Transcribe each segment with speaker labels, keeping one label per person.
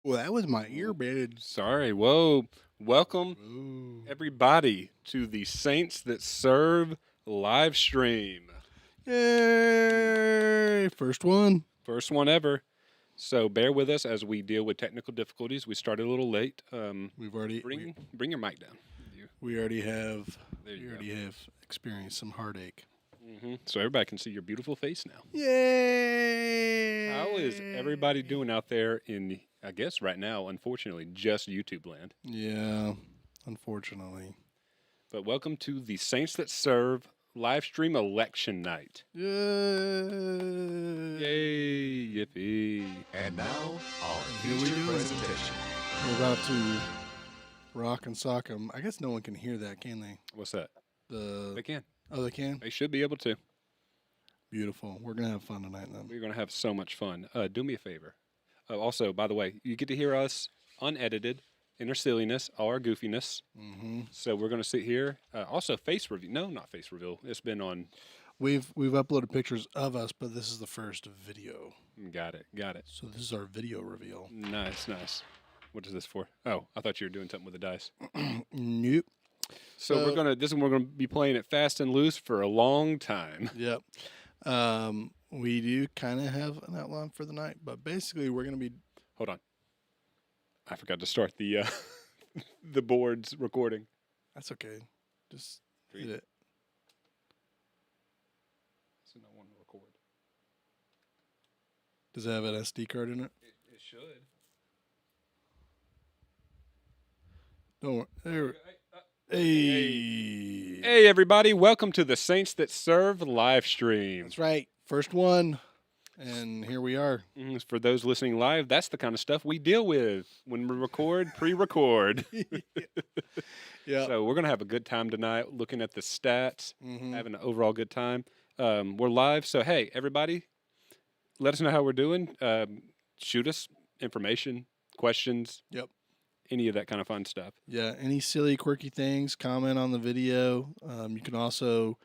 Speaker 1: Well, that was my earbud.
Speaker 2: Sorry. Whoa. Welcome,
Speaker 1: Ooh.
Speaker 2: everybody, to the Saints That Serve live stream.
Speaker 1: Yay! First one.
Speaker 2: First one ever. So bear with us as we deal with technical difficulties. We started a little late.
Speaker 1: We've already
Speaker 2: Bring your mic down.
Speaker 1: we already have
Speaker 2: There
Speaker 1: we
Speaker 2: you go.
Speaker 1: already have experienced some heartache.
Speaker 2: So everybody can see your beautiful face now.
Speaker 1: Yay!
Speaker 2: How is everybody doing out there in, I guess right now, unfortunately, just YouTube land?
Speaker 1: Yeah, unfortunately.
Speaker 2: But welcome to the Saints That Serve live stream election night.
Speaker 1: Yay!
Speaker 2: Yay, yippee.
Speaker 3: And now, our
Speaker 1: Here we
Speaker 3: feature
Speaker 1: go.
Speaker 3: presentation.
Speaker 1: We're about to rock and sock 'em. I guess no one can hear that, can they?
Speaker 2: What's that? They can.
Speaker 1: Oh, they can.
Speaker 2: They should be able to.
Speaker 1: Beautiful. We're gonna have fun tonight, then.
Speaker 2: We're going to have so much fun. Do me a favor. Also, by the way, you get to hear us unedited, in our silliness, all our goofiness.
Speaker 1: Mm-hmm.
Speaker 2: So we're going to sit here. Also, face reveal. No, not face reveal. It's been on.
Speaker 1: We've uploaded pictures of us, but this is the first video.
Speaker 2: Got it.
Speaker 1: So this is our video reveal.
Speaker 2: Nice. What is this for? Oh, I thought you were doing something with the dice.
Speaker 1: Nope.
Speaker 2: So we're gonna be playing it fast and loose for a long time.
Speaker 1: Yep. We do kind of have an outline for the night, but basically we're gonna be.
Speaker 2: Hold on. I forgot to start the the board's recording.
Speaker 1: That's okay. Just
Speaker 2: Three.
Speaker 1: hit it.
Speaker 2: So no one record.
Speaker 1: Does it have an SD card in it?
Speaker 2: It should.
Speaker 1: Don't worry. There. Hey.
Speaker 2: Hey everybody, welcome to the Saints That Serve live stream.
Speaker 1: That's right. First one, and here we are.
Speaker 2: For those listening live, that's the kind of stuff we deal with when we record, pre-record.
Speaker 1: Yeah.
Speaker 2: So we're gonna have a good time tonight, looking at the stats, having an overall good time. We're live, so hey everybody, let us know how we're doing. Shoot us information, questions.
Speaker 1: Yep.
Speaker 2: Any of that kind of fun stuff.
Speaker 1: Yeah, any silly, quirky things, comment on the video. You can also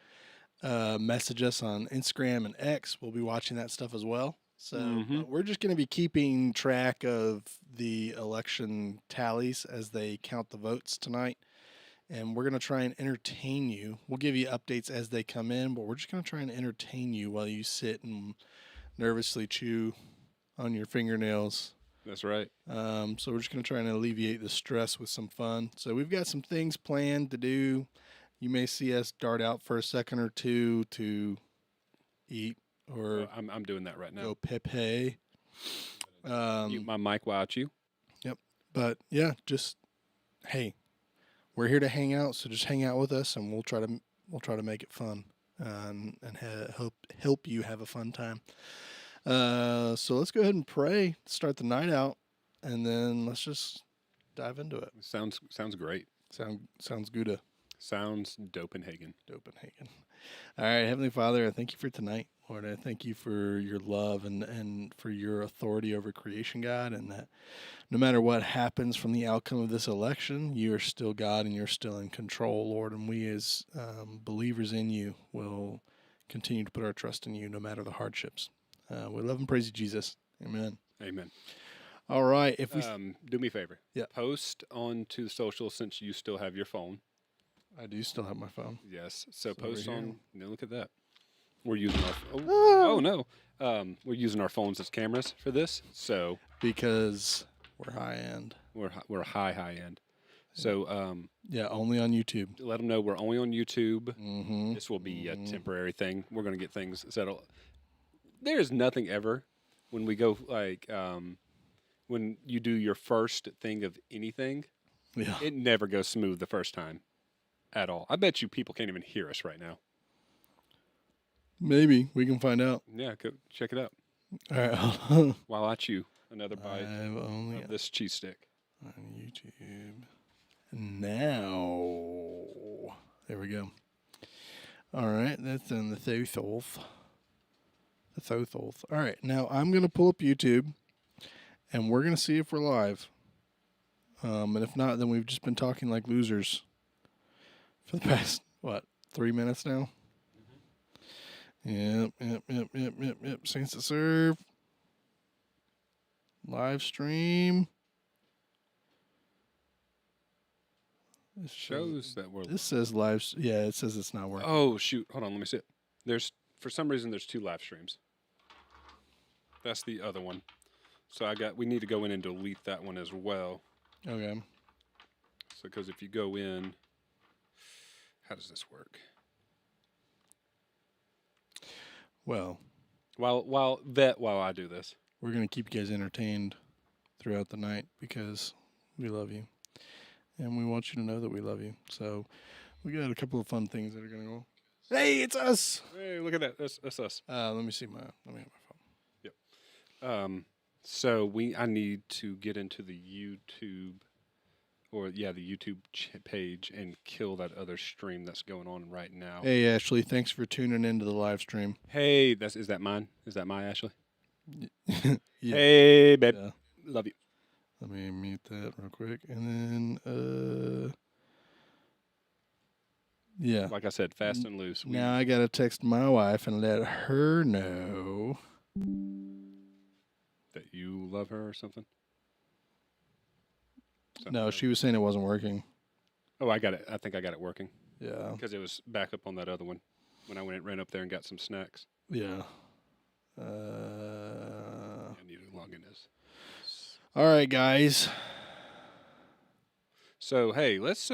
Speaker 1: message us on Instagram and X. We'll be watching that stuff as well. So we're just going to be keeping track of the election tallies as they count the votes tonight. And we're going to try and entertain you. We'll give you updates as they come in, but we're just going to try and entertain you while you sit and nervously chew on your fingernails.
Speaker 2: That's right.
Speaker 1: So we're just going to try and alleviate the stress with some fun. So we've got some things planned to do. You may see us dart out for a second or two to eat or
Speaker 2: I'm doing that right now.
Speaker 1: go pepe.
Speaker 2: Mute my mic while I chew.
Speaker 1: Yep. But yeah, just hey, we're here to hang out. So just hang out with us, and we'll try to make it fun and help you have a fun time. So let's go ahead and pray, start the night out, and then let's just dive into it.
Speaker 2: Sounds great.
Speaker 1: Sounds good.
Speaker 2: Sounds Dopenhagen.
Speaker 1: All right, Heavenly Father, I thank you for tonight, Lord. I thank you for your love and for your authority over creation, God, and that no matter what happens from the outcome of this election, you are still God and you're still in control, Lord. And we as believers in you will continue to put our trust in you no matter the hardships. We love and praise you, Jesus. Amen.
Speaker 2: Amen.
Speaker 1: All right. If we
Speaker 2: do me a favor.
Speaker 1: Yeah.
Speaker 2: Post onto the social since you still have your phone.
Speaker 1: I do still have my phone.
Speaker 2: Yes. So
Speaker 1: It's
Speaker 2: post
Speaker 1: over here.
Speaker 2: on. No, look at that. We're using our. Oh no. We're using our phones as cameras for this. So
Speaker 1: Because we're high end.
Speaker 2: we're high end. So
Speaker 1: Yeah, only on YouTube.
Speaker 2: let them know we're only on YouTube.
Speaker 1: Mm-hmm.
Speaker 2: This will be a temporary thing. We're going to get things settled. There's nothing ever when we go like when you do your first thing of anything,
Speaker 1: Yeah.
Speaker 2: it never goes smooth the first time at all. I bet you people can't even hear us right now.
Speaker 1: Maybe we can find out.
Speaker 2: Yeah, go check it out
Speaker 1: All right.
Speaker 2: while I chew another bite
Speaker 1: I've only
Speaker 2: of this cheese stick.
Speaker 1: on YouTube. Now, there we go. All right, that's in the south. All right, now I'm gonna pull up YouTube, and we're gonna see if we're live. And if not, then we've just been talking like losers for the past 3 minutes now. Yep. Saints to serve. Live stream. This
Speaker 2: Shows that we're.
Speaker 1: This says live. Yeah, it says it's not working.
Speaker 2: Oh shoot! Hold on, let me see it. There's for some reason there's 2 live streams. That's the other one. So we need to go in and delete that one as well.
Speaker 1: Okay.
Speaker 2: So because if you go in, how does this work?
Speaker 1: Well,
Speaker 2: while I do this,
Speaker 1: we're gonna keep you guys entertained throughout the night because we love you, and we want you to know that we love you. So we got a couple of fun things that are gonna go. Hey, it's us.
Speaker 2: Hey, look at that. That's us.
Speaker 1: Let me see let me have my
Speaker 2: Yep.
Speaker 1: phone.
Speaker 2: So I need to get into the YouTube, the YouTube page and kill that other stream that's going on right now.
Speaker 1: Hey, Ashley, thanks for tuning into the live stream.
Speaker 2: Hey, is that mine? Is that my Ashley?
Speaker 1: Yeah.
Speaker 2: Hey, babe.
Speaker 1: Yeah.
Speaker 2: Love you.
Speaker 1: Let me mute that real quick, and then yeah.
Speaker 2: Like I said, fast and loose.
Speaker 1: Now I gotta text my wife and let her know
Speaker 2: that you love her or something.
Speaker 1: No, she was saying it wasn't working.
Speaker 2: Oh, I got it. I think I got it working.
Speaker 1: Yeah.
Speaker 2: Because it was back up on that other one when I ran up there and got some snacks.
Speaker 1: Yeah.
Speaker 2: I need to log in this.
Speaker 1: All right, guys.
Speaker 2: So hey, let's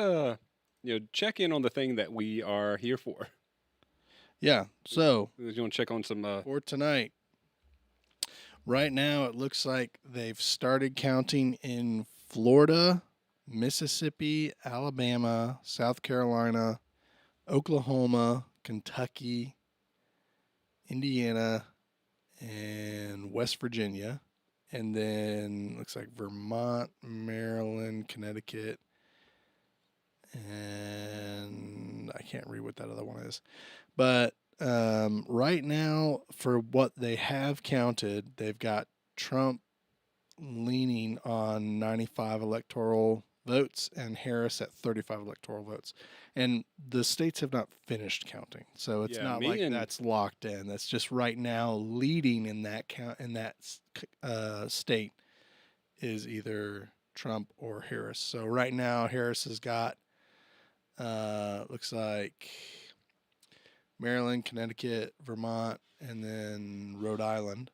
Speaker 2: check in on the thing that we are here for.
Speaker 1: Yeah. So
Speaker 2: you want to check on some
Speaker 1: for tonight. Right now, it looks like they've started counting in Florida, Mississippi, Alabama, South Carolina, Oklahoma, Kentucky, Indiana, and West Virginia. And then looks like Vermont, Maryland, Connecticut, and I can't read what that other one is. But right now, for what they have counted, they've got Trump leaning on 95 electoral votes and Harris at 35 electoral votes. And the states have not finished counting. So it's not like that's locked in. That's just right now leading in that state is either Trump or Harris. So right now Harris has got looks like Maryland, Connecticut, Vermont, and then Rhode Island.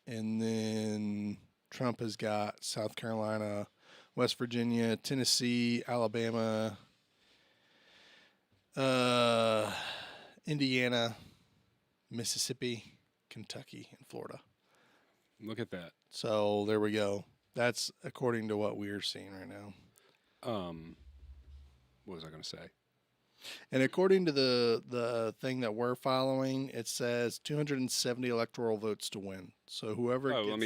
Speaker 1: And then Trump has got South Carolina, West Virginia, Tennessee, Alabama, Indiana, Mississippi, Kentucky, and Florida.
Speaker 2: Look at that.
Speaker 1: So there we go. That's according to what we're seeing right now.
Speaker 2: What was I going to say?
Speaker 1: And according to the thing that we're following, it says 270 electoral votes to win. So whoever gets
Speaker 2: let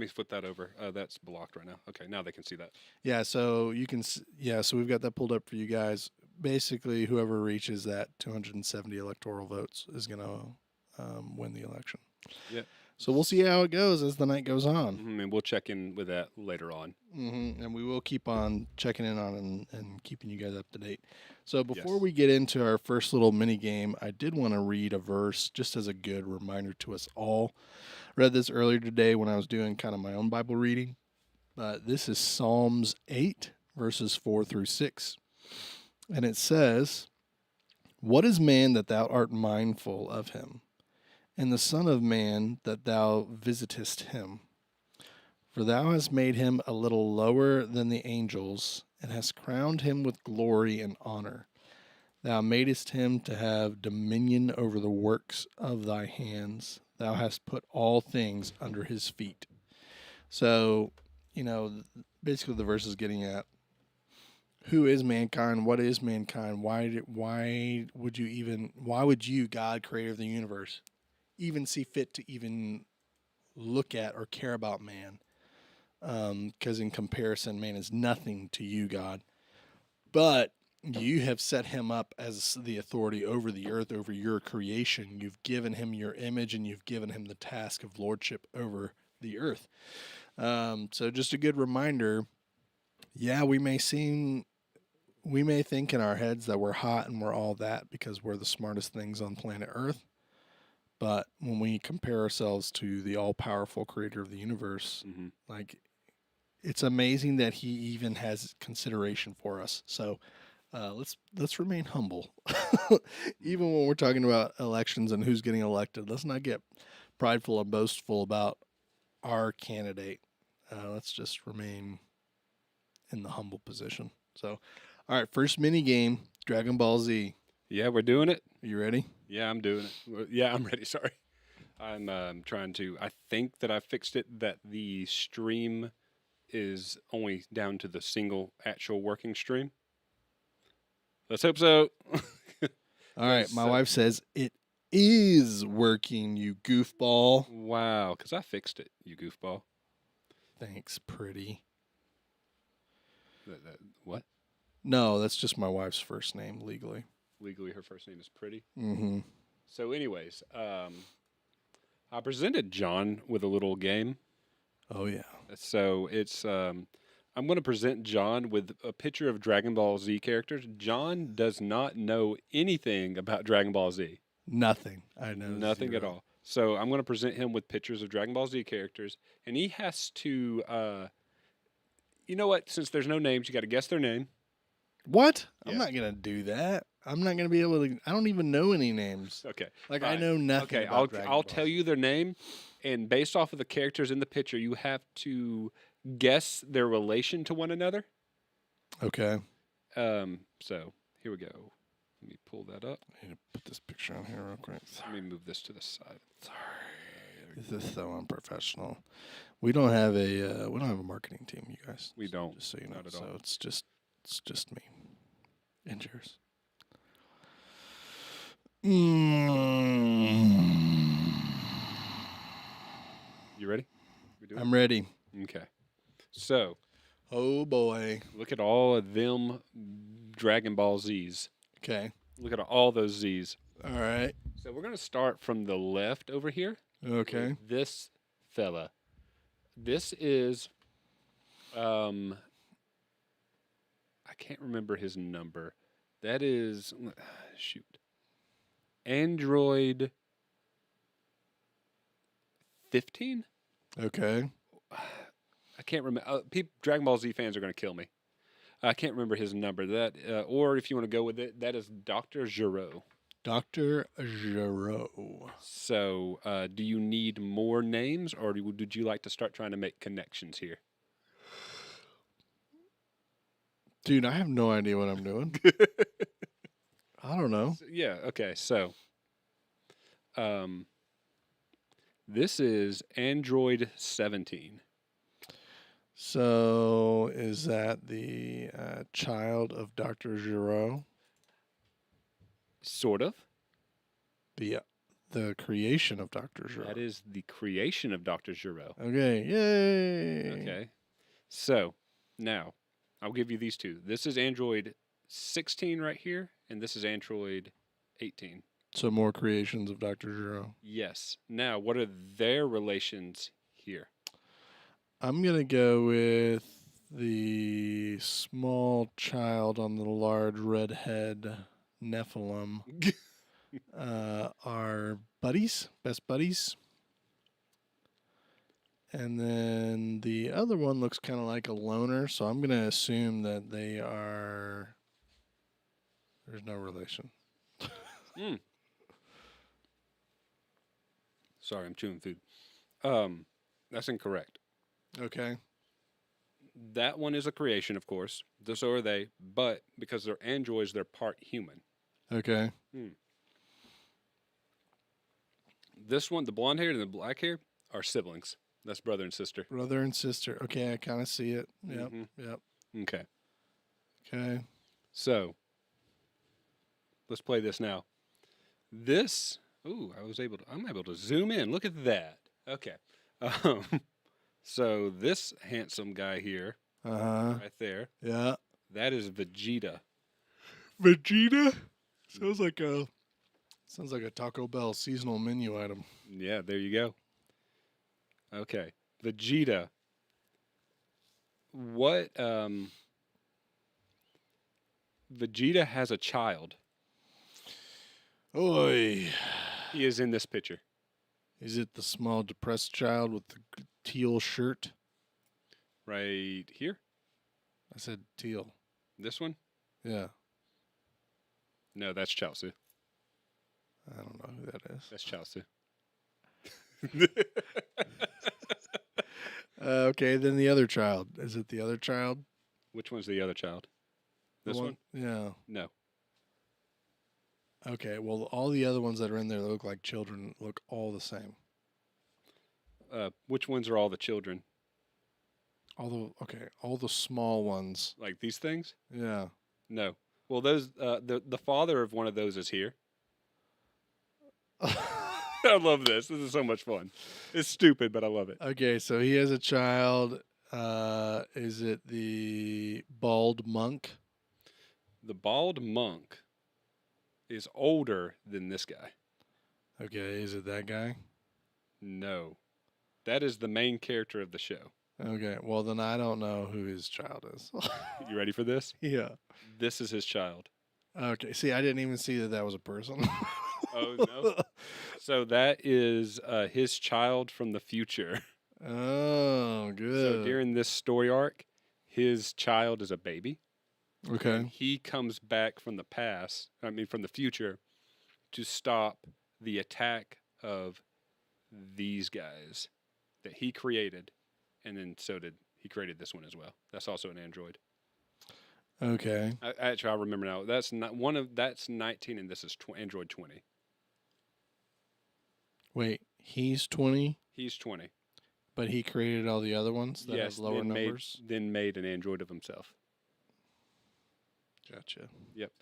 Speaker 2: me flip that over. That's blocked right now. Okay, now they can see that.
Speaker 1: Yeah, so you can. Yeah, so we've got that pulled up for you guys. Basically, whoever reaches that 270 electoral votes is going to win the election.
Speaker 2: Yeah.
Speaker 1: So we'll see how it goes as the night goes on.
Speaker 2: Mm-hmm, and we'll check in with that later on.
Speaker 1: Mm-hmm, and we will keep on checking in on and keeping you guys up to date. So before we get into our first little mini game, I did want to read a verse just as a good reminder to us all. Read this earlier today when I was doing kind of my own Bible reading. But this is Psalms 8, verses 4 through 6. And it says, "What is man that thou art mindful of him? And the Son of Man that thou visitest him? For thou hast made him a little lower than the angels, and hast crowned him with glory and honor. Thou madest him to have dominion over the works of thy hands. Thou hast put all things under his feet." So, basically the verse is getting at, who is mankind? What is mankind? Why would you, God, creator of the universe, even see fit to even look at or care about man? Because in comparison, man is nothing to you, God. But you have set him up as the authority over the earth, over your creation. You've given him your image, and you've given him the task of lordship over the earth. So just a good reminder, yeah, we may think in our heads that we're hot and we're all that because we're the smartest things on planet Earth. But when we compare ourselves to the all-powerful creator of the universe,
Speaker 2: mm-hmm.
Speaker 1: like it's amazing that he even has consideration for us. So let's remain humble, even when we're talking about elections and who's getting elected. Let's not get prideful and boastful about our candidate. Let's just remain in the humble position. So, all right, first mini game, Dragon Ball Z.
Speaker 2: Yeah, we're doing it.
Speaker 1: Are you ready?
Speaker 2: Yeah, I'm doing it. Yeah, I'm ready. Sorry. I'm trying to. I think that I fixed it that the stream is only down to the single actual working stream. Let's hope so.
Speaker 1: All right, my wife says it is working, you goofball.
Speaker 2: Wow, because I fixed it, you goofball.
Speaker 1: Thanks, pretty.
Speaker 2: What?
Speaker 1: No, that's just my wife's first name legally.
Speaker 2: Legally, her first name is Pretty.
Speaker 1: Mm-hmm.
Speaker 2: So, anyways, I presented John with a little game.
Speaker 1: Oh yeah.
Speaker 2: So it's I'm going to present John with a picture of Dragon Ball Z characters. John does not know anything about Dragon Ball Z.
Speaker 1: Nothing. I know
Speaker 2: nothing at all. So I'm going to present him with pictures of Dragon Ball Z characters, and he has to. You know what? Since there's no names, you got to guess their name.
Speaker 1: What?
Speaker 2: Yeah.
Speaker 1: I'm not gonna do that. I'm not gonna be able to. I don't even know any names.
Speaker 2: Okay.
Speaker 1: Like
Speaker 2: Fine.
Speaker 1: I know nothing.
Speaker 2: Okay,
Speaker 1: about
Speaker 2: I'll tell you their name, and based off of the characters in the picture, you have to guess their relation to one another.
Speaker 1: Okay.
Speaker 2: So here we go. Let me pull that up.
Speaker 1: I need to put this picture on here real quick.
Speaker 2: Let me move this to the side.
Speaker 1: Sorry. This is so unprofessional. We don't have a marketing team, you guys.
Speaker 2: We don't.
Speaker 1: Just so you know.
Speaker 2: Not at
Speaker 1: so
Speaker 2: all.
Speaker 1: it's just me. And yours.
Speaker 2: You ready?
Speaker 1: I'm ready.
Speaker 2: Okay. So,
Speaker 1: Oh boy.
Speaker 2: look at all of them Dragon Ball Zs.
Speaker 1: Okay.
Speaker 2: Look at all those Zs.
Speaker 1: All right.
Speaker 2: So we're gonna start from the left over here.
Speaker 1: Okay.
Speaker 2: with this fella. This is, I can't remember his number. That is, shoot, Android 15.
Speaker 1: Okay.
Speaker 2: I can't remember. Dragon Ball Z fans are going to kill me. I can't remember his number. That, or if you want to go with it, that is Dr. Giro.
Speaker 1: Dr. Giro.
Speaker 2: So, do you need more names, or would you like to start trying to make connections here?
Speaker 1: Dude, I have no idea what I'm doing. I don't know.
Speaker 2: Yeah. Okay. So, this is Android 17.
Speaker 1: So, is that the child of Dr. Giro?
Speaker 2: Sort of.
Speaker 1: The creation of Dr. Giro.
Speaker 2: That is the creation of Dr. Giro.
Speaker 1: Okay. Yay.
Speaker 2: Okay. So, now, I'll give you these two. This is Android 16 right here, and this is Android 18.
Speaker 1: So more creations of Dr. Giro.
Speaker 2: Yes. Now, what are their relations here?
Speaker 1: I'm going to go with the small child on the large red head Nephilim. Are buddies, best buddies. And then the other one looks kind of like a loner, so I'm going to assume that they are. There's no relation.
Speaker 2: Sorry, I'm chewing food. That's incorrect.
Speaker 1: Okay.
Speaker 2: That one is a creation, of course. So are they, but because they're androids, they're part human.
Speaker 1: Okay.
Speaker 2: This one, the blonde hair and the black hair, are siblings. That's brother and sister.
Speaker 1: Brother and sister. Okay, I kind of see it. Yep. Yep.
Speaker 2: Okay.
Speaker 1: Okay.
Speaker 2: So, let's play this now. This, I'm able to zoom in. Look at that. Okay. So this handsome guy here, right there,
Speaker 1: Yeah.
Speaker 2: that is Vegeta.
Speaker 1: Vegeta? Sounds like a Taco Bell seasonal menu item.
Speaker 2: Yeah, there you go. Okay, Vegeta. What? Vegeta has a child.
Speaker 1: Oi.
Speaker 2: He is in this picture.
Speaker 1: Is it the small depressed child with the teal shirt?
Speaker 2: Right here.
Speaker 1: I said teal.
Speaker 2: This one?
Speaker 1: Yeah.
Speaker 2: No, that's Chelsea.
Speaker 1: I don't know who that is.
Speaker 2: That's Chelsea.
Speaker 1: Okay, then the other child. Is it the other child?
Speaker 2: Which one's the other child?
Speaker 1: The
Speaker 2: This one?
Speaker 1: Yeah.
Speaker 2: No.
Speaker 1: Okay, well, all the other ones that are in there that look like children look all the same.
Speaker 2: Which ones are all the children?
Speaker 1: All the small ones.
Speaker 2: Like these things?
Speaker 1: Yeah.
Speaker 2: No. Well, those the father of one of those is here. I love this. This is so much fun. It's stupid, but I love it.
Speaker 1: Okay, so he has a child. Is it the bald monk?
Speaker 2: The bald monk is older than this guy.
Speaker 1: Okay, is it that guy?
Speaker 2: No. That is the main character of the show.
Speaker 1: Okay, well then I don't know who his child is.
Speaker 2: You ready for this?
Speaker 1: Yeah.
Speaker 2: This is his child.
Speaker 1: Okay, see, I didn't even see that was a person.
Speaker 2: Oh, no? So that is his child from the future.
Speaker 1: Oh, good.
Speaker 2: So during this story arc, his child is a baby.
Speaker 1: Okay.
Speaker 2: And he comes back from the future, to stop the attack of these guys that he created. And then he created this one as well. That's also an android.
Speaker 1: Okay.
Speaker 2: I remember now. That's 19 and this is Android 20.
Speaker 1: Wait, he's 20,
Speaker 2: He's 20.
Speaker 1: but he created all the other ones that
Speaker 2: Yes,
Speaker 1: have lower numbers?
Speaker 2: then made an android of himself.
Speaker 1: Gotcha.
Speaker 2: Yep.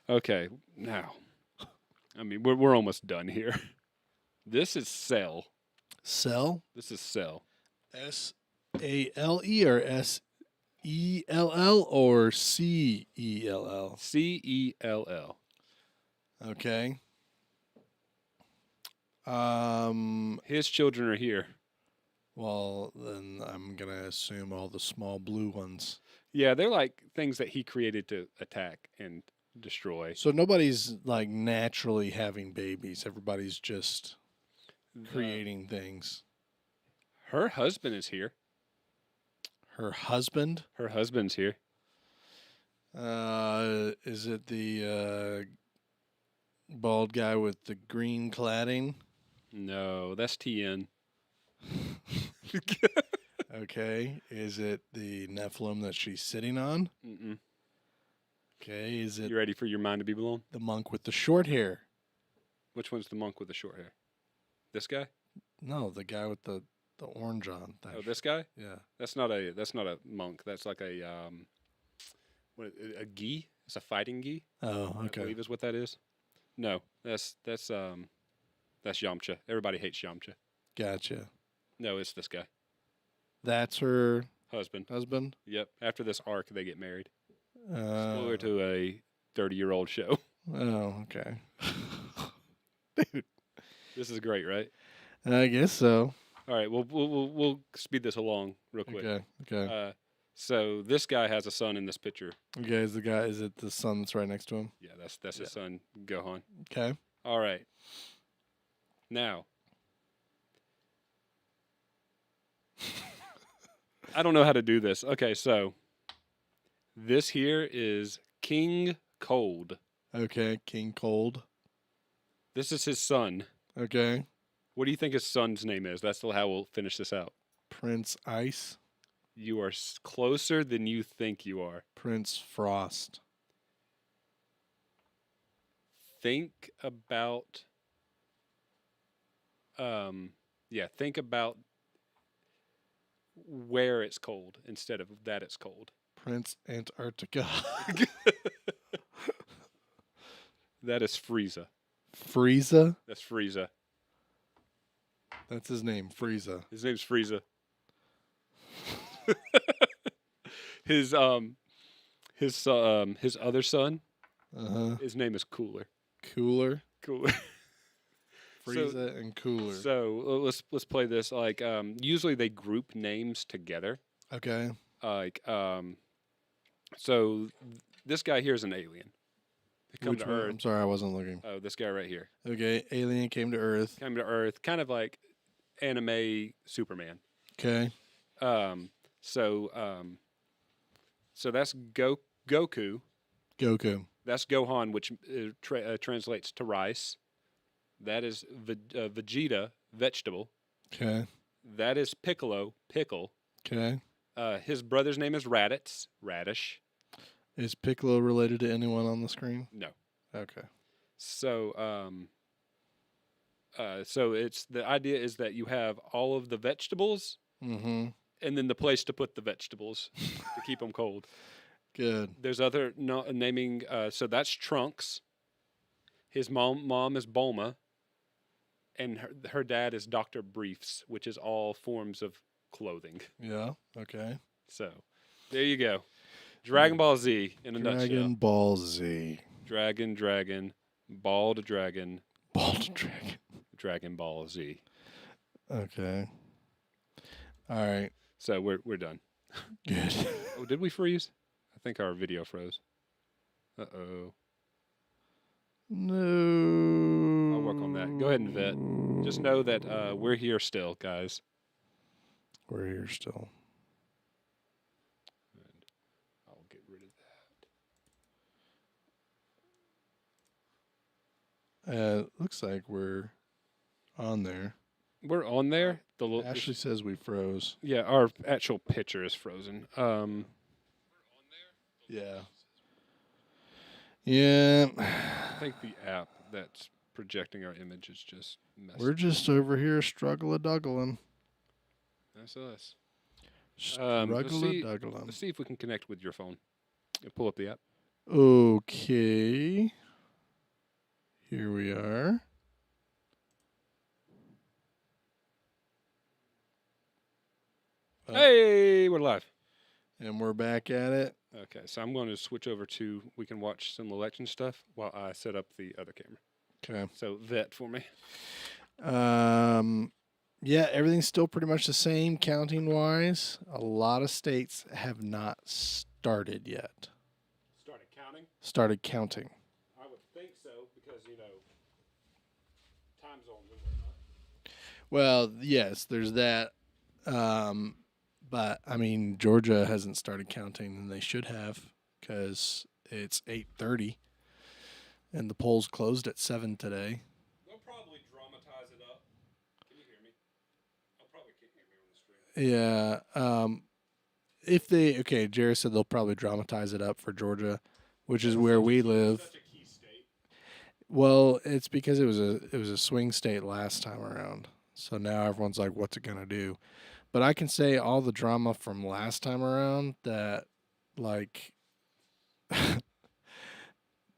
Speaker 2: Okay. Now, I mean, we're almost done here. This is Cell.
Speaker 1: Cell?
Speaker 2: This is Cell.
Speaker 1: S-A-L-E or S-E-L-L or C-E-L-L?
Speaker 2: Cell.
Speaker 1: Okay.
Speaker 2: His children are here.
Speaker 1: Well, then I'm going to assume all the small blue ones.
Speaker 2: Yeah, they're like things that he created to attack and destroy.
Speaker 1: So nobody's like naturally having babies. Everybody's just creating things.
Speaker 2: Her husband is here.
Speaker 1: Her husband?
Speaker 2: Her husband's here.
Speaker 1: Is it the bald guy with the green cladding?
Speaker 2: No, that's TN.
Speaker 1: Okay. Is it the Nephilim that she's sitting on?
Speaker 2: Mm-mm.
Speaker 1: Okay. Is it
Speaker 2: You ready for your mind to be blown?
Speaker 1: the monk with the short hair?
Speaker 2: Which one's the monk with the short hair? This guy?
Speaker 1: No, the guy with the orange on.
Speaker 2: Oh, this guy?
Speaker 1: Yeah.
Speaker 2: That's not a monk. That's like a gi. It's a fighting gi.
Speaker 1: Oh,
Speaker 2: I
Speaker 1: okay.
Speaker 2: believe is what that is. No, that's Yamcha. Everybody hates Yamcha.
Speaker 1: Gotcha.
Speaker 2: No, it's this guy.
Speaker 1: That's her
Speaker 2: Husband.
Speaker 1: husband?
Speaker 2: Yep. After this arc, they get married.
Speaker 1: Uh,
Speaker 2: Spoiler to a 30-year-old show.
Speaker 1: Oh, okay. Dude.
Speaker 2: This is great, right?
Speaker 1: I guess so.
Speaker 2: All right, we'll speed this along real quick.
Speaker 1: Okay.
Speaker 2: So this guy has a son in this picture.
Speaker 1: Okay, is it the son that's right next to him?
Speaker 2: Yeah, that's his son, Gohan.
Speaker 1: Okay.
Speaker 2: All right. Now, I don't know how to do this. Okay, so this here is King Cold.
Speaker 1: Okay, King Cold.
Speaker 2: This is his son.
Speaker 1: Okay.
Speaker 2: What do you think his son's name is? That's how we'll finish this out.
Speaker 1: Prince Ice.
Speaker 2: You are closer than you think you are.
Speaker 1: Prince Frost.
Speaker 2: Think about think about where it's cold instead of that it's cold.
Speaker 1: Prince Antarctica.
Speaker 2: That is Frieza.
Speaker 1: Frieza?
Speaker 2: That's Frieza.
Speaker 1: That's his name, Frieza.
Speaker 2: His name's Frieza. His other son, his name is Cooler.
Speaker 1: Cooler.
Speaker 2: Cooler.
Speaker 1: Frieza and Cooler.
Speaker 2: So let's play this. Like usually they group names together.
Speaker 1: Okay.
Speaker 2: So this guy here is an alien. They come
Speaker 1: Which
Speaker 2: to
Speaker 1: one?
Speaker 2: Earth.
Speaker 1: I'm sorry, I wasn't looking.
Speaker 2: Oh, this guy right here.
Speaker 1: Okay, alien came to Earth.
Speaker 2: Came to Earth, kind of like anime Superman.
Speaker 1: Okay.
Speaker 2: So so that's Goku.
Speaker 1: Goku.
Speaker 2: That's Gohan, which translates to rice. That is Vegeta, vegetable.
Speaker 1: Okay.
Speaker 2: That is Piccolo, pickle.
Speaker 1: Okay.
Speaker 2: His brother's name is Raditz, radish.
Speaker 1: Is Piccolo related to anyone on the screen?
Speaker 2: No.
Speaker 1: Okay.
Speaker 2: So so it's the idea is that you have all of the vegetables
Speaker 1: Mm-hmm.
Speaker 2: and then the place to put the vegetables to keep them cold.
Speaker 1: Good.
Speaker 2: There's other naming. So that's Trunks. His mom is Bulma, and her dad is Doctor Briefs, which is all forms of clothing.
Speaker 1: Yeah. Okay.
Speaker 2: So there you go. Dragon Ball Z in a nutshell.
Speaker 1: Dragon Ball Z.
Speaker 2: Dragon, ball to dragon,
Speaker 1: Ball to dragon.
Speaker 2: Dragon Ball Z.
Speaker 1: Okay. All right.
Speaker 2: So we're done.
Speaker 1: Good.
Speaker 2: Oh, did we freeze? I think our video froze. Uh-oh.
Speaker 1: No.
Speaker 2: I'll work on that. Go ahead and vet. Just know that we're here still, guys.
Speaker 1: We're here still.
Speaker 2: And I'll get rid of that.
Speaker 1: Looks like we're on there.
Speaker 2: We're on there.
Speaker 1: Ashley says we froze.
Speaker 2: Yeah, our actual picture is frozen.
Speaker 1: Yeah. Yeah.
Speaker 2: I think the app that's projecting our image is just messed
Speaker 1: We're just over here struggling.
Speaker 2: That's us.
Speaker 1: Struggling.
Speaker 2: Let's see if we can connect with your phone. Pull up the app.
Speaker 1: Okay. Here we are.
Speaker 2: Hey, we're live.
Speaker 1: And we're back at it.
Speaker 2: Okay, so I'm going to switch over to we can watch some election stuff while I set up the other camera.
Speaker 1: Okay.
Speaker 2: So vet for me.
Speaker 1: Yeah, everything's still pretty much the same counting wise. A lot of states have not started yet. Started counting.
Speaker 2: I would think so because, time zones and whatnot.
Speaker 1: Well, yes, there's that. But I mean, Georgia hasn't started counting, and they should have because it's 8:30, and the polls closed at 7 today.
Speaker 2: They'll probably dramatize it up. Can you hear me? I'll probably can't hear me on the screen.
Speaker 1: Yeah. If they Jerry said they'll probably dramatize it up for Georgia, which is where we live.
Speaker 2: Such a key state.
Speaker 1: Well, it's because it was a swing state last time around. So now everyone's like, what's it gonna do? But I can say all the drama from last time around that, like,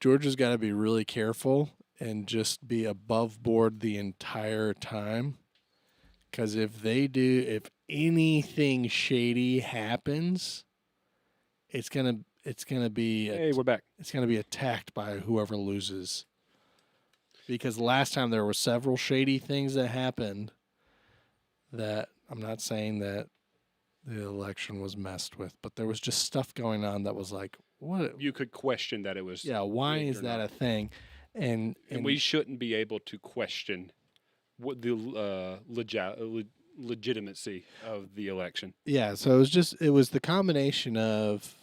Speaker 1: Georgia's got to be really careful and just be above board the entire time. Because if anything shady happens, it's gonna be
Speaker 2: Hey, we're back.
Speaker 1: It's gonna be attacked by whoever loses. Because last time there were several shady things that happened that I'm not saying that the election was messed with, but there was just stuff going on that was like, what?
Speaker 2: You could question that it was.
Speaker 1: Yeah, why is that a thing? And
Speaker 2: we shouldn't be able to question what the legitimacy of the election.
Speaker 1: Yeah, so it was the combination of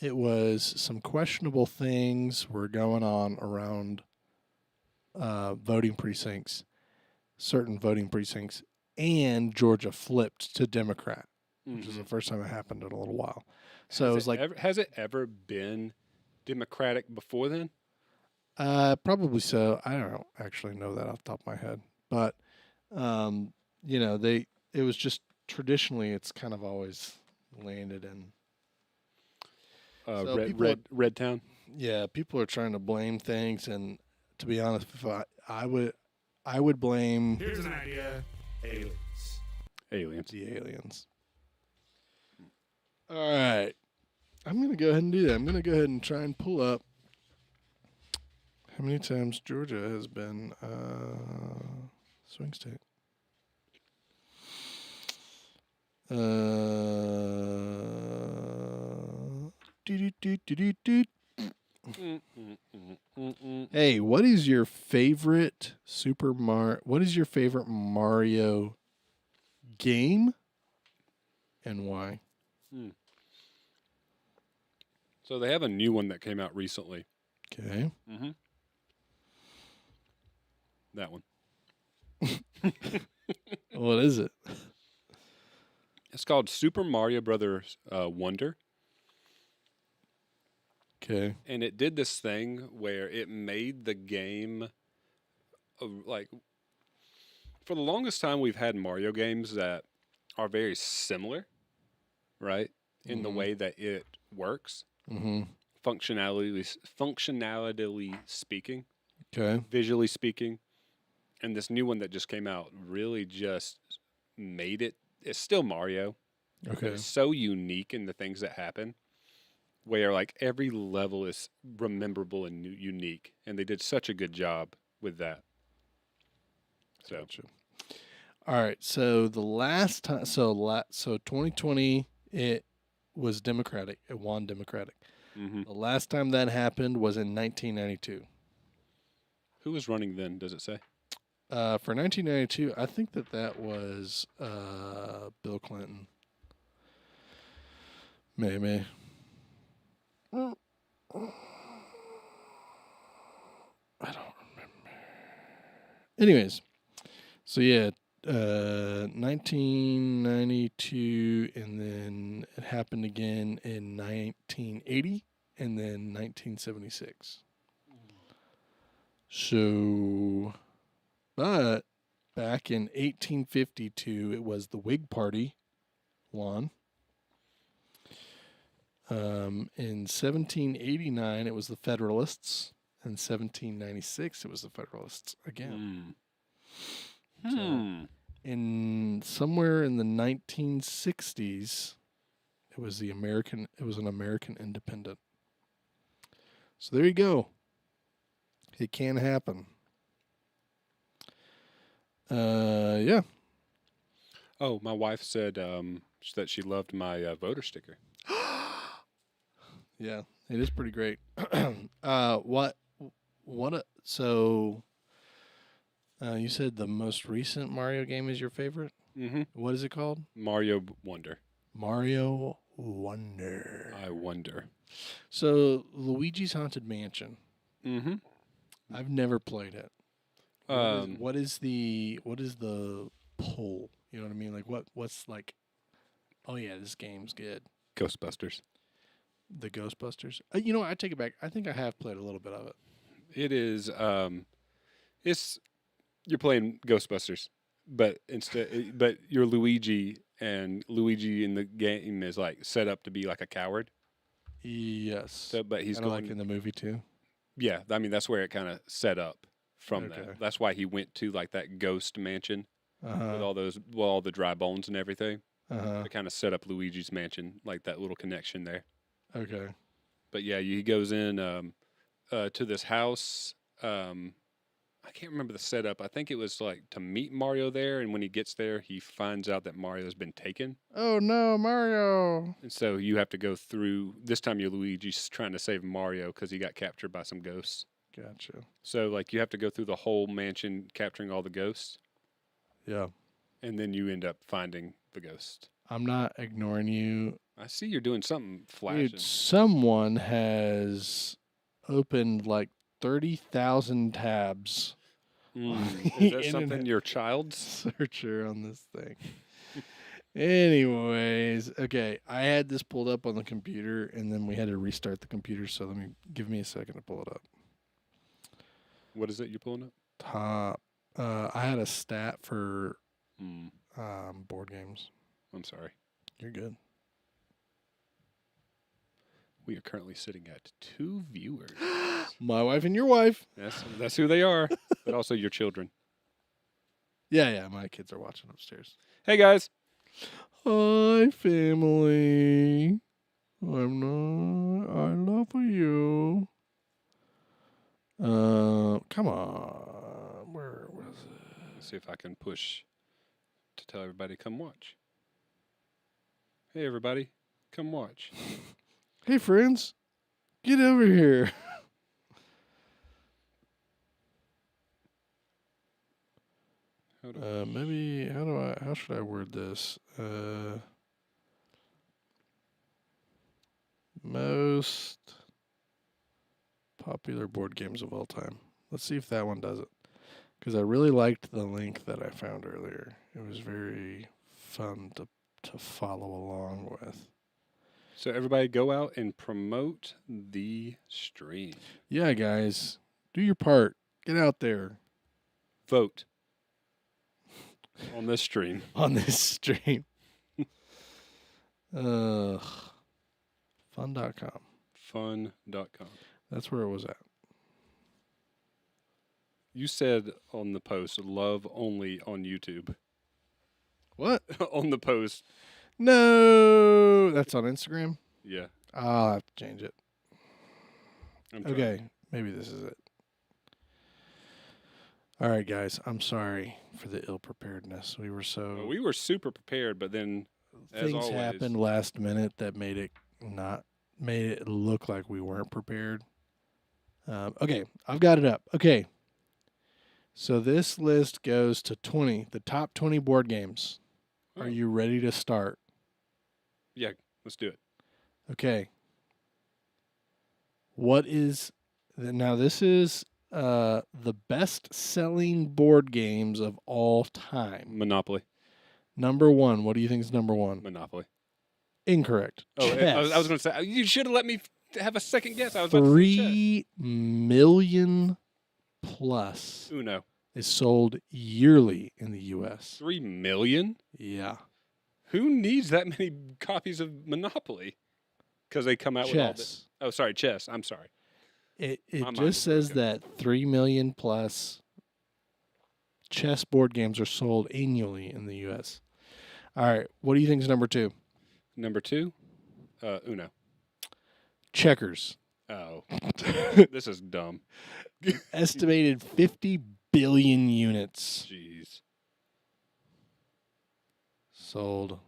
Speaker 1: it was some questionable things were going on around voting precincts, certain voting precincts, and Georgia flipped to Democrat, which is the first time it happened in a little while. So
Speaker 2: has it ever been Democratic before then?
Speaker 1: Probably so. I don't actually know that off the top of my head, but it was just traditionally it's kind of always landed in
Speaker 2: Red Town.
Speaker 1: Yeah, people are trying to blame things, and to be honest, if I would blame.
Speaker 3: Here's an idea.
Speaker 2: Aliens.
Speaker 1: The aliens. All right. I'm going to go ahead and do that. I'm going to go ahead and try and pull up how many times Georgia has been swing state. Hey, what is your favorite what is your favorite Mario game and why?
Speaker 2: Hmm. So they have a new one that came out recently.
Speaker 1: Okay.
Speaker 2: Mm-hmm. That one.
Speaker 1: What is it?
Speaker 2: It's called Super Mario Brothers Wonder.
Speaker 1: Okay.
Speaker 2: And it did this thing where it made the game like for the longest time we've had Mario games that are very similar, right? In the
Speaker 1: Mm-hmm.
Speaker 2: way that it works,
Speaker 1: Mm-hmm.
Speaker 2: functionality speaking,
Speaker 1: Okay.
Speaker 2: visually speaking, and this new one that just came out really just made it. It's still Mario, but
Speaker 1: Okay.
Speaker 2: it's so unique in the things that happen, where like every level is rememberable and unique, and they did such a good job with that. So,
Speaker 1: Gotcha. All right. So the last time, so 2020, it was Democratic. It won Democratic.
Speaker 2: hmm
Speaker 1: The last time that happened was in 1992.
Speaker 2: who was running then? Does it say?
Speaker 1: For 1992, I think that was Bill Clinton. Maybe. I don't remember. Anyways, so yeah, 1992, and then it happened again in 1980, and then 1976. So, but back in 1852, it was the Whig Party won. In 1789, it was the Federalists. In 1796, it was the Federalists again.
Speaker 2: Mm.
Speaker 1: So,
Speaker 2: Hmm.
Speaker 1: in somewhere in the 1960s, it was an American independent. So there you go. It can happen. Yeah.
Speaker 2: Oh, my wife said that she loved my voter sticker.
Speaker 1: Yeah, it is pretty great. What so you said the most recent Mario game is your favorite?
Speaker 2: Mm-hmm.
Speaker 1: What is it called?
Speaker 2: Mario Wonder.
Speaker 1: Mario Wonder.
Speaker 2: I wonder.
Speaker 1: So Luigi's Haunted Mansion.
Speaker 2: Mm-hmm.
Speaker 1: I've never played it.
Speaker 2: Um,
Speaker 1: What is the pull? You know what I mean? Like what's like? Oh yeah, this game's good.
Speaker 2: Ghostbusters.
Speaker 1: The Ghostbusters. You know what? I take it back. I think I have played a little bit of it.
Speaker 2: It is. It's you're playing Ghostbusters, but you're Luigi, and Luigi in the game is like set up to be like a coward.
Speaker 1: Yes.
Speaker 2: So, but he's
Speaker 1: Kind of like
Speaker 2: going.
Speaker 1: in the movie too.
Speaker 2: Yeah, I mean that's where it kind of set up from
Speaker 1: Okay.
Speaker 2: that. That's why he went to like that ghost mansion
Speaker 1: Uh
Speaker 2: with
Speaker 1: huh.
Speaker 2: all the dry bones and everything
Speaker 1: Uh huh.
Speaker 2: to kind of set up Luigi's mansion, like that little connection there.
Speaker 1: Okay.
Speaker 2: But yeah, he goes in to this house. I can't remember the setup. I think it was like to meet Mario there, and when he gets there, he finds out that Mario's been taken,
Speaker 1: Oh no, Mario!
Speaker 2: and so you have to go through. This time, you're Luigi's trying to save Mario because he got captured by some ghosts.
Speaker 1: Gotcha.
Speaker 2: So like you have to go through the whole mansion capturing all the ghosts,
Speaker 1: Yeah.
Speaker 2: and then you end up finding the ghost.
Speaker 1: I'm not ignoring you.
Speaker 2: I see you're doing something
Speaker 1: Dude,
Speaker 2: flashing.
Speaker 1: someone has opened like 30,000 tabs on the
Speaker 2: Is that something
Speaker 1: internet
Speaker 2: your child's?
Speaker 1: searcher on this thing. Anyways, okay, I had this pulled up on the computer and then we had to restart the computer, so give me a second to pull it up.
Speaker 2: What is it you're pulling up?
Speaker 1: Top. I had a stat for
Speaker 2: Mm,
Speaker 1: board games.
Speaker 2: I'm sorry.
Speaker 1: You're good.
Speaker 2: We are currently sitting at 2 viewers.
Speaker 1: My wife and your wife.
Speaker 2: That's who they are, but also your children.
Speaker 1: Yeah, my kids are watching upstairs.
Speaker 2: Hey guys.
Speaker 1: Hi, family. I'm not. I love you. Come on. Where was it?
Speaker 2: Let's see if I can push to tell everybody come watch. Hey everybody, come watch.
Speaker 1: Hey, friends, get over here. Maybe how should I word this? Most popular board games of all time. Let's see if that one does it. Because I really liked the link that I found earlier. It was very fun to follow along with.
Speaker 2: So everybody go out and promote the stream.
Speaker 1: Yeah, guys. Do your part. Get out there.
Speaker 2: Vote on this stream.
Speaker 1: On this stream. Fun.com.
Speaker 2: Fun.com.
Speaker 1: That's where it was at.
Speaker 2: You said on the post, love only on YouTube.
Speaker 1: What?
Speaker 2: On the post.
Speaker 1: No. That's on Instagram?
Speaker 2: Yeah.
Speaker 1: I'll have to change it.
Speaker 2: I'm trying.
Speaker 1: Okay. Maybe this is it. All right, guys. I'm sorry for the ill preparedness. We were so.
Speaker 2: Well, we were super prepared, but then as
Speaker 1: things
Speaker 2: always,
Speaker 1: happened last minute that made it look like we weren't prepared. Okay, I've got it up. Okay, so this list goes to 20, the top 20 board games.
Speaker 2: Oh.
Speaker 1: Are you ready to start?
Speaker 2: Yeah, let's do it.
Speaker 1: Okay. What is now? This is the best-selling board games of all time.
Speaker 2: Monopoly.
Speaker 1: Number one. What do you think is number one?
Speaker 2: Monopoly.
Speaker 1: Incorrect.
Speaker 2: Oh,
Speaker 1: Chess.
Speaker 2: I was going to say, you should have let me have a second guess. I was about to say
Speaker 1: 3 million plus
Speaker 2: Uno.
Speaker 1: is sold yearly in the U.S.
Speaker 2: 3 million?
Speaker 1: Yeah.
Speaker 2: Who needs that many copies of Monopoly? Because they come out with all this.
Speaker 1: Chess.
Speaker 2: Oh, sorry, chess. I'm sorry.
Speaker 1: It
Speaker 2: My mind
Speaker 1: just
Speaker 2: is
Speaker 1: says
Speaker 2: broken.
Speaker 1: that 3 million plus chess board games are sold annually in the U.S. All right. What do you think is number two?
Speaker 2: Number 2, Uno.
Speaker 1: Checkers.
Speaker 2: Oh, this is dumb.
Speaker 1: Estimated 50 billion units
Speaker 2: Jeez.
Speaker 1: sold.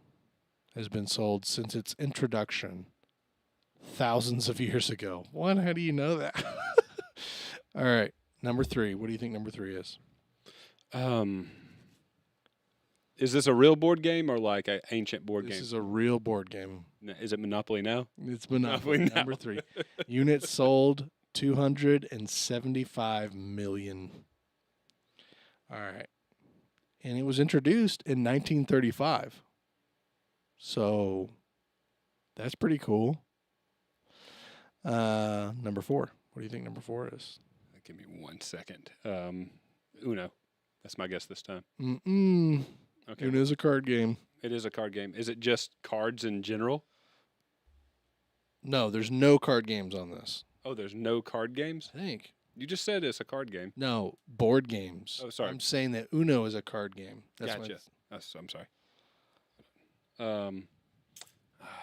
Speaker 1: Has been sold since its introduction thousands of years ago. What? How do you know that? All right. Number 3. What do you think number 3 is?
Speaker 2: Is this a real board game or like an ancient board
Speaker 1: This
Speaker 2: game?
Speaker 1: is a real board game.
Speaker 2: Is it Monopoly now?
Speaker 1: It's Monopoly.
Speaker 2: Monopoly now.
Speaker 1: Number 3. Units sold 275 million. All right. And it was introduced in 1935. So that's pretty cool. Number 4. What do you think number 4 is?
Speaker 2: Give me 1 second. Uno. That's my guess this time.
Speaker 1: Mm-mm.
Speaker 2: Okay.
Speaker 1: Uno's a card game.
Speaker 2: It is a card game. Is it just cards in general?
Speaker 1: No, there's no card games on this.
Speaker 2: Oh, there's no card games?
Speaker 1: I think.
Speaker 2: You just said it's a card game.
Speaker 1: No, board games.
Speaker 2: Oh, sorry.
Speaker 1: I'm saying that Uno is a card game. That's
Speaker 2: Gotcha.
Speaker 1: my-
Speaker 2: I'm sorry.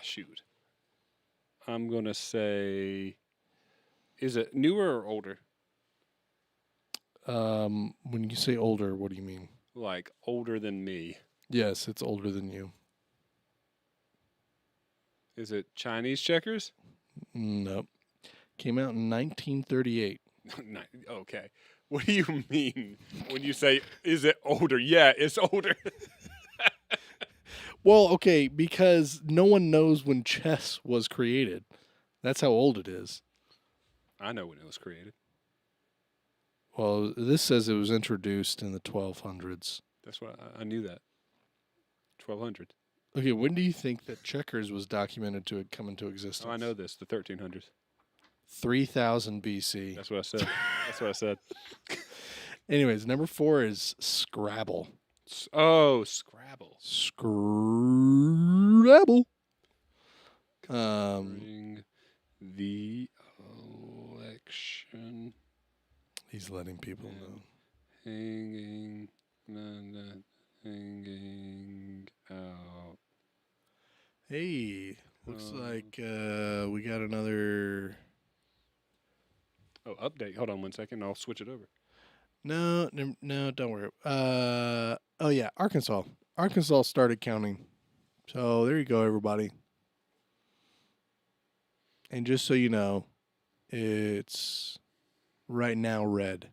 Speaker 2: Shoot. I'm going to say, is it newer or older?
Speaker 1: When you say older, what do you mean?
Speaker 2: Like older than me.
Speaker 1: Yes, it's older than you.
Speaker 2: Is it Chinese checkers?
Speaker 1: Nope. Came out in 1938.
Speaker 2: Okay. What do you mean when you say, is it older? Yeah, it's older.
Speaker 1: Well, okay, because no one knows when chess was created. That's how old it is.
Speaker 2: I know when it was created.
Speaker 1: Well, this says it was introduced in the 1200s.
Speaker 2: That's what I knew that. 1200.
Speaker 1: Okay, when do you think that checkers was documented to come into existence?
Speaker 2: Oh, I know this. The 1300s.
Speaker 1: 3000 BC.
Speaker 2: That's what I said. That's what I said.
Speaker 1: Anyways, number 4 is Scrabble.
Speaker 2: Oh, Scrabble.
Speaker 1: Scrabble.
Speaker 2: Bring the election.
Speaker 1: He's letting people know.
Speaker 2: Hanging out.
Speaker 1: Hey, looks like we got another.
Speaker 2: Oh, update. Hold on 1 second. I'll switch it over.
Speaker 1: No, don't worry. Oh yeah, Arkansas. Arkansas started counting. So there you go, everybody. And just so you know, it's right now red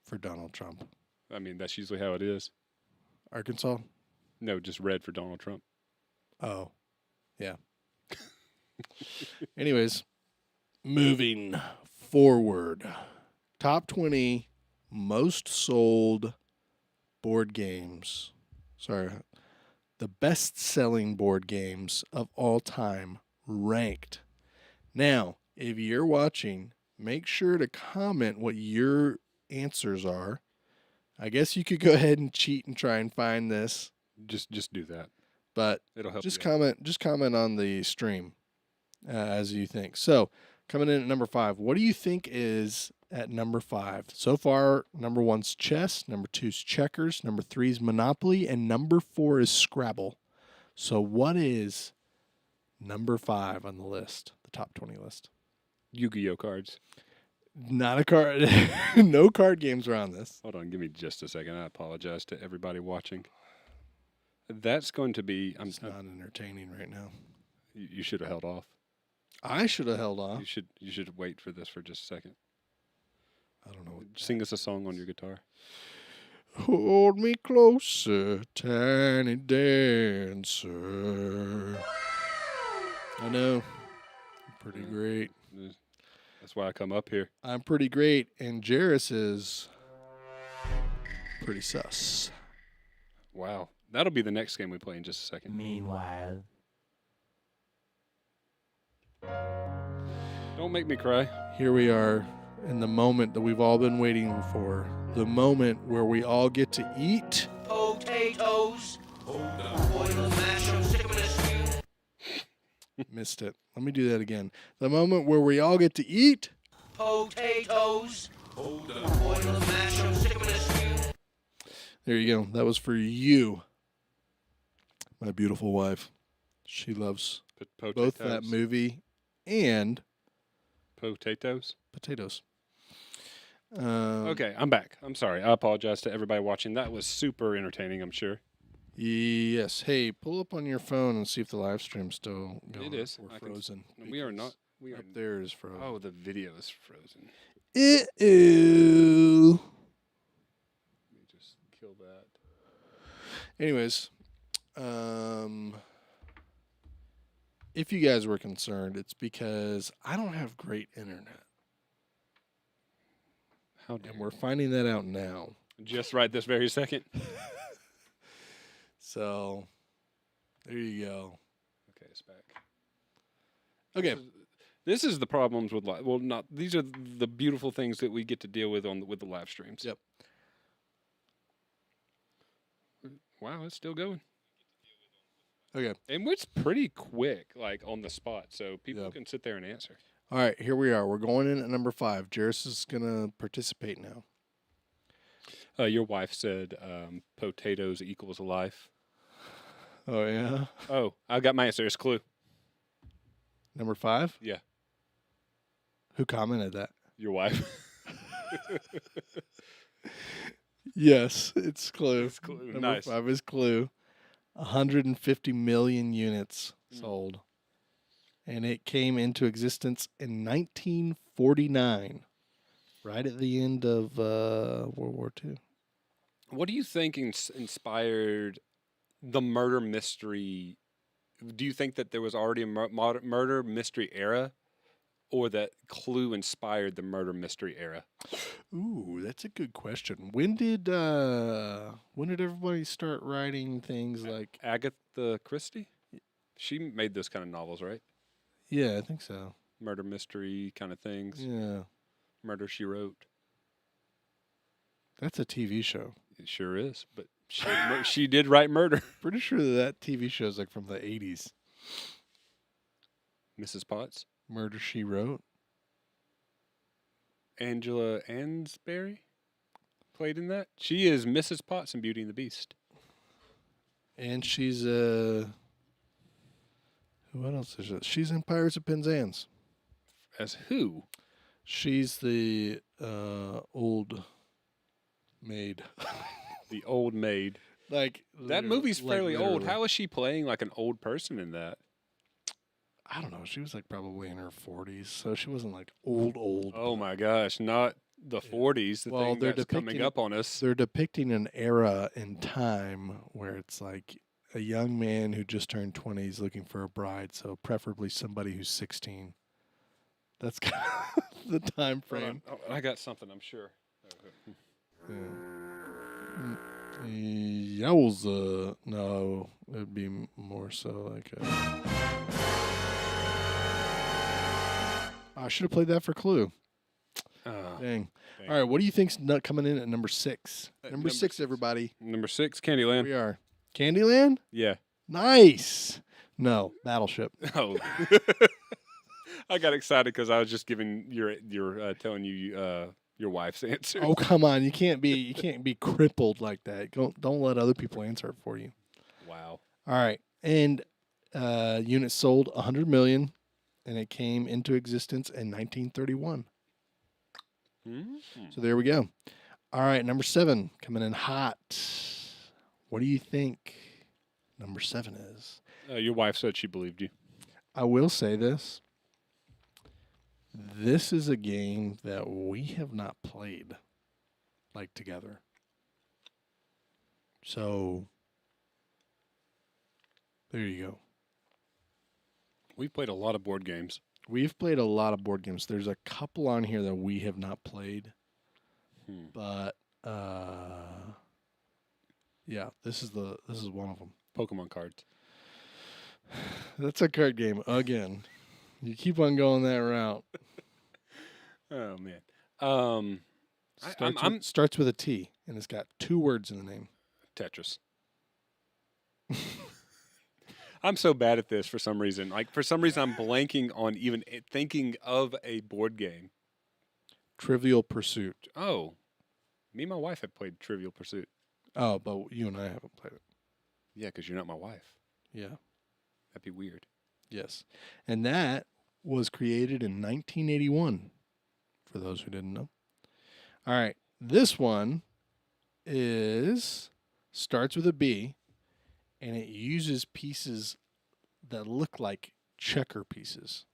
Speaker 1: for Donald Trump.
Speaker 2: I mean, that's usually how it is.
Speaker 1: Arkansas?
Speaker 2: No, just red for Donald Trump.
Speaker 1: Oh, yeah. Anyways, moving forward. Top 20 most sold board games. Sorry. The best-selling board games of all time ranked. Now, if you're watching, make sure to comment what your answers are. I guess you could go ahead and cheat and try and find this,
Speaker 2: Just do that.
Speaker 1: but
Speaker 2: It'll help.
Speaker 1: just
Speaker 2: you out.
Speaker 1: comment on the stream as you think. So, coming in at number 5, what do you think is at number 5? So far, number 1's chess, number 2's checkers, number 3's Monopoly, and number 4 is Scrabble. So, what is number 5 on the list, the top 20 list?
Speaker 2: Yu-Gi-Oh cards.
Speaker 1: Not a card. No card games are on this.
Speaker 2: Hold on, give me just a second. I apologize to everybody watching. That's going to be.
Speaker 1: It's not entertaining right now.
Speaker 2: You should have held off.
Speaker 1: I should have held off.
Speaker 2: You should wait for this for just a second.
Speaker 1: I don't know.
Speaker 2: Sing us a song on your guitar.
Speaker 1: Hold me closer, tiny dancer. I know. I'm pretty great.
Speaker 2: That's why I come up here.
Speaker 1: I'm pretty great, and Jairus is pretty sus.
Speaker 2: Wow. That'll be the next game we play in just a second.
Speaker 3: Meanwhile.
Speaker 2: Don't make me cry.
Speaker 1: Here we are in the moment that we've all been waiting for. The moment where we all get to eat
Speaker 3: Potatoes. Boil them, mash them, stick them in a stew.
Speaker 1: Missed it. Let me do that again. The moment where we all get to eat
Speaker 3: Potatoes. Boil them, mash them, stick them in a stew.
Speaker 1: There you go. That was for you, my beautiful wife. She loves
Speaker 2: Potatoes.
Speaker 1: both that movie and
Speaker 2: Potatoes.
Speaker 1: potatoes.
Speaker 2: Okay, I'm back. I'm sorry. I apologize to everybody watching. That was super entertaining, I'm sure.
Speaker 1: Yes. Hey, pull up on your phone and see if the live stream's still going.
Speaker 2: It is.
Speaker 1: We're
Speaker 2: I can
Speaker 1: frozen.
Speaker 2: We are not. We are.
Speaker 1: Up there is frozen.
Speaker 2: Oh, the video is frozen.
Speaker 1: Ew.
Speaker 2: Let me just kill that.
Speaker 1: Anyways, if you guys were concerned, it's because I don't have great internet.
Speaker 2: How dare
Speaker 1: And we're finding that out now.
Speaker 2: Just right this very second.
Speaker 1: So, there you go.
Speaker 2: Okay, it's back.
Speaker 1: Okay.
Speaker 2: This is the problems with live. Well, not these are the beautiful things that we get to deal with with the live streams.
Speaker 1: Yep.
Speaker 2: Wow, it's still going.
Speaker 1: Okay.
Speaker 2: And it's pretty quick, like on the spot, so people
Speaker 1: Yep.
Speaker 2: can sit there and answer.
Speaker 1: All right, here we are. We're going in at number 5. Jairus is going to participate now.
Speaker 2: Your wife said potatoes equals life.
Speaker 1: Oh, yeah?
Speaker 2: Oh, I got my answer. It's Clue.
Speaker 1: Number 5?
Speaker 2: Yeah.
Speaker 1: Who commented that?
Speaker 2: Your wife.
Speaker 1: Yes, it's Clue.
Speaker 2: It's Clue.
Speaker 1: Number
Speaker 2: Nice.
Speaker 1: 5 is Clue. 150 million units sold. And it came into existence in 1949, right at the end of World War II.
Speaker 2: What do you think inspired the murder mystery? Do you think that there was already a murder mystery era, or that Clue inspired the murder mystery era?
Speaker 1: Ooh, that's a good question. When did everybody start writing things like?
Speaker 2: Agatha Christie? She made those kind of novels, right?
Speaker 1: Yeah, I think so.
Speaker 2: Murder mystery kind of things.
Speaker 1: Yeah,
Speaker 2: Murder, She Wrote.
Speaker 1: that's a TV show.
Speaker 2: It sure is, but she did write murder.
Speaker 1: Pretty sure that TV show is like from the 80s.
Speaker 2: Mrs. Potts.
Speaker 1: Murder, She Wrote.
Speaker 2: Angela Ansbury played in that. She is Mrs. Potts in Beauty and the Beast.
Speaker 1: And she's what else is it? She's in Pirates of Penzance.
Speaker 2: As who?
Speaker 1: She's the old maid.
Speaker 2: The old maid.
Speaker 1: Like
Speaker 2: That movie's fairly old.
Speaker 1: literally.
Speaker 2: How is she playing like an old person in that?
Speaker 1: I don't know. She was like probably in her 40s, so she wasn't like old.
Speaker 2: Oh my gosh, not the 40s. The
Speaker 1: Well,
Speaker 2: thing
Speaker 1: they're
Speaker 2: that's coming
Speaker 1: depicting-
Speaker 2: up on us.
Speaker 1: They're depicting an era in time where it's like a young man who just turned 20 is looking for a bride, so preferably somebody who's 16. That's kind of the time
Speaker 2: Hold
Speaker 1: frame.
Speaker 2: on. Oh, I got something, I'm sure.
Speaker 1: Yowza. No, it'd be more so like a... I should have played that for Clue. Dang. All right, what do you think's coming in at number 6? Number 6, everybody.
Speaker 2: Number 6,
Speaker 1: Here
Speaker 2: Candyland.
Speaker 1: we are. Candyland?
Speaker 2: Yeah.
Speaker 1: Nice. No, Battleship.
Speaker 2: Oh. I got excited because I was just giving telling you your wife's answer.
Speaker 1: Oh, come on. You can't be crippled like that. Don't let other people answer it for you.
Speaker 2: Wow.
Speaker 1: All right. And units sold 100 million, and it came into existence in 1931. So there we go. All right, number 7 coming in hot. What do you think number 7 is?
Speaker 2: Your wife said she believed you.
Speaker 1: I will say this. This is a game that we have not played like together. So there you go.
Speaker 2: We've played a lot of board games.
Speaker 1: We've played a lot of board games. There's a couple on here that we have not played. But yeah, this is one of them.
Speaker 2: Pokemon cards.
Speaker 1: That's a card game again. You keep on going that route.
Speaker 2: Oh man.
Speaker 1: Starts with a T, and it's got 2 words in the name.
Speaker 2: Tetris. I'm so bad at this for some reason. Like for some reason, I'm blanking on even thinking of a board game.
Speaker 1: Trivial Pursuit.
Speaker 2: Oh, me and my wife have played Trivial Pursuit.
Speaker 1: Oh, but you and I haven't played it.
Speaker 2: Yeah, because you're not my wife.
Speaker 1: Yeah.
Speaker 2: That'd be weird.
Speaker 1: Yes. And that was created in 1981, for those who didn't know. All right. This one starts with a B, and it uses pieces that look like checker pieces.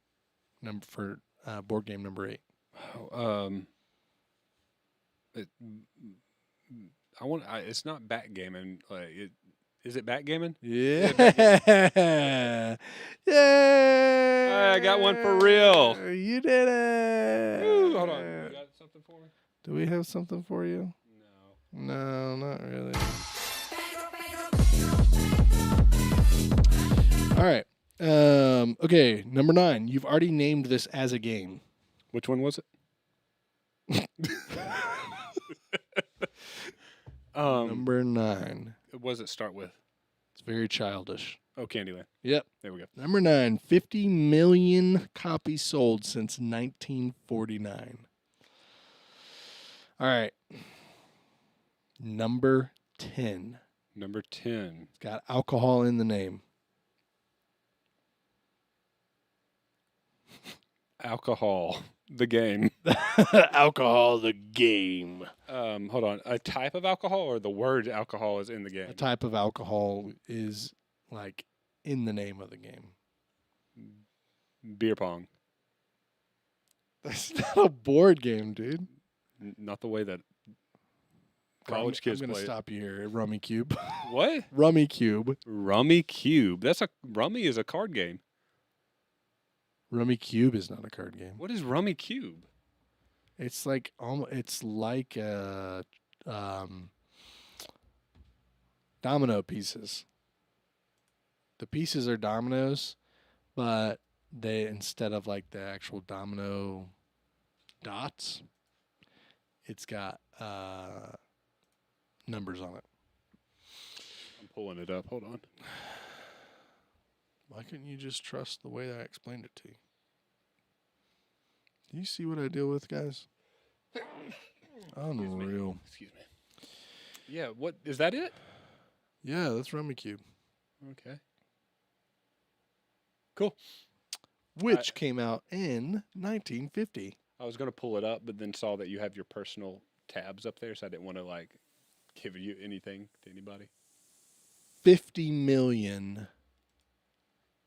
Speaker 1: For board game number 8.
Speaker 2: Oh, it's not backgammon. Is it backgammon?
Speaker 1: Yeah.
Speaker 2: I got one for real.
Speaker 1: You did it.
Speaker 2: Ooh, hold on. You got something for me?
Speaker 1: Do we have something for you?
Speaker 2: No.
Speaker 1: No, not really. All right. Okay, number 9. You've already named this as a game.
Speaker 2: Which one was it?
Speaker 1: Number 9.
Speaker 2: What does it start with?
Speaker 1: It's very childish.
Speaker 2: Oh, Candyland.
Speaker 1: Yep.
Speaker 2: There we go.
Speaker 1: Number 9. 50 million copies sold since 1949. All right. Number 10.
Speaker 2: Number 10.
Speaker 1: It's got alcohol in the name.
Speaker 2: Alcohol. The game.
Speaker 1: Alcohol, the game.
Speaker 2: Hold on. A type of alcohol or the word alcohol is in the game?
Speaker 1: A type of alcohol is like in the name of the game.
Speaker 2: Beer pong.
Speaker 1: That's not a board game, dude.
Speaker 2: Not the way that college kids
Speaker 1: I'm
Speaker 2: play
Speaker 1: going to
Speaker 2: it.
Speaker 1: stop you here. Rummy Cube.
Speaker 2: What?
Speaker 1: Rummy Cube.
Speaker 2: Rummy Cube. Rummy is a card game.
Speaker 1: Rummy Cube is not a card game.
Speaker 2: What is Rummy Cube?
Speaker 1: It's like domino pieces. The pieces are dominoes, but they, instead of like the actual domino dots, it's got numbers on it.
Speaker 2: I'm pulling it up. Hold on.
Speaker 1: Why couldn't you just trust the way that I explained it to you? Do you see what I deal with, guys? Unreal.
Speaker 2: Excuse me. Yeah, what is that it?
Speaker 1: Yeah, that's Rummy Cube.
Speaker 2: Okay. Cool.
Speaker 1: Which came out in 1950.
Speaker 2: I was going to pull it up, but then saw that you have your personal tabs up there, so I didn't want to like give you anything to anybody.
Speaker 1: 50 million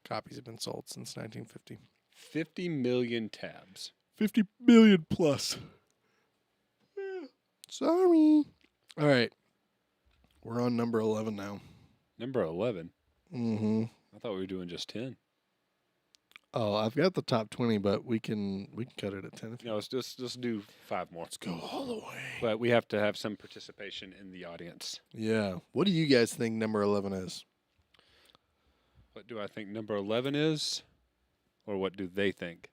Speaker 1: copies have been sold since 1950.
Speaker 2: 50 million tabs.
Speaker 1: 50 million plus. Sorry. All right. We're on number 11 now.
Speaker 2: Number 11.
Speaker 1: Mm-hmm.
Speaker 2: I thought we were doing just 10.
Speaker 1: Oh, I've got the top 20, but we can cut it at 10.
Speaker 2: No, let's just do 5 more.
Speaker 1: Let's go all the way.
Speaker 2: But we have to have some participation in the audience.
Speaker 1: Yeah. What do you guys think number 11 is?
Speaker 2: What do I think number 11 is? Or what do they think?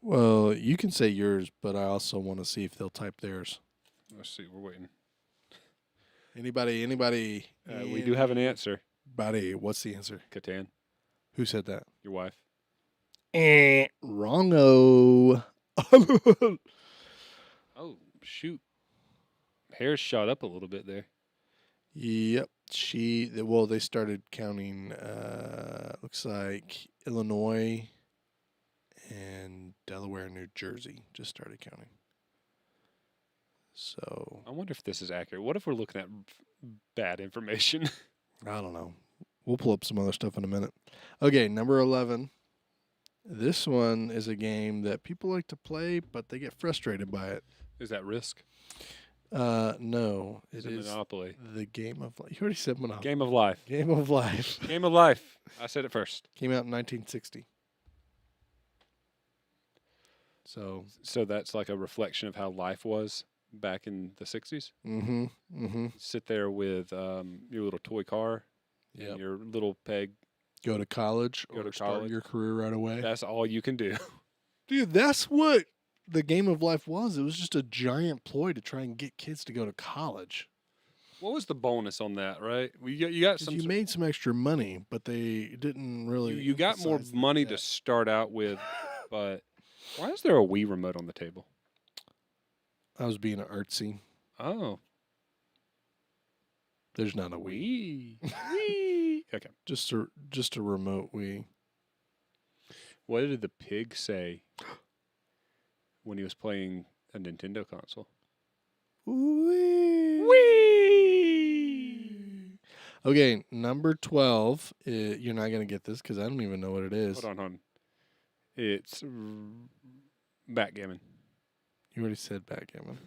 Speaker 1: Well, you can say yours, but I also want to see if they'll type theirs.
Speaker 2: Let's see. We're waiting.
Speaker 1: Anybody?
Speaker 2: We do have an answer.
Speaker 1: Buddy, what's the answer?
Speaker 2: Catan,
Speaker 1: Who said that?
Speaker 2: your wife.
Speaker 1: Wrongo.
Speaker 2: Oh, shoot. Hair's shot up a little bit there.
Speaker 1: Yep. They started counting, looks like Illinois and Delaware and New Jersey just started counting. So,
Speaker 2: I wonder if this is accurate. What if we're looking at bad information?
Speaker 1: I don't know. We'll pull up some other stuff in a minute. Okay, number 11. This one is a game that people like to play, but they get frustrated by it.
Speaker 2: Is that Risk?
Speaker 1: No, it is
Speaker 2: Monopoly.
Speaker 1: the Game of Life. You already said Monopoly.
Speaker 2: Game of Life.
Speaker 1: Game of Life.
Speaker 2: Game of Life. I said it first.
Speaker 1: Came out in 1960. So
Speaker 2: that's like a reflection of how life was back in the 60s?
Speaker 1: Mm-hmm.
Speaker 2: Sit there with your little toy car
Speaker 1: Yep.
Speaker 2: and your little peg.
Speaker 1: Go to college
Speaker 2: Go
Speaker 1: or
Speaker 2: to
Speaker 1: start
Speaker 2: college.
Speaker 1: your career right away.
Speaker 2: That's all you can do.
Speaker 1: Dude, that's what the Game of Life was. It was just a giant ploy to try and get kids to go to college.
Speaker 2: What was the bonus on that, right? You got
Speaker 1: 'Cause
Speaker 2: some.
Speaker 1: you made some extra money, but they didn't really.
Speaker 2: You got more
Speaker 1: emphasize
Speaker 2: money
Speaker 1: that.
Speaker 2: to start out with, but why is there a Wii remote on the table?
Speaker 1: I was being artsy.
Speaker 2: Oh,
Speaker 1: There's not a Wii.
Speaker 2: Wii. Okay.
Speaker 1: Just a remote Wii.
Speaker 2: What did the pig say when he was playing a Nintendo console?
Speaker 1: Wii. Okay, number 12. You're not gonna get this because I don't even know what it is.
Speaker 2: Hold on. It's backgammon.
Speaker 1: You already said backgammon.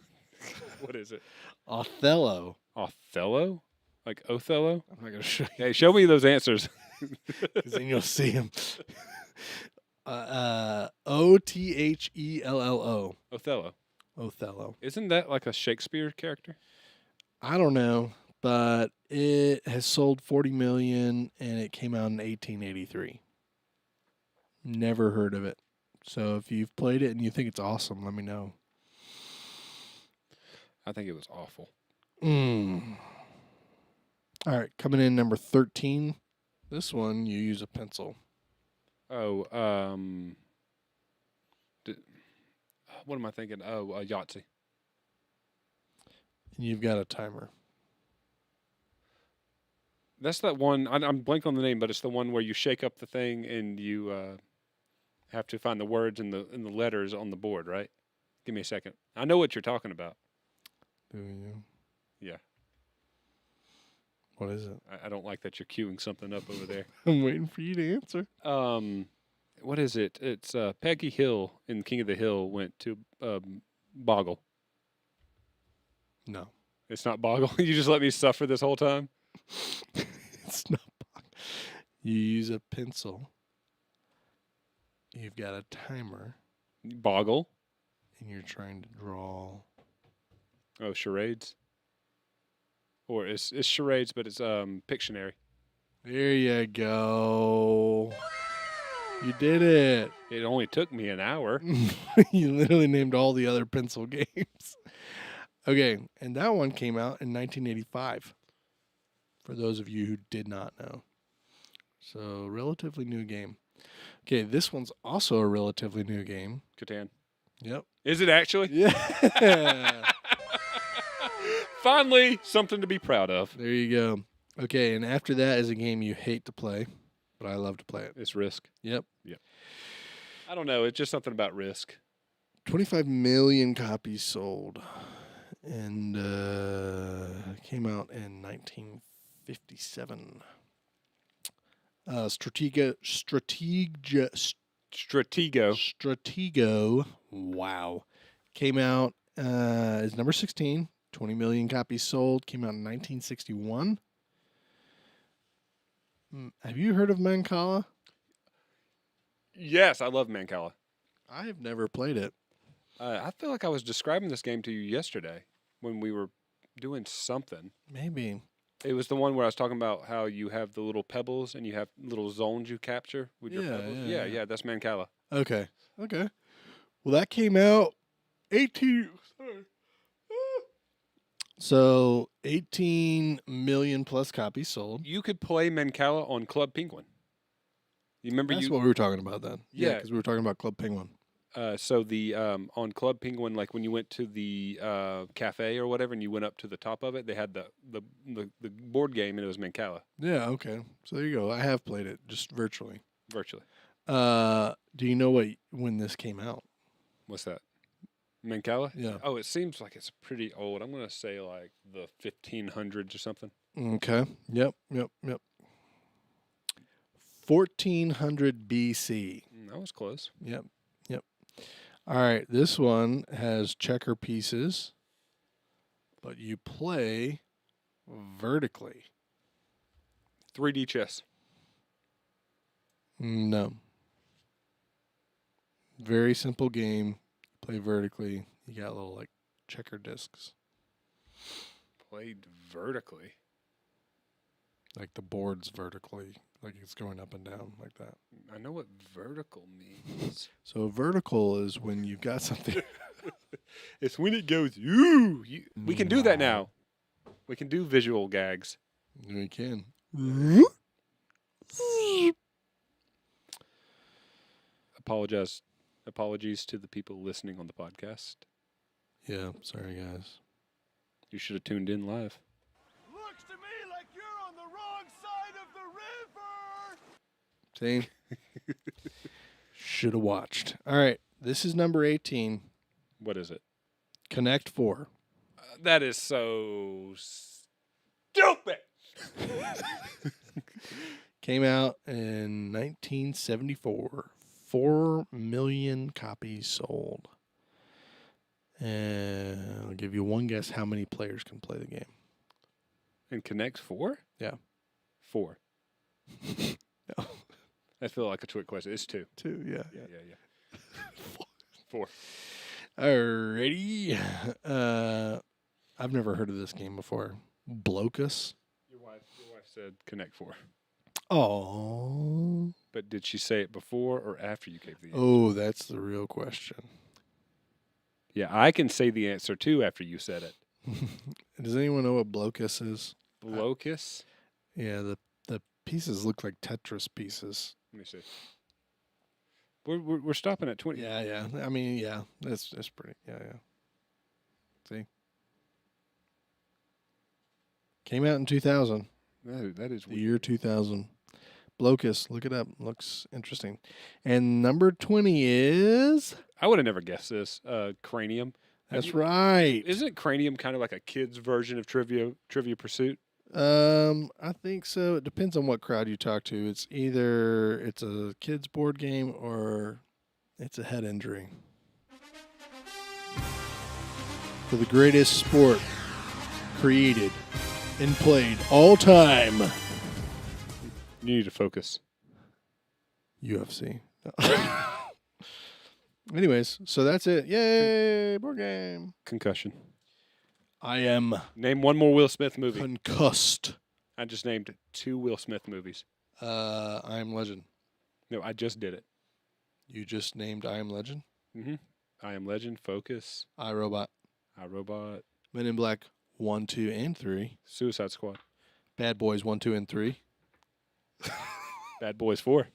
Speaker 2: What is it?
Speaker 1: Othello.
Speaker 2: Othello? Like Othello?
Speaker 1: I'm not gonna show you
Speaker 2: Hey, show me those answers.
Speaker 1: because then you'll see him. Othello.
Speaker 2: Othello.
Speaker 1: Othello.
Speaker 2: Isn't that like a Shakespeare character?
Speaker 1: I don't know, but it has sold 40 million and it came out in 1883. Never heard of it. So if you've played it and you think it's awesome, let me know.
Speaker 2: I think it was awful.
Speaker 1: All right, coming in number 13. This one, you use a pencil.
Speaker 2: Oh, what am I thinking? Oh, Yahtzee.
Speaker 1: And you've got a timer.
Speaker 2: That's that one. I'm blank on the name, but it's the one where you shake up the thing and you have to find the words and the letters on the board, right? Give me a second. I know what you're talking about.
Speaker 1: Do you?
Speaker 2: Yeah.
Speaker 1: What is it?
Speaker 2: I don't like that you're queuing something up over there.
Speaker 1: I'm waiting for you to answer.
Speaker 2: What is it? It's Peggy Hill in King of the Hill went to Boggle.
Speaker 1: No.
Speaker 2: It's not Boggle. You just let me suffer this whole time?
Speaker 1: It's not. You use a pencil. You've got a timer.
Speaker 2: Boggle.
Speaker 1: And you're trying to draw.
Speaker 2: Oh, charades. Or it's charades, but it's Pictionary.
Speaker 1: There you go. You did it.
Speaker 2: It only took me an hour.
Speaker 1: You literally named all the other pencil games. Okay, and that one came out in 1985. For those of you who did not know. So, relatively new game. Okay, this one's also a relatively new game.
Speaker 2: Catan.
Speaker 1: Yep.
Speaker 2: Is it actually?
Speaker 1: Yeah.
Speaker 2: Finally, something to be proud of.
Speaker 1: There you go. Okay, and after that is a game you hate to play, but I love to play it.
Speaker 2: It's Risk.
Speaker 1: Yep.
Speaker 2: I don't know. It's just something about Risk. 25
Speaker 1: million copies sold. And came out in 1957. Stratego. Wow. Came out is number 16. 20 million copies sold. Came out in 1961. Have you heard of Mancala?
Speaker 2: Yes, I love Mancala.
Speaker 1: I have never played it.
Speaker 2: I feel like I was describing this game to you yesterday when we were doing something.
Speaker 1: Maybe.
Speaker 2: It was the one where I was talking about how you have the little pebbles and you have little zones you capture with your pebbles. Yeah, that's Mancala.
Speaker 1: Okay. Well, that came out 18. So 18 million plus copies sold.
Speaker 2: You could play Mancala on Club Penguin. You remember
Speaker 1: That's what we were talking about then.
Speaker 2: Yeah.
Speaker 1: Because we were talking about Club Penguin.
Speaker 2: So the on Club Penguin, like when you went to the cafe or whatever, and you went up to the top of it, they had the board game, and it was Mancala
Speaker 1: Yeah. Okay. So there you go. I have played it just virtually.
Speaker 2: virtually.
Speaker 1: Do you know when this came out?
Speaker 2: What's that? Mancala?
Speaker 1: Yeah.
Speaker 2: Oh, it seems like it's pretty old. I'm gonna say like the 1500s or something.
Speaker 1: Okay. Yep. 1400 BC.
Speaker 2: That was close.
Speaker 1: Yep. All right. This one has checker pieces, but you play vertically.
Speaker 2: 3D chess.
Speaker 1: No. Very simple game. Play vertically. You got little like checker discs.
Speaker 2: Played vertically.
Speaker 1: Like the board's vertically. Like it's going up and down like that.
Speaker 2: I know what vertical means.
Speaker 1: So vertical is when you've got something.
Speaker 2: It's when it goes, ooh. We can do that now. We can do visual gags.
Speaker 1: We can.
Speaker 2: Apologies to the people listening on the podcast.
Speaker 1: Yeah, sorry guys.
Speaker 2: You should have tuned in live.
Speaker 3: Looks to me like you're on the wrong side of the river.
Speaker 1: See? Should have watched. All right, this is number 18.
Speaker 2: What is it?
Speaker 1: Connect 4.
Speaker 2: That is so stupid.
Speaker 1: Came out in 1974. 4 million copies sold. And I'll give you one guess how many players can play the game.
Speaker 2: And Connect 4?
Speaker 1: Yeah.
Speaker 2: 4.
Speaker 1: No.
Speaker 2: I feel like a trick question. It's 2.
Speaker 1: 2, yeah.
Speaker 2: 4.
Speaker 1: Alrighty. I've never heard of this game before. Blocus.
Speaker 2: Your wife said Connect 4.
Speaker 1: Oh.
Speaker 2: But did she say it before or after you gave the answer?
Speaker 1: Oh, that's the real question.
Speaker 2: Yeah, I can say the answer too after you said it.
Speaker 1: Does anyone know what Blocus is?
Speaker 2: Blocus?
Speaker 1: Yeah, the pieces look like Tetris pieces.
Speaker 2: Let me see. We're stopping at 20.
Speaker 1: Yeah. I mean, yeah, that's pretty. Yeah. See, came out in 2000.
Speaker 2: That is
Speaker 1: The
Speaker 2: weird.
Speaker 1: year 2000. Blocus, look it up. Looks interesting. And number 20 is.
Speaker 2: I would have never guessed this. Cranium.
Speaker 1: That's right.
Speaker 2: Isn't Cranium kind of like a kid's version of Trivia Pursuit?
Speaker 1: I think so. It depends on what crowd you talk to. It's either it's a kids board game or it's a head injury. For the greatest sport created and played all time.
Speaker 2: You need to focus.
Speaker 1: UFC. Anyways, so that's it. Yay, board game.
Speaker 2: Concussion.
Speaker 1: I am
Speaker 2: Name one more Will Smith movie.
Speaker 1: concussed.
Speaker 2: I just named 2 Will Smith movies.
Speaker 1: I Am Legend.
Speaker 2: No, I just did it.
Speaker 1: You just named I Am Legend.
Speaker 2: Mm-hmm. I Am Legend, Focus,
Speaker 1: iRobot.
Speaker 2: iRobot,
Speaker 1: Men in Black 1, 2, and 3.
Speaker 2: Suicide Squad,
Speaker 1: Bad Boys 1, 2, and 3.
Speaker 2: Bad Boys 4.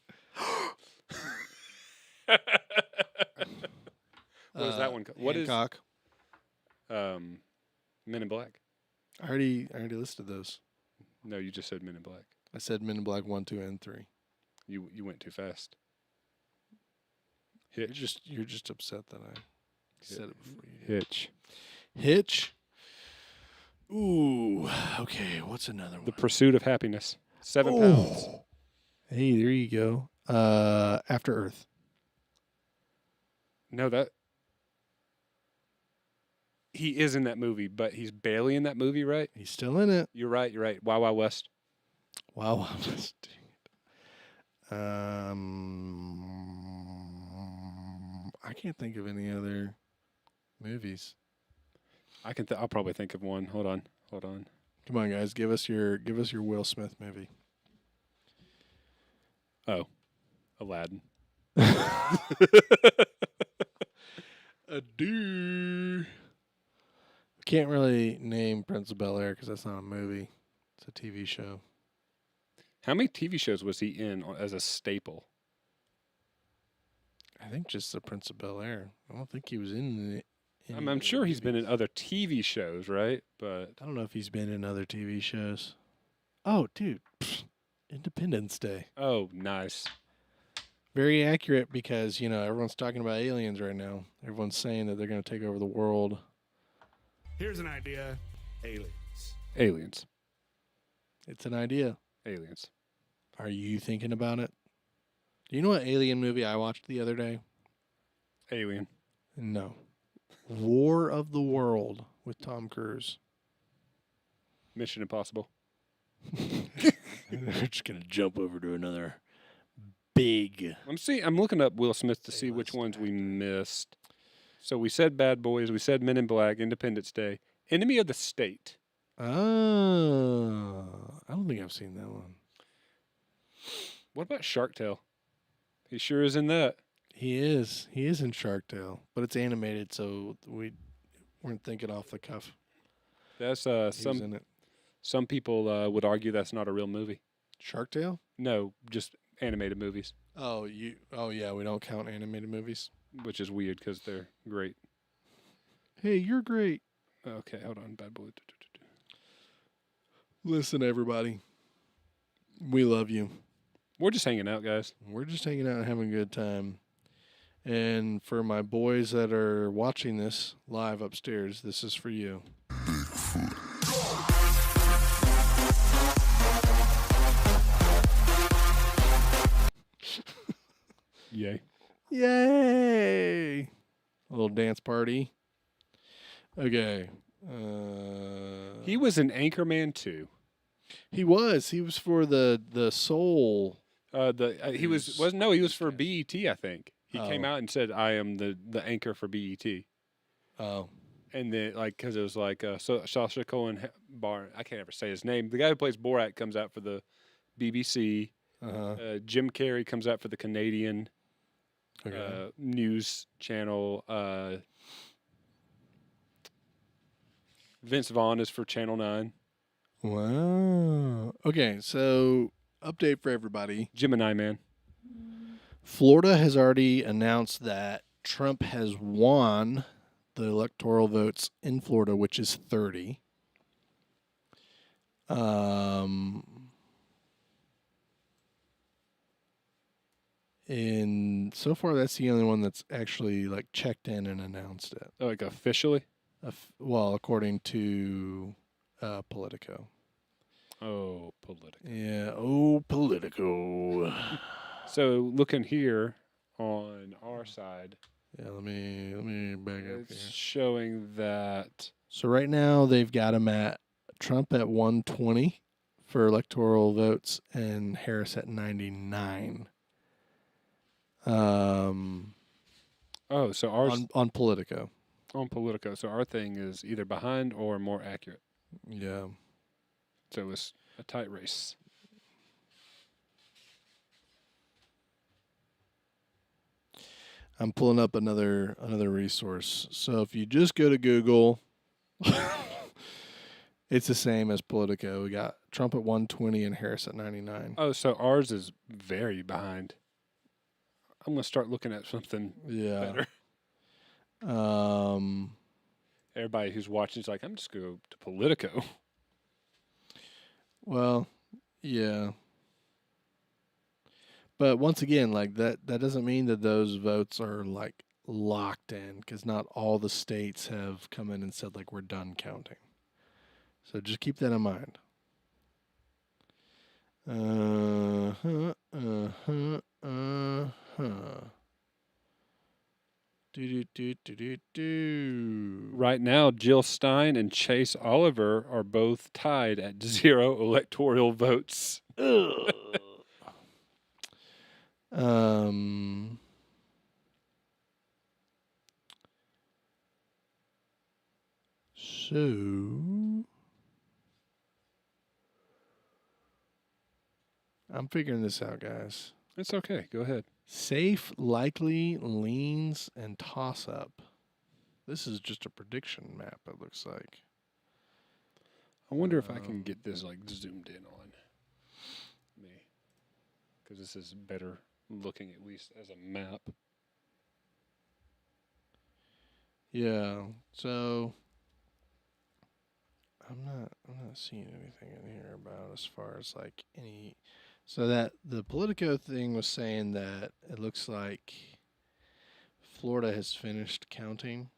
Speaker 2: What is that one? What is
Speaker 1: Hancock.
Speaker 2: Men in Black?
Speaker 1: I already listed those.
Speaker 2: No, you just said Men in Black.
Speaker 1: I said Men in Black 1, 2, and 3.
Speaker 2: You went too fast.
Speaker 1: You're
Speaker 2: Hitch.
Speaker 1: just upset that I said it before you did.
Speaker 2: Hitch.
Speaker 1: Hitch. Ooh. Okay. What's another one?
Speaker 2: The Pursuit of Happiness. 7 pounds.
Speaker 1: Hey, there you go. After Earth.
Speaker 2: No, that he is in that movie, but he's barely in that movie, right?
Speaker 1: He's still in it.
Speaker 2: You're right. Wild Wild West.
Speaker 1: Wow. I can't think of any other movies.
Speaker 2: I'll probably think of one. Hold on.
Speaker 1: Come on, guys, give us your Will Smith movie.
Speaker 2: Oh, Aladdin.
Speaker 1: A do. Can't really name Prince of Bel-Air because that's not a movie. It's a TV show.
Speaker 2: How many TV shows was he in as a staple?
Speaker 1: I think just the Prince of Bel-Air. I don't think he was in the.
Speaker 2: I'm sure he's been in other TV shows, right? But
Speaker 1: I don't know if he's been in other TV shows. Oh, dude. Independence Day.
Speaker 2: oh, nice.
Speaker 1: Very accurate because, everyone's talking about aliens right now. Everyone's saying that they're going to take over the world.
Speaker 4: Here's an idea.
Speaker 2: Aliens.
Speaker 1: It's an idea.
Speaker 2: Aliens.
Speaker 1: Are you thinking about it? Do you know what alien movie I watched the other day?
Speaker 2: Alien.
Speaker 1: No. War of the World with Tom Cruise.
Speaker 2: Mission Impossible.
Speaker 1: They're just going to jump over to another big.
Speaker 2: I'm looking up Will Smith to see which ones we missed. So we said Bad Boys, we said Men in Black, Independence Day, Enemy of the State.
Speaker 1: Oh, I don't think I've seen that one.
Speaker 2: What about Shark Tale? He sure is in that.
Speaker 1: He is in Shark Tale, but it's animated, so we weren't thinking off the cuff.
Speaker 2: That's
Speaker 1: He was in it.
Speaker 2: some people would argue that's not a real movie.
Speaker 1: Shark Tale?
Speaker 2: No, just animated movies,
Speaker 1: Oh yeah, we don't count animated movies.
Speaker 2: which is weird because they're great.
Speaker 1: Hey, you're great.
Speaker 2: Okay, hold on, Bad Boy.
Speaker 1: Listen, everybody, we love you.
Speaker 2: We're just hanging out, guys.
Speaker 1: We're just hanging out and having a good time. And for my boys that are watching this live upstairs, this is for you.
Speaker 2: Yay.
Speaker 1: Yay! A little dance party. Okay.
Speaker 2: He was an Anchorman too.
Speaker 1: He was for the soul.
Speaker 2: He was for BET, I think. He came
Speaker 1: Oh.
Speaker 2: out and said, "I am the anchor for BET."
Speaker 1: Oh.
Speaker 2: And then, because it was Sacha Cohen Bar. I can't ever say his name. The guy who plays Borat comes out for the BBC.
Speaker 1: Uh-huh.
Speaker 2: Jim Carrey comes out for the Canadian
Speaker 1: Okay.
Speaker 2: news channel. Vince Vaughn is for Channel 9.
Speaker 1: Wow. Okay, so update for everybody.
Speaker 2: Gemini Man.
Speaker 1: Florida has already announced that Trump has won the electoral votes in Florida, which is 30. And so far, that's the only one that's actually checked in and announced it.
Speaker 2: Like officially?
Speaker 1: Well, according to Politico.
Speaker 2: Oh, Politico.
Speaker 1: Yeah. Oh, Politico.
Speaker 2: So looking here on our side,
Speaker 1: Yeah. Let me back up
Speaker 2: it's
Speaker 1: here.
Speaker 2: showing that
Speaker 1: So right now they've got him at Trump at 120 for electoral votes and Harris at 99.
Speaker 2: so ours
Speaker 1: On Politico.
Speaker 2: on Politico. So our thing is either behind or more accurate.
Speaker 1: Yeah.
Speaker 2: So it's a tight race.
Speaker 1: I'm pulling up another resource. So if you just go to Google, it's the same as Politico. We got Trump at 120 and Harris at 99.
Speaker 2: Oh, so ours is very behind. I'm gonna start looking at something
Speaker 1: Yeah.
Speaker 2: better. Everybody who's watching is like, I'm just gonna go to Politico.
Speaker 1: Well, yeah. But once again, that doesn't mean that those votes are locked in, because not all the states have come in and said we're done counting. So just keep that in mind. Do.
Speaker 2: Right now, Jill Stein and Chase Oliver are both tied at 0 electoral votes.
Speaker 1: Um, so I'm figuring this out, guys.
Speaker 2: It's okay. Go ahead.
Speaker 1: Safe, likely, leans, and toss up. This is just a prediction map, it looks like.
Speaker 2: I wonder if I can get this like zoomed in on me, because this is better looking at least as a map.
Speaker 1: Yeah. So I'm not seeing anything in here about as far as like any. So that the Politico thing was saying that it looks like Florida has finished counting.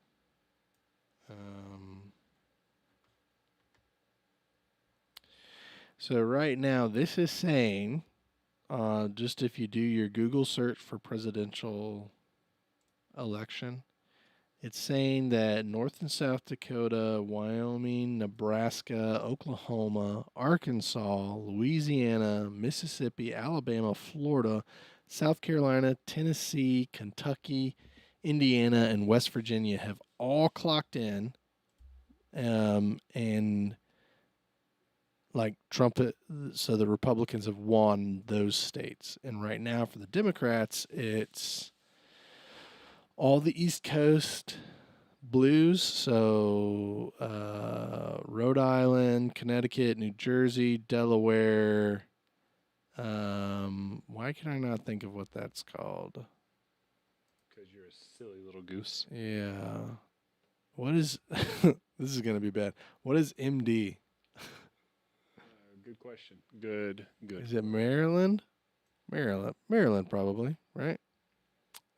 Speaker 1: So right now, this is saying, just if you do your Google search for presidential election, it's saying that North and South Dakota, Wyoming, Nebraska, Oklahoma, Arkansas, Louisiana, Mississippi, Alabama, Florida, South Carolina, Tennessee, Kentucky, Indiana, and West Virginia have all clocked in, and like Trump, so the Republicans have won those states. And right now for the Democrats, it's all the East Coast blues. So Rhode Island, Connecticut, New Jersey, Delaware. Why can I not think of what that's called?
Speaker 2: Because you're a silly little goose.
Speaker 1: Yeah. What is, this is going to be bad. What is MD?
Speaker 2: Good question. Good.
Speaker 1: Is it Maryland? Maryland, probably, right?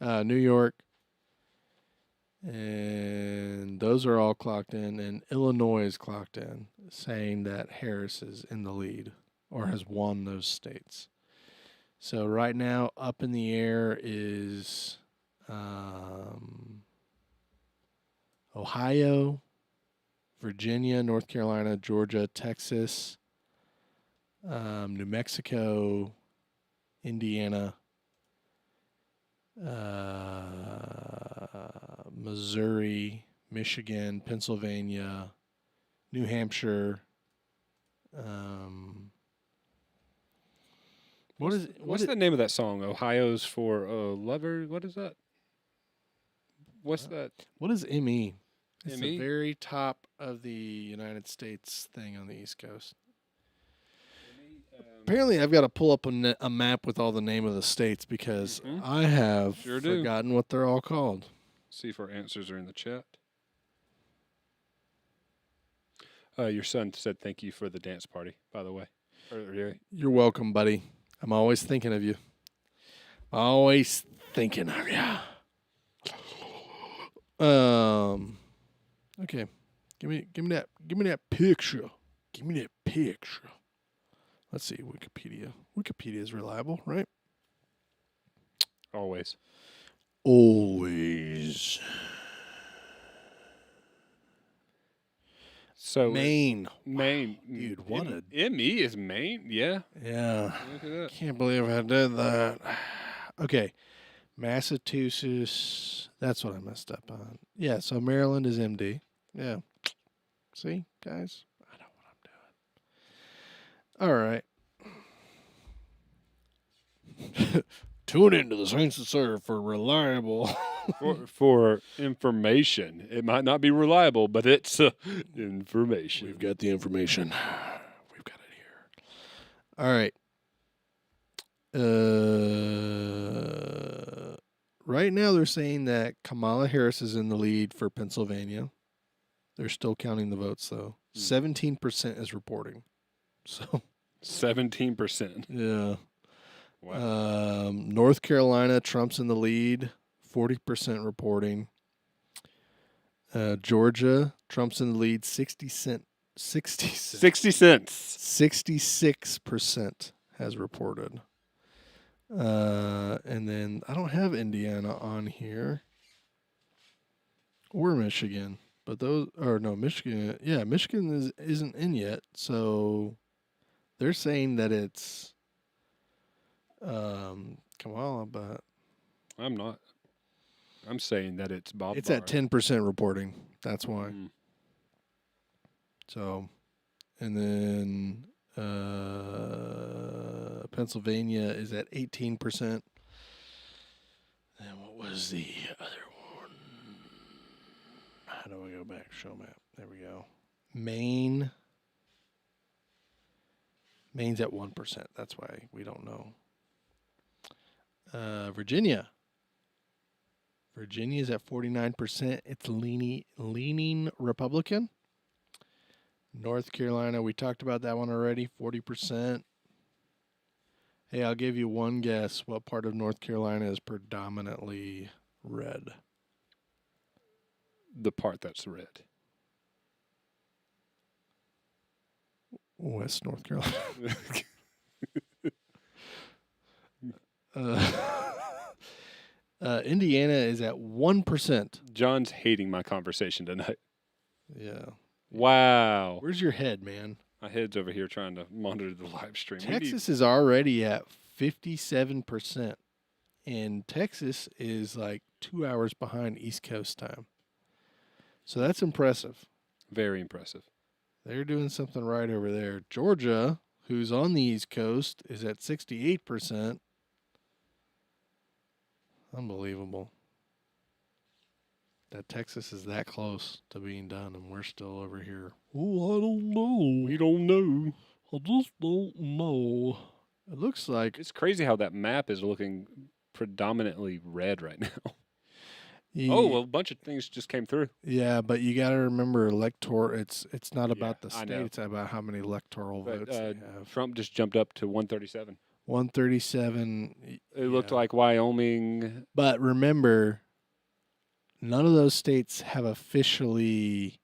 Speaker 1: New York, and those are all clocked in, and Illinois is clocked in, saying that Harris is in the lead or has won those states. So right now, up in the air is Ohio, Virginia, North Carolina, Georgia, Texas, New Mexico, Indiana, Missouri, Michigan, Pennsylvania, New Hampshire.
Speaker 2: What's the name of that song? Ohio's for lover. What is that? What's that?
Speaker 1: What is ME? It's the
Speaker 2: ME?
Speaker 1: very top of the United States thing on the East Coast. Apparently, I've got to pull up a map with all the name of the states because I have forgotten what they're all called.
Speaker 2: See if our answers are in the chat. Your son said thank you for the dance party, by the way.
Speaker 1: You're welcome, buddy. I'm always thinking of you. Always thinking of you. Okay. Give me that picture. Give me that picture. Let's see, Wikipedia. Wikipedia is reliable, right?
Speaker 2: Always. So
Speaker 1: Maine.
Speaker 2: Maine.
Speaker 1: Wow, dude, what a...
Speaker 2: ME is Maine? Yeah.
Speaker 1: Yeah.
Speaker 2: Look at that.
Speaker 1: Can't believe I did that. Okay. Massachusetts. That's what I messed up on. Yeah, so Maryland is MD. Yeah. See, guys? I know what I'm doing. All right. Tune into the Saints and Serve for reliable...
Speaker 2: for information. It might not be reliable, but it's information.
Speaker 1: We've got the information. We've got it here. All right. Right now they're saying that Kamala Harris is in the lead for Pennsylvania. They're still counting the votes, though. 17% is reporting. So
Speaker 2: 17%.
Speaker 1: Yeah.
Speaker 2: Wow.
Speaker 1: North Carolina, Trump's in the lead. 40% reporting. Georgia, Trump's in the lead. 60 cents. 66% has reported. And then I don't have Indiana on here or Michigan, but those, or no, Michigan. Yeah, Michigan isn't in yet. So they're saying that it's kind Kamala, but
Speaker 2: I'm not. I'm saying that it's Bob.
Speaker 1: it's at 10% reporting. That's why.
Speaker 2: Mm.
Speaker 1: So, and then Pennsylvania is at 18%. And what was the other one? How do I go back? Show map. There we go. Maine's at 1%. That's why we don't know. Virginia. Virginia's at 49%. It's leaning Republican. North Carolina, we talked about that one already, 40%. Hey, I'll give you one guess. What part of North Carolina is predominantly red?
Speaker 2: The part that's red.
Speaker 1: West North Carolina. Indiana is at 1%.
Speaker 2: John's hating my conversation tonight.
Speaker 1: Yeah.
Speaker 2: Wow.
Speaker 1: Where's your head, man?
Speaker 2: My head's over here trying to monitor the live stream.
Speaker 1: Texas is already at 57%. And Texas is like 2 hours behind East Coast time. So that's impressive.
Speaker 2: Very impressive.
Speaker 1: They're doing something right over there. Georgia, who's on the East Coast, is at 68%. Unbelievable. That Texas is that close to being done, and we're still over here. Oh, I don't know.
Speaker 2: We don't know.
Speaker 1: I just don't know. It looks like
Speaker 2: It's crazy how that map is looking predominantly red right now. Oh, well, a bunch of things just came through.
Speaker 1: Yeah, but you got to remember it's not about the
Speaker 2: I
Speaker 1: state,
Speaker 2: know.
Speaker 1: it's about how many electoral
Speaker 2: But
Speaker 1: votes they have.
Speaker 2: Trump just jumped up to 137.
Speaker 1: 137.
Speaker 2: It looked like Wyoming.
Speaker 1: But remember, none of those states have officially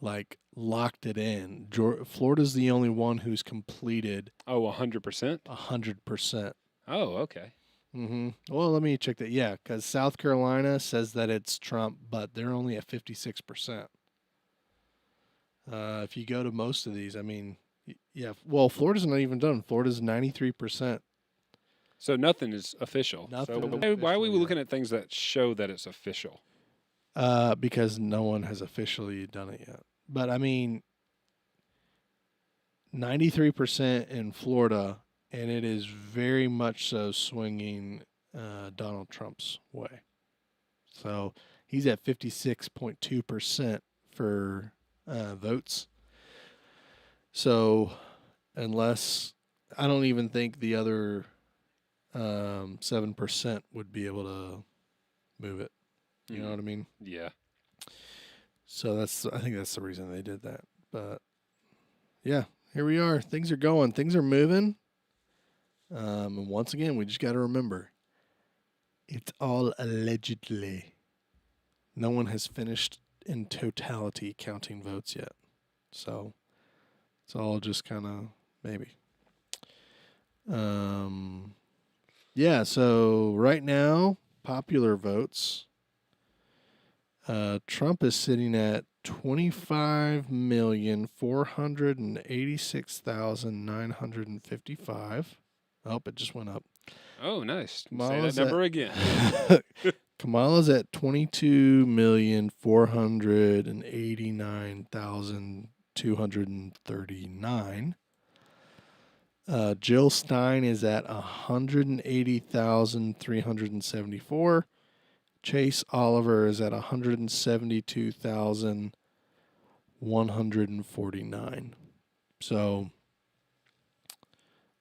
Speaker 1: locked it in. Florida's the only one who's completed
Speaker 2: Oh, 100%?
Speaker 1: 100%.
Speaker 2: Oh, okay.
Speaker 1: Mm-hmm. Well, let me check that. Yeah, because South Carolina says that it's Trump, but they're only at 56%. If you go to most of these, I mean, yeah. Well, Florida's not even done. Florida's 93%.
Speaker 2: So nothing is official.
Speaker 1: Nothing
Speaker 2: So
Speaker 1: is
Speaker 2: why are we
Speaker 1: official
Speaker 2: looking at things that show that it's official?
Speaker 1: Because no one has officially done it yet. But I mean, 93% in Florida, and it is very much so swinging Donald Trump's way. So he's at 56.2% for votes. So unless I don't even think the other 7% would be able to move it. You know what I mean?
Speaker 2: Yeah.
Speaker 1: So I think that's the reason they did that. But yeah, here we are. Things are going. Things are moving. And once again, we just got to remember, it's all allegedly. No one has finished in totality counting votes yet. So it's all just kind of maybe. Yeah, so right now, popular votes. Trump is sitting at 25,486,955. Oh, it just went up.
Speaker 2: Oh, nice.
Speaker 1: Kamala's
Speaker 2: Say that number again.
Speaker 1: Kamala's at 22,489,239. Jill Stein is at 180,374. Chase Oliver is at 172,149. So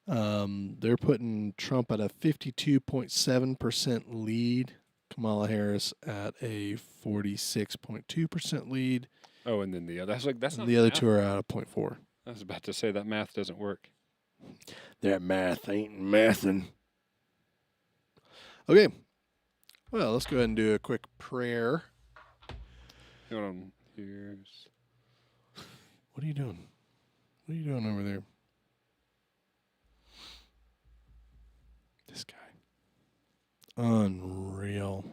Speaker 1: they're putting Trump at a 52.7% lead. Kamala Harris at a 46.2% lead.
Speaker 2: Oh, and then the other. That's not
Speaker 1: The other
Speaker 2: math.
Speaker 1: two are at a 0.4.
Speaker 2: I was about to say that math doesn't work.
Speaker 1: That math ain't mathing. Okay. Well, let's go ahead and do a quick prayer.
Speaker 2: Hold on. Here's.
Speaker 1: What are you doing? What are you doing over there? This guy. Unreal.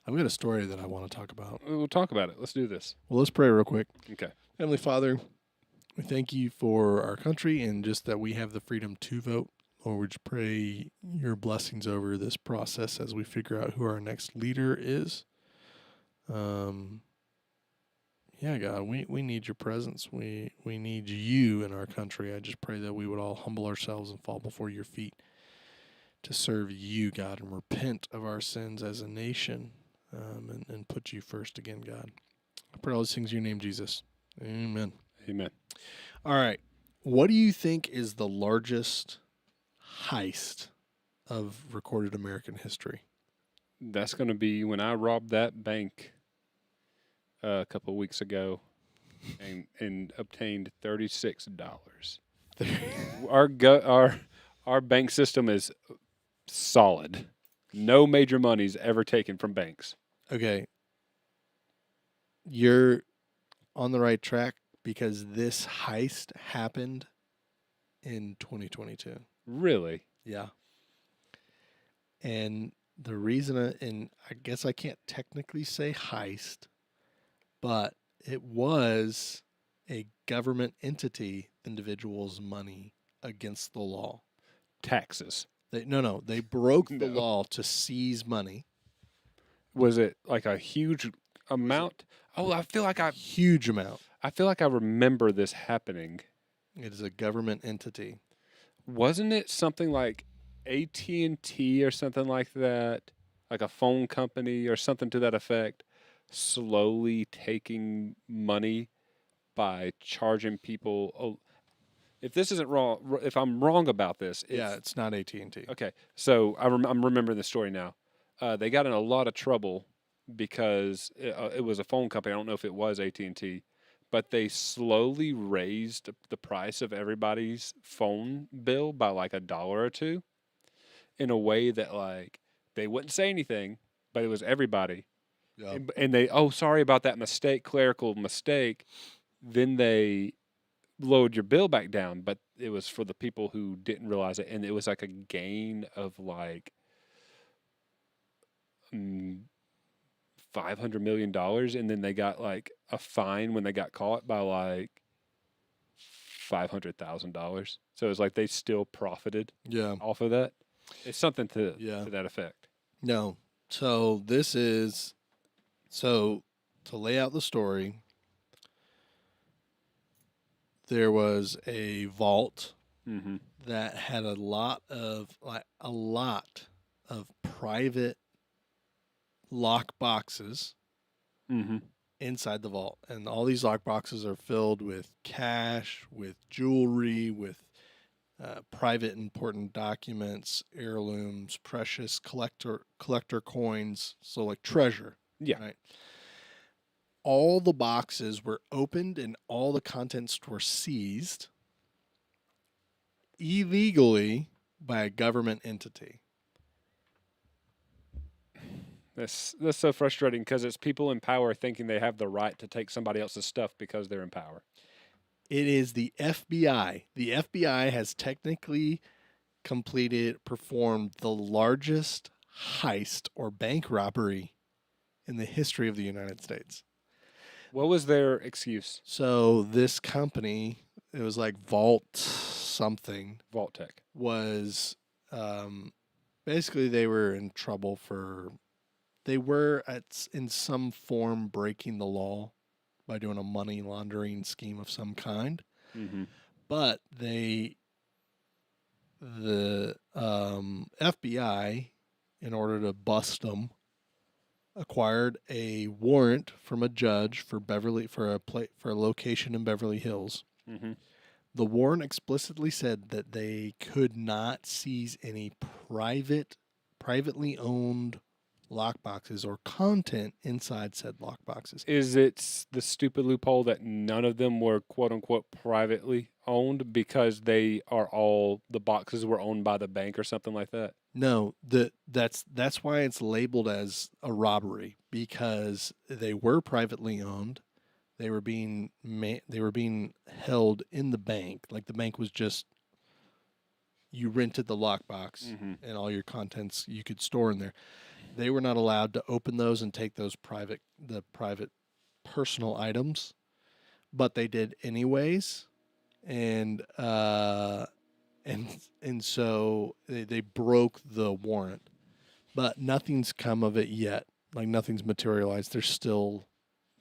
Speaker 1: I've got a story that I want to talk about.
Speaker 2: We'll talk about it. Let's do this.
Speaker 1: Well, let's pray real quick.
Speaker 2: Okay.
Speaker 1: Heavenly Father, We thank you for our country and just that we have the freedom to vote. Lord, we just pray your blessings over this process as we figure out who our next leader is. Yeah, God, we need your presence. We need you in our country. I just pray that we would all humble ourselves and fall before your feet to serve you, God, and repent of our sins as a nation, and put you first again, God. I pray all these things in your name, Jesus. Amen.
Speaker 2: Amen.
Speaker 1: All right. What do you think is the largest heist of recorded American history?
Speaker 2: That's going to be when I robbed that bank a couple of weeks ago and obtained $36. Our bank system is solid. No major money's ever taken from banks.
Speaker 1: Okay. You're on the right track because this heist happened in 2022.
Speaker 2: Really?
Speaker 1: Yeah. And the reason, and I guess I can't technically say heist, but it was a government entity, individual's money against the law.
Speaker 2: Taxes.
Speaker 1: They broke the
Speaker 2: No.
Speaker 1: law to seize money.
Speaker 2: Was it like a huge amount? Oh,
Speaker 1: Huge amount.
Speaker 2: I feel like I remember this happening.
Speaker 1: It is a government entity.
Speaker 2: Wasn't it something like AT&T or something like that? Like a phone company or something to that effect, slowly taking money by charging people. Oh, if this isn't wrong, if I'm wrong about this,
Speaker 1: It's not AT&T.
Speaker 2: Okay, so I'm remembering the story now. They got in a lot of trouble because it was a phone company. I don't know if it was AT&T, but they slowly raised the price of everybody's phone bill by like $1 or $2 in a way that like they wouldn't say anything, but it was everybody.
Speaker 1: Yeah.
Speaker 2: And they, oh, sorry about that mistake, clerical mistake. Then they lowered your bill back down, but it was for the people who didn't realize it, and it was like a gain of like $500 million, and then they got like a fine when they got caught by like $500,000. So it was like they still profited off of that. It's something to that effect.
Speaker 1: No. So to lay out the story, there was a vault that had a lot of private lock boxes inside the vault, and all these lock boxes are filled with cash, with jewelry, with private important documents, heirlooms, precious collector coins, so like treasure.
Speaker 2: Yeah.
Speaker 1: Right. All the boxes were opened and all the contents were seized illegally by a government entity.
Speaker 2: That's so frustrating because it's people in power thinking they have the right to take somebody else's stuff because they're in power.
Speaker 1: It is the FBI. The FBI has technically performed the largest heist or bank robbery in the history of the United States.
Speaker 2: What was their excuse?
Speaker 1: So this company, it was like Vault Tech, was basically they were in trouble in some form breaking the law by doing a money laundering scheme of some kind. But the FBI, in order to bust them, acquired a warrant from a judge for a location in Beverly Hills. The warrant explicitly said that they could not seize any privately owned lockboxes or content inside said lockboxes.
Speaker 2: Is it the stupid loophole that none of them were quote unquote privately owned because the boxes were owned by the bank or something like that?
Speaker 1: No, that's why it's labeled as a robbery, because they were privately owned. They were being held in the bank. Like the bank was just, you rented the lockbox and all your contents you could store in there. They were not allowed to open those and take those private personal items, but they did anyways. and so they broke the warrant, but nothing's come of it yet. Like nothing's materialized. They're still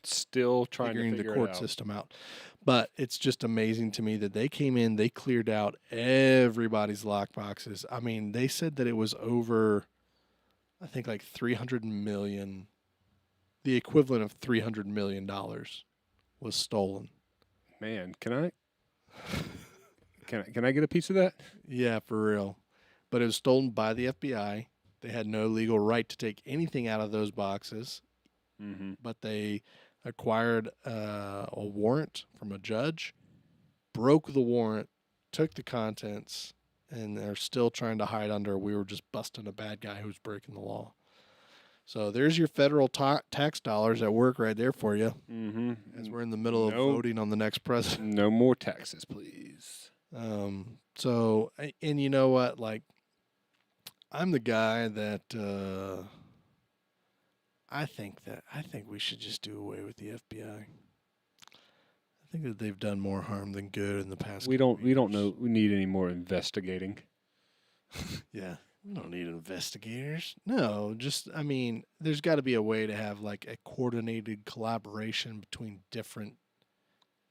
Speaker 2: trying to
Speaker 1: figuring the
Speaker 2: figure
Speaker 1: court
Speaker 2: it out.
Speaker 1: system out. But it's just amazing to me that they came in, they cleared out everybody's lockboxes. I mean, they said that it was over, I think, like 300 million, the equivalent of $300 million was stolen.
Speaker 2: Man, can I get a piece of that?
Speaker 1: Yeah, for real. But it was stolen by the FBI. They had no legal right to take anything out of those boxes, but they acquired a warrant from a judge, broke the warrant, took the contents, and they're still trying to hide under, we were just busting a bad guy who's breaking the law. So there's your federal tax dollars at work right there for you. As we're in the middle of voting on the next president.
Speaker 2: No more taxes, please.
Speaker 1: So, and you know what? Like, I'm the guy that I think we should just do away with the FBI. I think that they've done more harm than good in the past.
Speaker 2: We don't know. We need any more investigating.
Speaker 1: Yeah, we don't need investigators. No, just I mean, there's got to be a way to have like a coordinated collaboration between different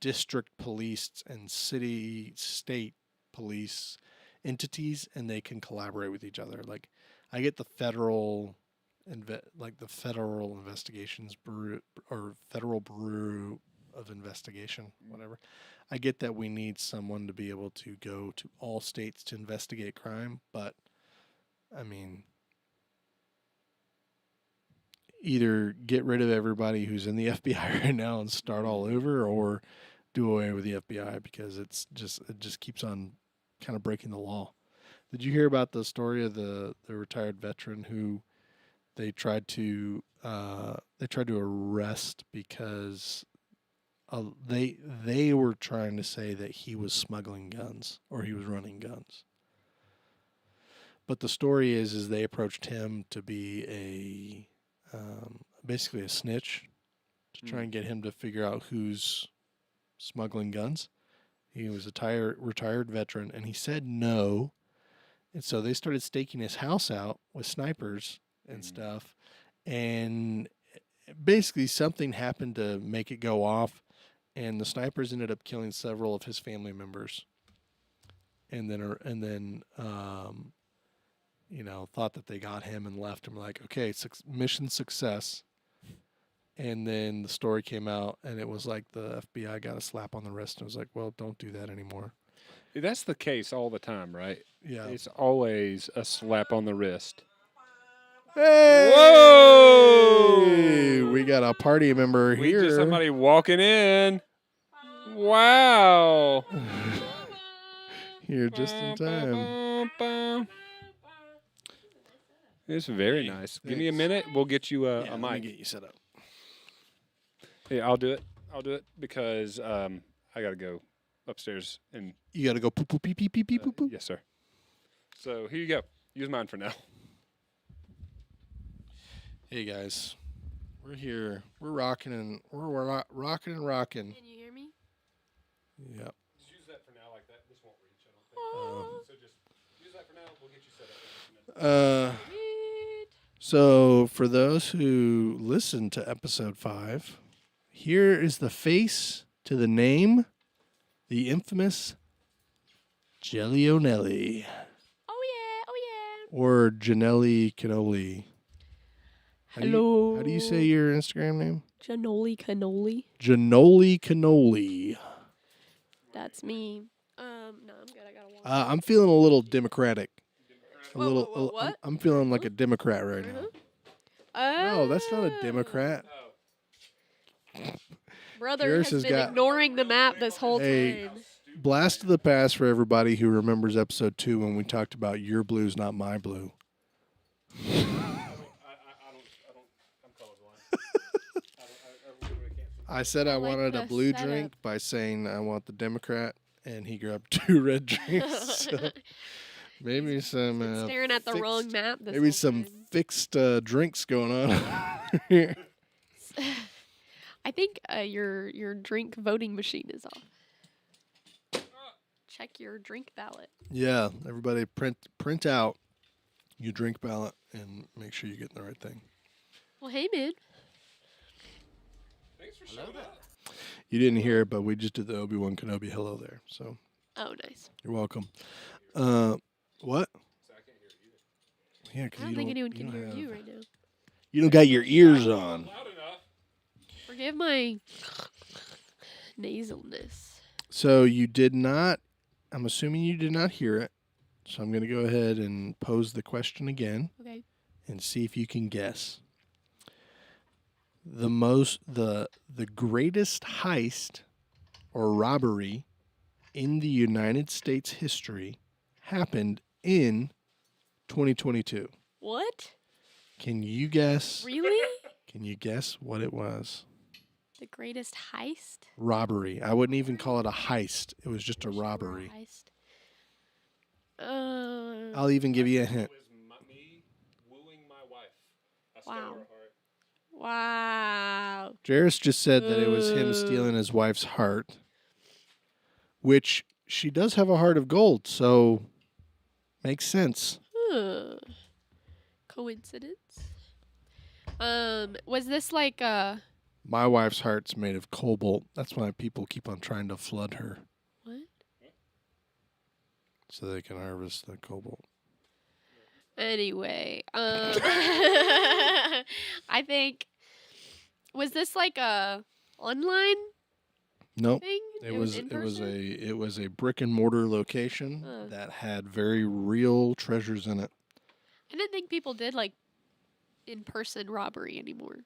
Speaker 1: district police and state police entities, and they can collaborate with each other. Like, I get the federal investigations bureau or federal bureau of investigation, whatever. I get that we need someone to be able to go to all states to investigate crime, but I mean, either get rid of everybody who's in the FBI right now and start all over, or do away with the FBI, because it just keeps on kind of breaking the law. Did you hear about the story of the retired veteran who they tried to arrest because they were trying to say that he was smuggling guns or he was running guns. But the story is they approached him to be basically a snitch to try and get him to figure out who's smuggling guns. He was a retired veteran, and he said no. And so they started staking his house out with snipers and stuff. And basically something happened to make it go off, and the snipers ended up killing several of his family members. And then thought that they got him and left him. Like, okay, mission success. And then the story came out, and it was like the FBI got a slap on the wrist and was like, well, don't do that anymore.
Speaker 2: That's the case all the time, right?
Speaker 1: Yeah.
Speaker 2: It's always a slap on the wrist.
Speaker 1: Hey!
Speaker 2: Whoa!
Speaker 1: We got a party member here.
Speaker 2: Just somebody walking in. Wow.
Speaker 1: Here just in time.
Speaker 2: It's very nice. Give me a minute. We'll get you a mic.
Speaker 1: Let me get you set up.
Speaker 2: Yeah, I'll do it. Because I got to go upstairs and...
Speaker 1: You got to go poop, poop, pee, pee, pee, pee, poop, poop.
Speaker 2: Yes, sir. So here you go. Use mine for now.
Speaker 1: Hey, guys. We're here. We're rocking and rocking and rocking.
Speaker 5: Can you hear me?
Speaker 1: Yep.
Speaker 2: Just use that for now like that. This won't reach, I don't think. So just use that for now. We'll get you set up.
Speaker 1: So for those who listened to episode 5, here is the face to the name, the infamous Jellionelli.
Speaker 5: Oh yeah.
Speaker 1: Or Janelli Cannoli.
Speaker 5: Hello.
Speaker 1: How do you say your Instagram name?
Speaker 5: Janoli Cannoli.
Speaker 1: Janoli Cannoli.
Speaker 5: That's me. No, I'm good. I gotta walk.
Speaker 1: I'm feeling a little Democratic.
Speaker 5: What?
Speaker 1: I'm feeling like a Democrat right now. No, that's not a Democrat.
Speaker 5: Brother
Speaker 1: Yours
Speaker 5: has
Speaker 1: has
Speaker 5: been
Speaker 1: got-
Speaker 5: ignoring the map this whole
Speaker 1: Hey.
Speaker 5: time.
Speaker 1: Blast of the past for everybody who remembers episode 2 when we talked about your blue's not my blue. I said I
Speaker 5: like
Speaker 1: wanted a
Speaker 5: the
Speaker 1: blue
Speaker 5: setup.
Speaker 1: drink by saying I want the Democrat, and he grabbed 2 red drinks. So maybe some
Speaker 5: Staring at the wrong map this
Speaker 1: maybe
Speaker 5: whole
Speaker 1: some
Speaker 5: time.
Speaker 1: fixed drinks going on here.
Speaker 5: I think your drink voting machine is off. check your drink ballot.
Speaker 1: Yeah, everybody print out your drink ballot and make sure you're getting the right thing.
Speaker 5: Well, hey, man.
Speaker 2: Thanks for showing up.
Speaker 1: You didn't hear it, but we just did the Obi-Wan Kenobi hello there. So
Speaker 5: Oh, nice.
Speaker 1: you're welcome. What? Yeah,
Speaker 5: I
Speaker 1: because
Speaker 5: don't think anyone can hear you right now.
Speaker 1: You don't got your ears on.
Speaker 2: Loud enough.
Speaker 5: Forgive my nasalness.
Speaker 1: So you did not. I'm assuming you did not hear it. So I'm going to go ahead and pose the question again
Speaker 5: Okay.
Speaker 1: and see if you can guess. The greatest heist or robbery in the United States history happened in 2022.
Speaker 5: What?
Speaker 1: Can you guess?
Speaker 5: Really?
Speaker 1: Can you guess what it was?
Speaker 5: The greatest heist?
Speaker 1: Robbery. I wouldn't even call it a heist. It was just a robbery.
Speaker 5: Heist.
Speaker 1: I'll even give you a hint.
Speaker 2: It was me wooing my wife. I stole
Speaker 5: Wow.
Speaker 2: her heart.
Speaker 5: Wow.
Speaker 1: Jairus just said that it was him stealing his wife's heart, which she does have a heart of gold, so makes sense.
Speaker 5: Huh. Coincidence? Was this like a
Speaker 1: My wife's heart's made of cobalt. That's why people keep on trying to flood her
Speaker 5: what?
Speaker 1: so they can harvest the cobalt.
Speaker 5: Anyway, I think was this like a online
Speaker 1: Nope.
Speaker 5: thing?
Speaker 1: It was
Speaker 5: in
Speaker 1: it was
Speaker 5: person?
Speaker 1: a it was a brick and mortar location
Speaker 5: Oh.
Speaker 1: that had very real treasures in it.
Speaker 5: I didn't think people did like in-person robbery anymore.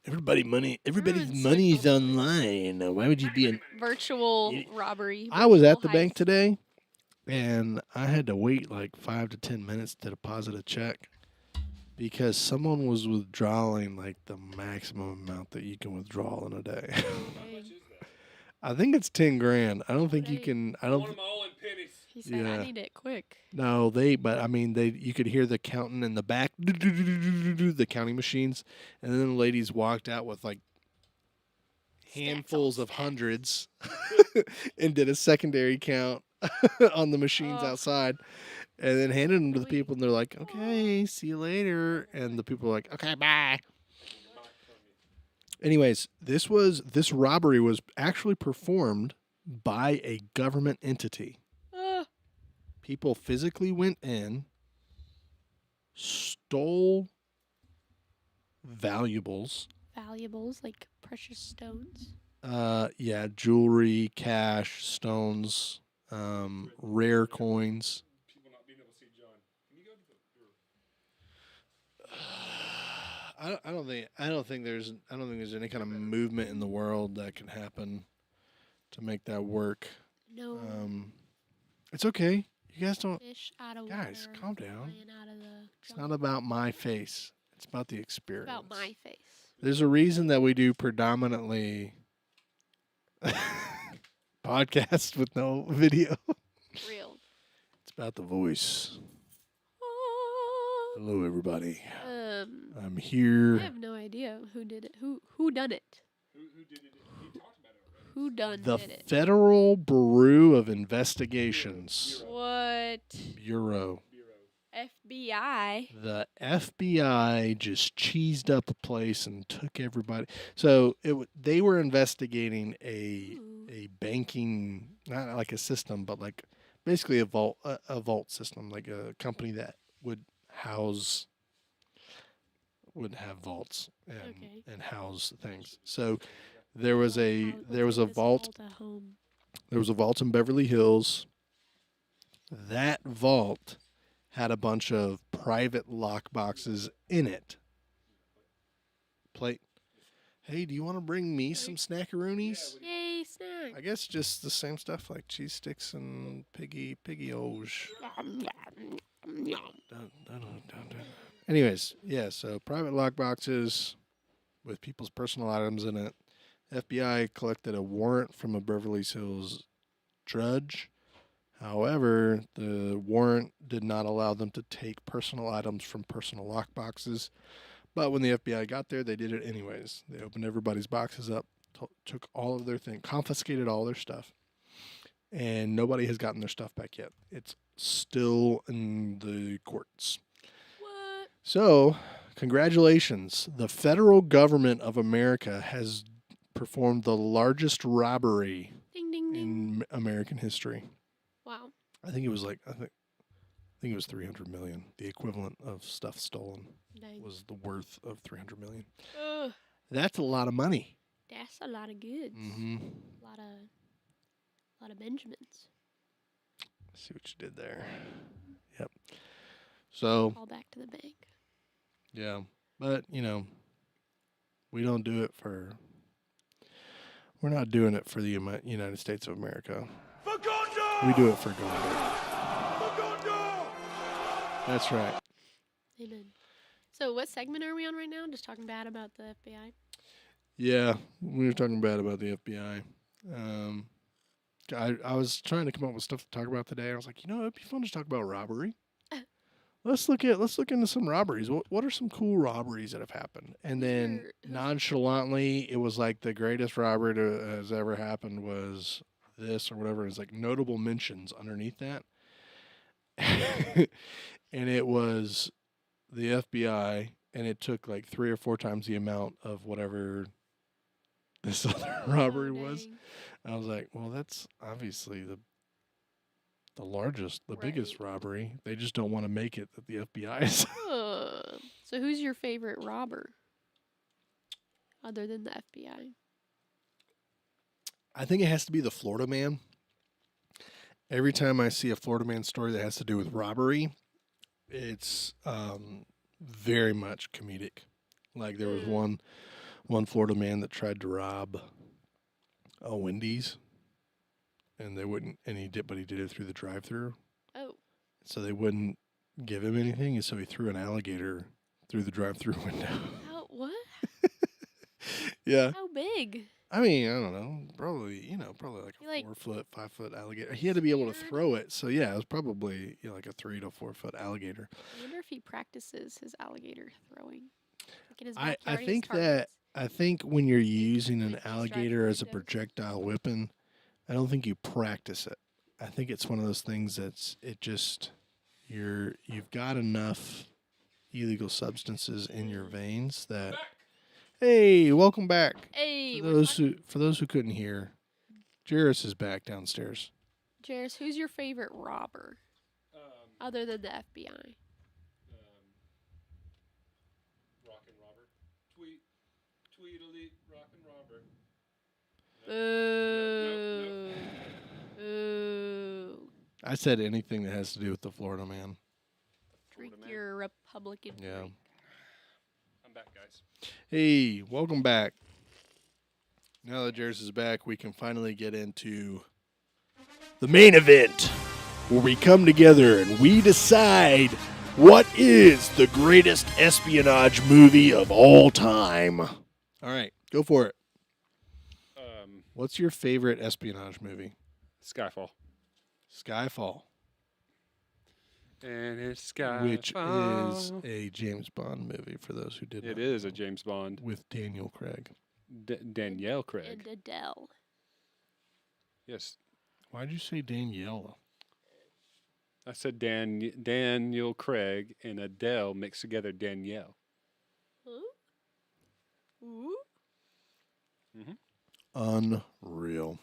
Speaker 1: Everybody's
Speaker 5: Everyone's
Speaker 1: money's
Speaker 5: so-
Speaker 1: online. Why would you be in?
Speaker 5: Virtual robbery.
Speaker 1: I was at
Speaker 5: virtual
Speaker 1: the bank
Speaker 5: heist.
Speaker 1: today, and I had to wait like 5 to 10 minutes to deposit a check because someone was withdrawing like the maximum amount that you can withdraw in a day.
Speaker 5: Dang.
Speaker 1: I think it's 10 grand. I don't think you
Speaker 5: Dang.
Speaker 1: can. I
Speaker 2: I
Speaker 1: don't.
Speaker 2: want them all in pennies.
Speaker 5: He said,
Speaker 1: Yeah.
Speaker 5: "I need it quick."
Speaker 1: No, but I mean, you could hear the counting in the back, the counting machines, and then the ladies walked out with like handfuls of
Speaker 5: stacks.
Speaker 1: hundreds and did a secondary count on the machines
Speaker 5: Oh.
Speaker 1: outside, and then handed them to the
Speaker 5: Really?
Speaker 1: people, and they're like, "Okay, see you later," and the people are like, "Okay, bye." Anyways, this robbery was actually performed by a government entity. People physically went in, stole valuables.
Speaker 5: Valuables like precious stones.
Speaker 1: Yeah, jewelry, cash, stones, rare coins.
Speaker 2: People not being able to see John. Can you go to the
Speaker 1: I don't think there's any kind of movement in the world that can happen to make that work.
Speaker 5: No
Speaker 1: It's okay. You guys don't.
Speaker 5: fish out of
Speaker 1: Guys,
Speaker 5: water.
Speaker 1: calm down.
Speaker 5: flying out of the
Speaker 1: It's not about my face. It's about the experience.
Speaker 5: about my face.
Speaker 1: There's a reason that we do predominantly podcasts with no video.
Speaker 5: Real.
Speaker 1: It's about the voice. Hello, everybody. I'm
Speaker 5: I
Speaker 1: here.
Speaker 5: have no idea who did it. Who done it?
Speaker 2: who did it? He talked about it already.
Speaker 5: Who done
Speaker 1: The
Speaker 5: did it?
Speaker 1: Federal Bureau of Investigations.
Speaker 5: What?
Speaker 1: Bureau.
Speaker 5: FBI.
Speaker 1: The FBI just cheesed up a place and took everybody. So they were investigating a banking, not like a system, but like basically a vault system, like a company that would have vaults and house things. So there was a vault.
Speaker 5: At home.
Speaker 1: There was a vault in Beverly Hills. That vault had a bunch of private lock boxes in it. Plate. Hey, do you want to bring me some snackaroonies?
Speaker 5: Yay, snack.
Speaker 1: I guess just the same stuff like cheese sticks and piggy oge. Anyways, yeah, so private lock boxes with people's personal items in it. FBI collected a warrant from a Beverly Hills judge. However, the warrant did not allow them to take personal items from personal lock boxes. But when the FBI got there, they did it anyways. They opened everybody's boxes up, took all of their things, confiscated all their stuff. and nobody has gotten their stuff back yet. It's still in the courts.
Speaker 5: What?
Speaker 1: So, congratulations. The federal government of America has performed the largest robbery
Speaker 5: Ding ding ding.
Speaker 1: in American history.
Speaker 5: Wow.
Speaker 1: I think it was like I think it was 300 million. The equivalent of stuff stolen
Speaker 5: Dang.
Speaker 1: was the worth of 300 million.
Speaker 5: Ugh,
Speaker 1: That's a lot of money.
Speaker 5: that's a lot of goods.
Speaker 1: Mm-hmm.
Speaker 5: A lot of Benjamins.
Speaker 1: See what you did there. Yep. So
Speaker 5: All back to the bank.
Speaker 1: yeah, but we don't do it for. We're not doing it for the United States of America. We do it for God. That's right.
Speaker 5: Amen. So, what segment are we on right now? Just talking bad about the FBI?
Speaker 1: Yeah, we were talking bad about the FBI. I was trying to come up with stuff to talk about today. I was like, it'd be fun to talk about robbery. Let's look into some robberies. What are some cool robberies that have happened? And then nonchalantly, it was like the greatest robbery that has ever happened was this or whatever. It's like notable mentions underneath that. And it was the FBI, and it took like 3 or 4 times the amount of whatever this other robbery was.
Speaker 5: Dang.
Speaker 1: I was like, well, that's obviously the largest, the biggest robbery. They just don't want to make it that the FBI is.
Speaker 5: So, who's your favorite robber? Other than the FBI?
Speaker 1: I think it has to be the Florida man. Every time I see a Florida man story that has to do with robbery, it's very much comedic. Like there was one Florida man that tried to rob a Wendy's, and they wouldn't, and he did it through the drive-through.
Speaker 5: Oh.
Speaker 1: So they wouldn't give him anything, and so he threw an alligator through the drive-through window.
Speaker 5: How, what?
Speaker 1: Yeah.
Speaker 5: How big?
Speaker 1: I mean, I don't know. Probably like a 4 foot, 5 foot alligator. He had to be able to throw it. So yeah, it was probably like a 3 to 4 foot alligator.
Speaker 5: I wonder if he practices his alligator throwing. Like in his
Speaker 1: I
Speaker 5: backyard, he
Speaker 1: think
Speaker 5: has
Speaker 1: that
Speaker 5: targets.
Speaker 1: I think when you're using an
Speaker 5: Like these
Speaker 1: alligator
Speaker 5: drive-through
Speaker 1: as a
Speaker 5: windows.
Speaker 1: projectile weapon, I don't think you practice it. I think it's one of those things you've got enough illegal substances in your veins that. Hey, welcome back.
Speaker 5: Hey,
Speaker 1: For those who couldn't hear, Jairus is back downstairs.
Speaker 5: Jairus, who's your favorite robber other than the FBI?
Speaker 2: Rock and robber. Tweedledee, rock and robber.
Speaker 5: Boo. Boo.
Speaker 1: I said anything that has to do with the Florida man.
Speaker 5: Drink
Speaker 2: Florida man.
Speaker 5: your Republican
Speaker 1: Yeah.
Speaker 5: drink.
Speaker 2: I'm back, guys.
Speaker 1: Hey, welcome back. Now that Jairus is back, we can finally get into the main event, where we come together and we decide what is the greatest espionage movie of all time. All right, go for it. What's your favorite espionage movie?
Speaker 2: Skyfall.
Speaker 1: Skyfall,
Speaker 2: And it's Skyfall.
Speaker 1: which is a James Bond movie for those who didn't.
Speaker 2: It is a James Bond.
Speaker 1: with Daniel Craig.
Speaker 2: Danielle Craig.
Speaker 5: And Adele.
Speaker 2: Yes.
Speaker 1: Why'd you say Danielle?
Speaker 2: I said Daniel Craig and Adele mixed together Danielle.
Speaker 5: Huh? Ooh.
Speaker 1: Unreal.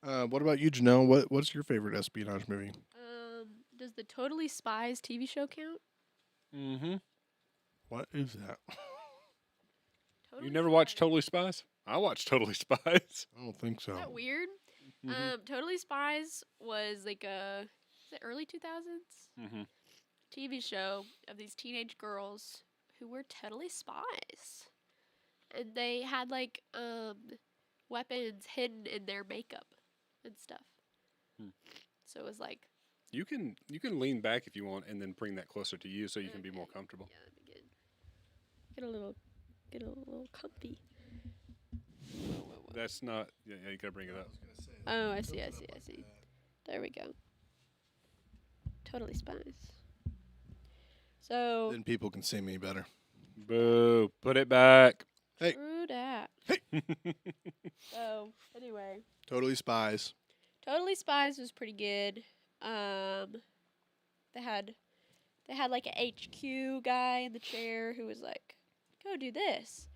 Speaker 1: What about you, Janelle? What's your favorite espionage movie?
Speaker 5: Does the Totally Spies TV show count?
Speaker 2: Mm-hmm.
Speaker 1: What is that?
Speaker 5: Totally
Speaker 2: You never watched Totally Spies? I watched Totally Spies.
Speaker 1: I don't think so.
Speaker 5: Is that weird? Totally Spies was like is it early 2000s?
Speaker 2: Mm-hmm.
Speaker 5: TV show of these teenage girls who were totally spies. And they had like weapons hidden in their makeup and stuff. So it was like
Speaker 2: You can lean back if you want and then bring that closer to you so you can be more comfortable.
Speaker 5: yeah, that'd be good. Get a little comfy.
Speaker 2: That's not you gotta bring it up.
Speaker 5: Oh, I see. There we go. Totally Spies. So
Speaker 1: Then people can see me better.
Speaker 2: Boo. Put it back.
Speaker 1: Hey.
Speaker 5: True that.
Speaker 1: Hey.
Speaker 5: So anyway,
Speaker 1: Totally Spies.
Speaker 5: Totally Spies was pretty good. They had like a HQ guy in the chair who was like, "Go do this."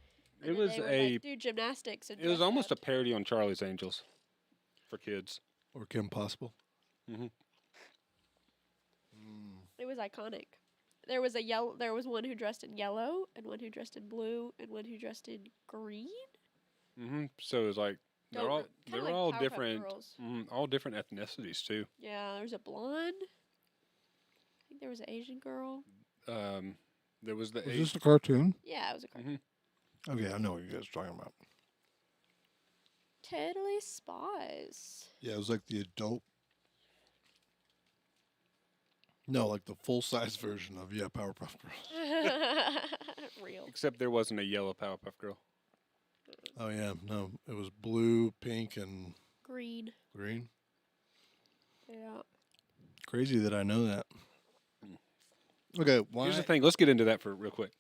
Speaker 5: And
Speaker 2: It
Speaker 5: then
Speaker 2: was
Speaker 5: they would,
Speaker 2: a.
Speaker 5: like, do gymnastics and
Speaker 2: It was
Speaker 5: dress
Speaker 2: almost a
Speaker 5: up.
Speaker 2: parody on Charlie's Angels for kids.
Speaker 1: Or Kim Possible.
Speaker 2: Mm-hmm.
Speaker 5: It was iconic. There was There was one who dressed in yellow, and one who dressed in blue, and one who dressed in green.
Speaker 2: Mm-hmm. So it was like they
Speaker 5: Don't
Speaker 2: were all
Speaker 5: re-
Speaker 2: they
Speaker 5: kinda
Speaker 2: were
Speaker 5: like
Speaker 2: all
Speaker 5: Powerpuff
Speaker 2: different,
Speaker 5: Girls.
Speaker 2: all different ethnicities too.
Speaker 5: Yeah, there was a blonde. I think there was an Asian girl.
Speaker 2: There was the
Speaker 1: Was this a cartoon?
Speaker 5: Yeah, it was a cartoon.
Speaker 1: Okay, I know what you guys are talking about.
Speaker 5: Totally Spies.
Speaker 1: Yeah, it was like the adult. No, like the full-size version of Powerpuff Girls.
Speaker 5: Real.
Speaker 2: except there wasn't a yellow Powerpuff Girl.
Speaker 1: Oh yeah, no, it was blue, pink, and
Speaker 5: Green.
Speaker 1: green.
Speaker 5: Yeah.
Speaker 1: Crazy that I know that. Okay, why
Speaker 2: Here's the thing. Let's get into that for real quick.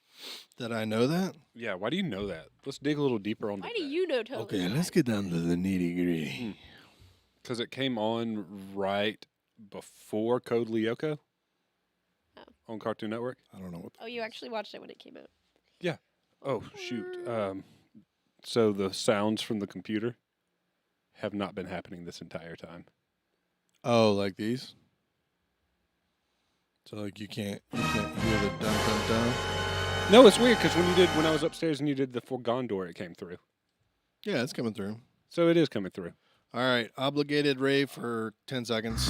Speaker 1: did I know that?
Speaker 2: Yeah, why do you know that? Let's dig a little deeper on
Speaker 5: Why
Speaker 2: that.
Speaker 5: do you know Totally
Speaker 1: Okay,
Speaker 5: Spies?
Speaker 1: let's get down to the nitty-gritty.
Speaker 2: Because it came on right before Code Lyoko
Speaker 5: Oh.
Speaker 2: on Cartoon Network.
Speaker 1: I don't know what.
Speaker 5: Oh, you actually watched it when it came out.
Speaker 2: Yeah. Oh shoot. So the sounds from the computer have not been happening this entire time.
Speaker 1: Oh, like these? So like you can't hear the dun dun dun.
Speaker 2: No, it's weird because when I was upstairs and you did the Foregone door, it came through.
Speaker 1: Yeah, it's coming through.
Speaker 2: So it is coming through.
Speaker 1: All right, obligated rave for 10 seconds.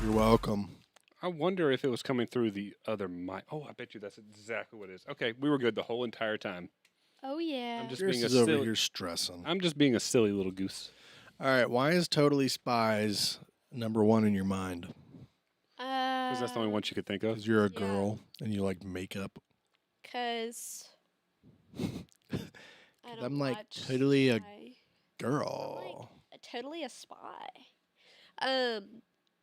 Speaker 1: You're welcome.
Speaker 2: I wonder if it was coming through the other mic. Oh, I bet you that's exactly what it is. Okay, we were good the whole entire time.
Speaker 5: Oh yeah.
Speaker 2: I'm just
Speaker 1: Chris
Speaker 2: being a
Speaker 1: is over
Speaker 2: silly.
Speaker 1: here stressing.
Speaker 2: I'm just being a silly little goose.
Speaker 1: All right, why is Totally Spies number one in your mind?
Speaker 2: Because that's the only one you could think of.
Speaker 1: Because you're a
Speaker 5: Yeah.
Speaker 1: girl and you like makeup.
Speaker 5: Because I don't
Speaker 1: I'm like
Speaker 5: watch
Speaker 1: totally a
Speaker 5: spy.
Speaker 1: girl.
Speaker 5: Totally a spy.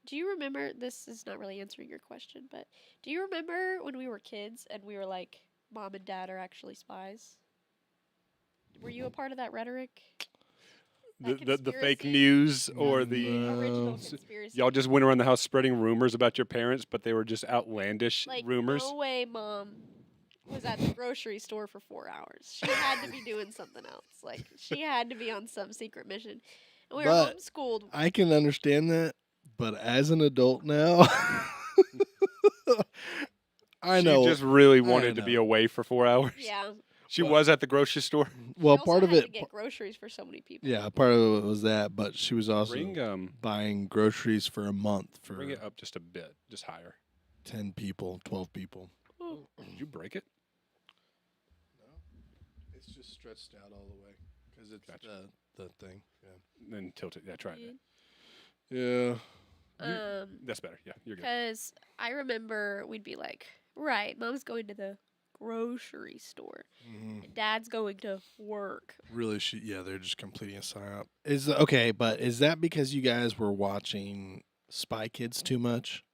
Speaker 5: Do you remember? This is not really answering your question, but do you remember when we were kids and we were like, "Mom and Dad are actually spies"? Were you a part of that rhetoric?
Speaker 2: The
Speaker 5: That
Speaker 2: fake
Speaker 5: conspiracy?
Speaker 2: news or
Speaker 5: The
Speaker 2: the
Speaker 5: original
Speaker 1: No.
Speaker 5: conspiracy.
Speaker 2: y'all just went around the house spreading rumors about your parents, but they were just outlandish
Speaker 5: like,
Speaker 2: rumors.
Speaker 5: no way, Mom was at the grocery store for 4 hours. She had to be doing something else. Like she had to be on some secret mission. And we were
Speaker 1: But
Speaker 5: homeschooled.
Speaker 1: I can understand that, but as an adult now, I know.
Speaker 2: She just really
Speaker 1: I
Speaker 2: wanted to be
Speaker 1: know.
Speaker 2: away for 4 hours.
Speaker 5: Yeah.
Speaker 2: She
Speaker 1: Well-
Speaker 2: was at the grocery store.
Speaker 1: Well,
Speaker 5: She
Speaker 1: part
Speaker 5: also
Speaker 1: of
Speaker 5: had
Speaker 1: it,
Speaker 5: to get groceries for so many people.
Speaker 1: yeah, part of it was that, but she was also
Speaker 2: Bring
Speaker 1: buying groceries for a month for
Speaker 2: bring it up just a bit, just higher.
Speaker 1: 10 people, 12 people.
Speaker 5: Oh.
Speaker 2: Did you break it?
Speaker 1: It's just stretched out all the way because it's
Speaker 2: Gotcha.
Speaker 1: the thing.
Speaker 2: Then tilt it. Yeah, try it.
Speaker 1: Yeah.
Speaker 2: That's better. Yeah, you're good.
Speaker 5: Because I remember we'd be like, right, Mom's going to the grocery store, and Dad's going to work.
Speaker 1: Really, they're just completing a sign up. Okay, but is that because you guys were watching Spy Kids too much?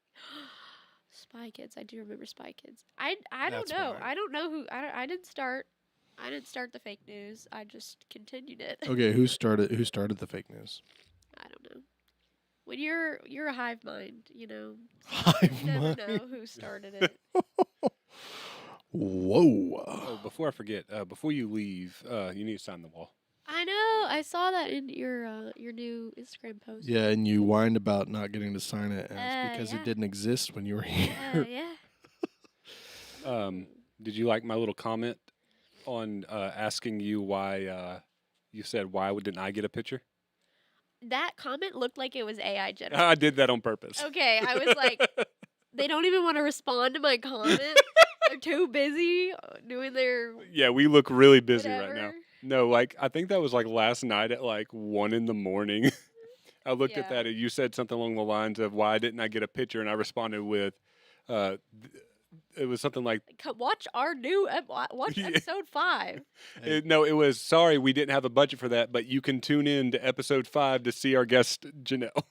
Speaker 5: Spy Kids. I do remember Spy Kids. I don't
Speaker 1: That's
Speaker 5: know.
Speaker 1: why.
Speaker 5: I don't know who. I didn't start. I didn't start the fake news. I just continued it.
Speaker 1: Okay, who started the fake news?
Speaker 5: I don't know. When you're a hive mind, you know.
Speaker 1: Hive
Speaker 5: You never
Speaker 1: mind.
Speaker 5: know who started it.
Speaker 1: Whoa.
Speaker 2: Oh, before I forget, before you leave, you need to sign the wall.
Speaker 5: I know. I saw that in your new Instagram post.
Speaker 1: Yeah, and you whined about not getting to sign it, and it's because
Speaker 5: yeah.
Speaker 1: it didn't exist when you were here.
Speaker 5: Yeah.
Speaker 2: Did you like my little comment on asking you why you said why didn't I get a picture?
Speaker 5: That comment looked like it was AI generated.
Speaker 2: I did that on purpose.
Speaker 5: Okay, I was like, they don't even want to respond to my comment. They're too busy doing their
Speaker 2: Yeah, we look really busy right now.
Speaker 5: whatever.
Speaker 2: No, like I think that was like last night at like 1 a.m. I looked at
Speaker 5: Yeah.
Speaker 2: that and you said something along the lines of why didn't I get a picture, and I responded with, it was something like,
Speaker 5: Watch our new watch
Speaker 2: Yeah.
Speaker 5: episode 5.
Speaker 2: no, it was sorry we didn't have a budget for that, but you can tune in to episode 5 to see our guest Janelle.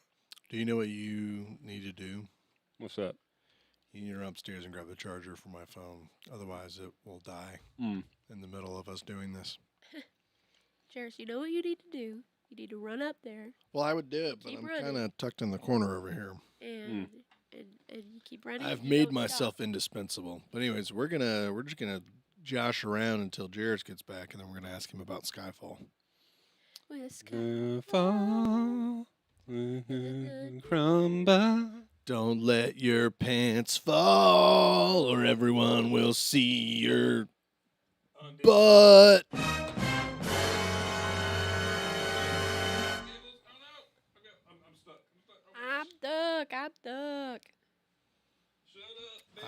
Speaker 1: Do you know what you need to do?
Speaker 2: What's up?
Speaker 1: You need to run upstairs and grab the charger for my phone. Otherwise, it will die
Speaker 2: Mm.
Speaker 1: in the middle of us doing this.
Speaker 5: Jairus, you know what you need to do? You need to run up there
Speaker 1: Well, I would do it, but
Speaker 5: Keep
Speaker 1: I'm
Speaker 5: running.
Speaker 1: kind of tucked in the corner over here.
Speaker 5: and and you keep running.
Speaker 1: I've
Speaker 5: and you
Speaker 1: made
Speaker 5: don't
Speaker 1: myself
Speaker 5: stop.
Speaker 1: indispensable. But anyways, we're just gonna josh around until Jairus gets back, and then we're gonna ask him about Skyfall.
Speaker 5: Whisk.
Speaker 2: Fall, crumble.
Speaker 1: Don't let your pants fall, or everyone will see your butt.
Speaker 5: I'm stuck. I'm stuck.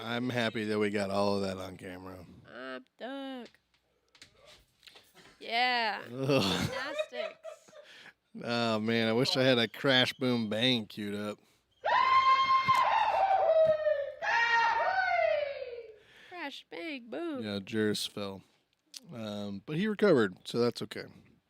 Speaker 1: I'm happy that we got all of that on camera.
Speaker 5: I'm stuck. Yeah.
Speaker 1: Ugh.
Speaker 5: Gymnastics.
Speaker 1: Oh man, I wish I had a crash boom bang queued up.
Speaker 5: Crash, bang, boom.
Speaker 1: Yeah, Jairus fell, but he recovered, so that's okay.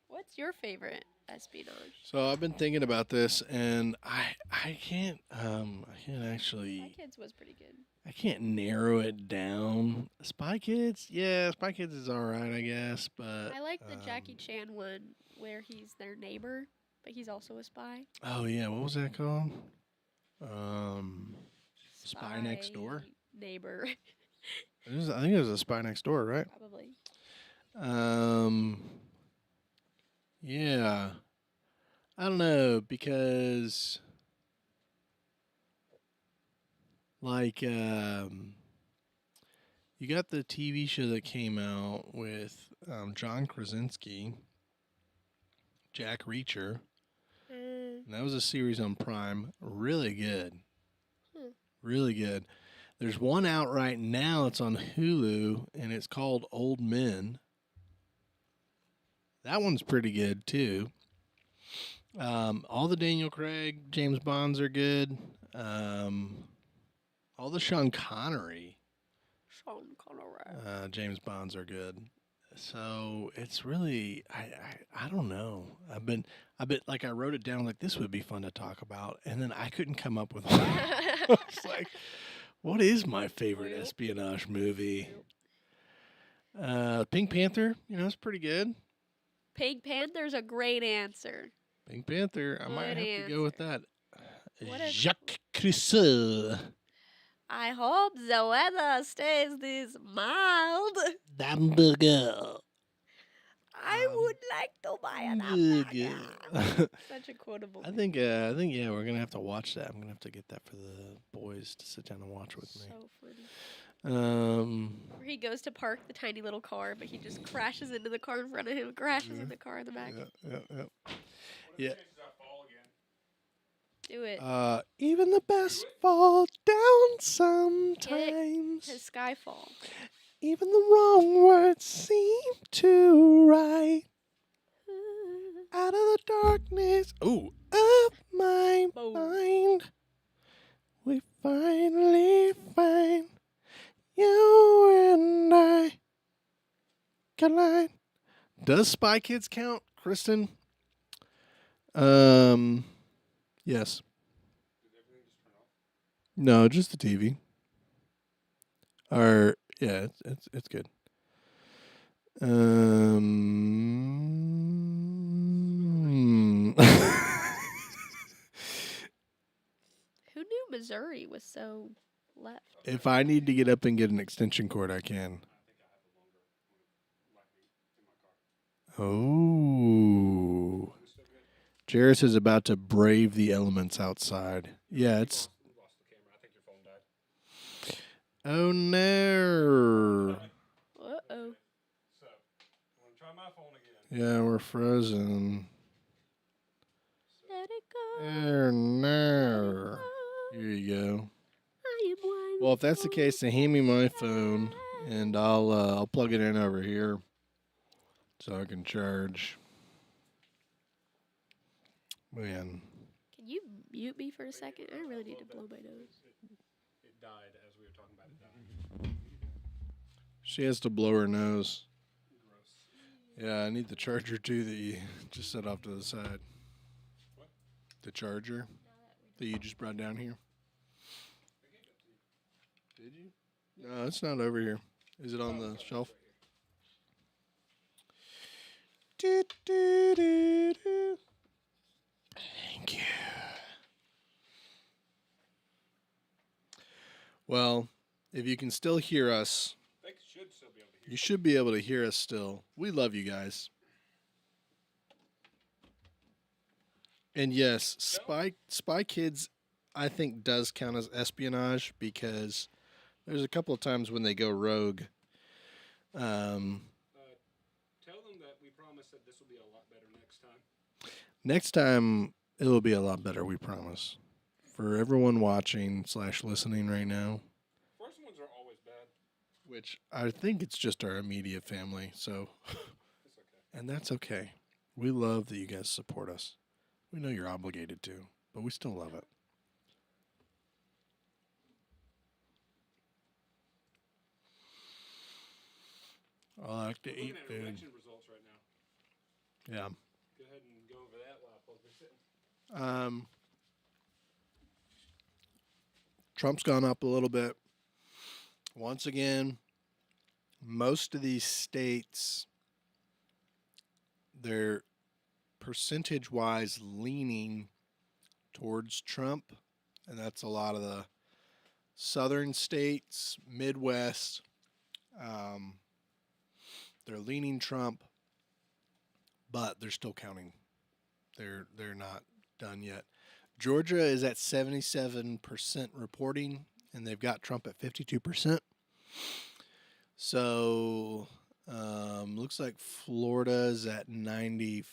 Speaker 5: What's your favorite espionage?
Speaker 1: So I've been thinking about this, and I can't actually
Speaker 5: My Kids was pretty good.
Speaker 1: I can't narrow it down. Spy Kids, yeah, Spy Kids is all right, I guess, but
Speaker 5: I like the Jackie Chan one where he's their neighbor, but he's also a spy.
Speaker 1: oh yeah, what was that called? Spy Next Door.
Speaker 5: Neighbor,
Speaker 1: I think it was a Spy Next Door, right?
Speaker 5: probably.
Speaker 1: Yeah. I don't know because like you got the TV show that came out with John Krasinski, Jack Reacher, and that was a series on Prime. Really good. Really good. There's one out right now. It's on Hulu, and it's called Old Men. That one's pretty good too. All the Daniel Craig, James Bonds are good. All the Sean Connery, James Bonds are good. So it's really I don't know. I've been like I wrote it down like this would be fun to talk about, and then I couldn't come up with one. It's like, what is my favorite espionage movie? Pink Panther, it's pretty good.
Speaker 5: Pink Panther's a great answer.
Speaker 1: Pink Panther, I might
Speaker 5: Good
Speaker 1: have to go with that.
Speaker 5: What is-
Speaker 1: Jacques Cousteau.
Speaker 5: I hope the weather stays this mild.
Speaker 1: Hamburger.
Speaker 5: I would like to buy an
Speaker 1: Hamburger.
Speaker 5: hamburger. Such a quotable.
Speaker 1: I think yeah, we're gonna have to watch that. I'm gonna have to get that for the boys to sit down and watch with me.
Speaker 5: So funny.
Speaker 1: Um,
Speaker 5: Where he goes to park the tiny little car, but he just crashes into the car in front of him, crashes in the car in the back.
Speaker 1: yeah.
Speaker 5: Do it.
Speaker 1: Even the best fall down sometimes.
Speaker 5: His Skyfall.
Speaker 1: Even the wrong words seem to right. Out of the darkness, of my
Speaker 5: Boom.
Speaker 1: mind, we finally find you and I collide. Does Spy Kids count, Kristen? Yes. No, just the TV. Or yeah, it's good.
Speaker 5: Who knew Missouri was so left?
Speaker 1: If I need to get up and get an extension cord, I can. Oh. Jairus is about to brave the elements outside. Yeah, it's. Oh no.
Speaker 5: Uh-oh.
Speaker 1: Yeah, we're frozen.
Speaker 5: Let it go.
Speaker 1: Oh no. Here you go.
Speaker 5: I am one
Speaker 1: Well, if that's the case, then hand me my phone, and I'll plug it in over here, so I can charge. Man,
Speaker 5: Can you mute me for a second? I really need to blow my nose.
Speaker 2: It died as we were talking about it dying.
Speaker 1: she has to blow her nose. Yeah, I need the charger too that you just set off to the side.
Speaker 2: What?
Speaker 1: The charger.
Speaker 5: Now that we
Speaker 1: that you just brought down here? Did you? No, it's not over here. Is it on the shelf? Do, do, do, do. Thank you. Well, if you can still hear us,
Speaker 2: They should still be able to hear.
Speaker 1: you should be able to hear us still. We love you guys. And yes, Spy Kids, I think, does count as espionage because there's a couple of times when they go rogue.
Speaker 2: Tell them that we promise that this will be a lot better next time.
Speaker 1: Next time, it'll be a lot better, we promise. For everyone watching / listening right now,
Speaker 2: First ones are always bad.
Speaker 1: which I think it's just our immediate family, so,
Speaker 2: It's okay.
Speaker 1: and that's okay. We love that you guys support us. We know you're obligated to, but we still love it. I like to
Speaker 2: We're
Speaker 1: eat
Speaker 2: looking at
Speaker 1: food.
Speaker 2: election results right now.
Speaker 1: Yeah.
Speaker 2: Go ahead and go over that while folks are sitting.
Speaker 1: Trump's gone up a little bit. Once again, most of these states, they're percentage-wise leaning towards Trump, and that's a lot of the southern states, Midwest. They're leaning Trump, but they're still counting. They're not done yet. Georgia is at 77% reporting, and they've got Trump at 52%. So, looks like Florida is at 95%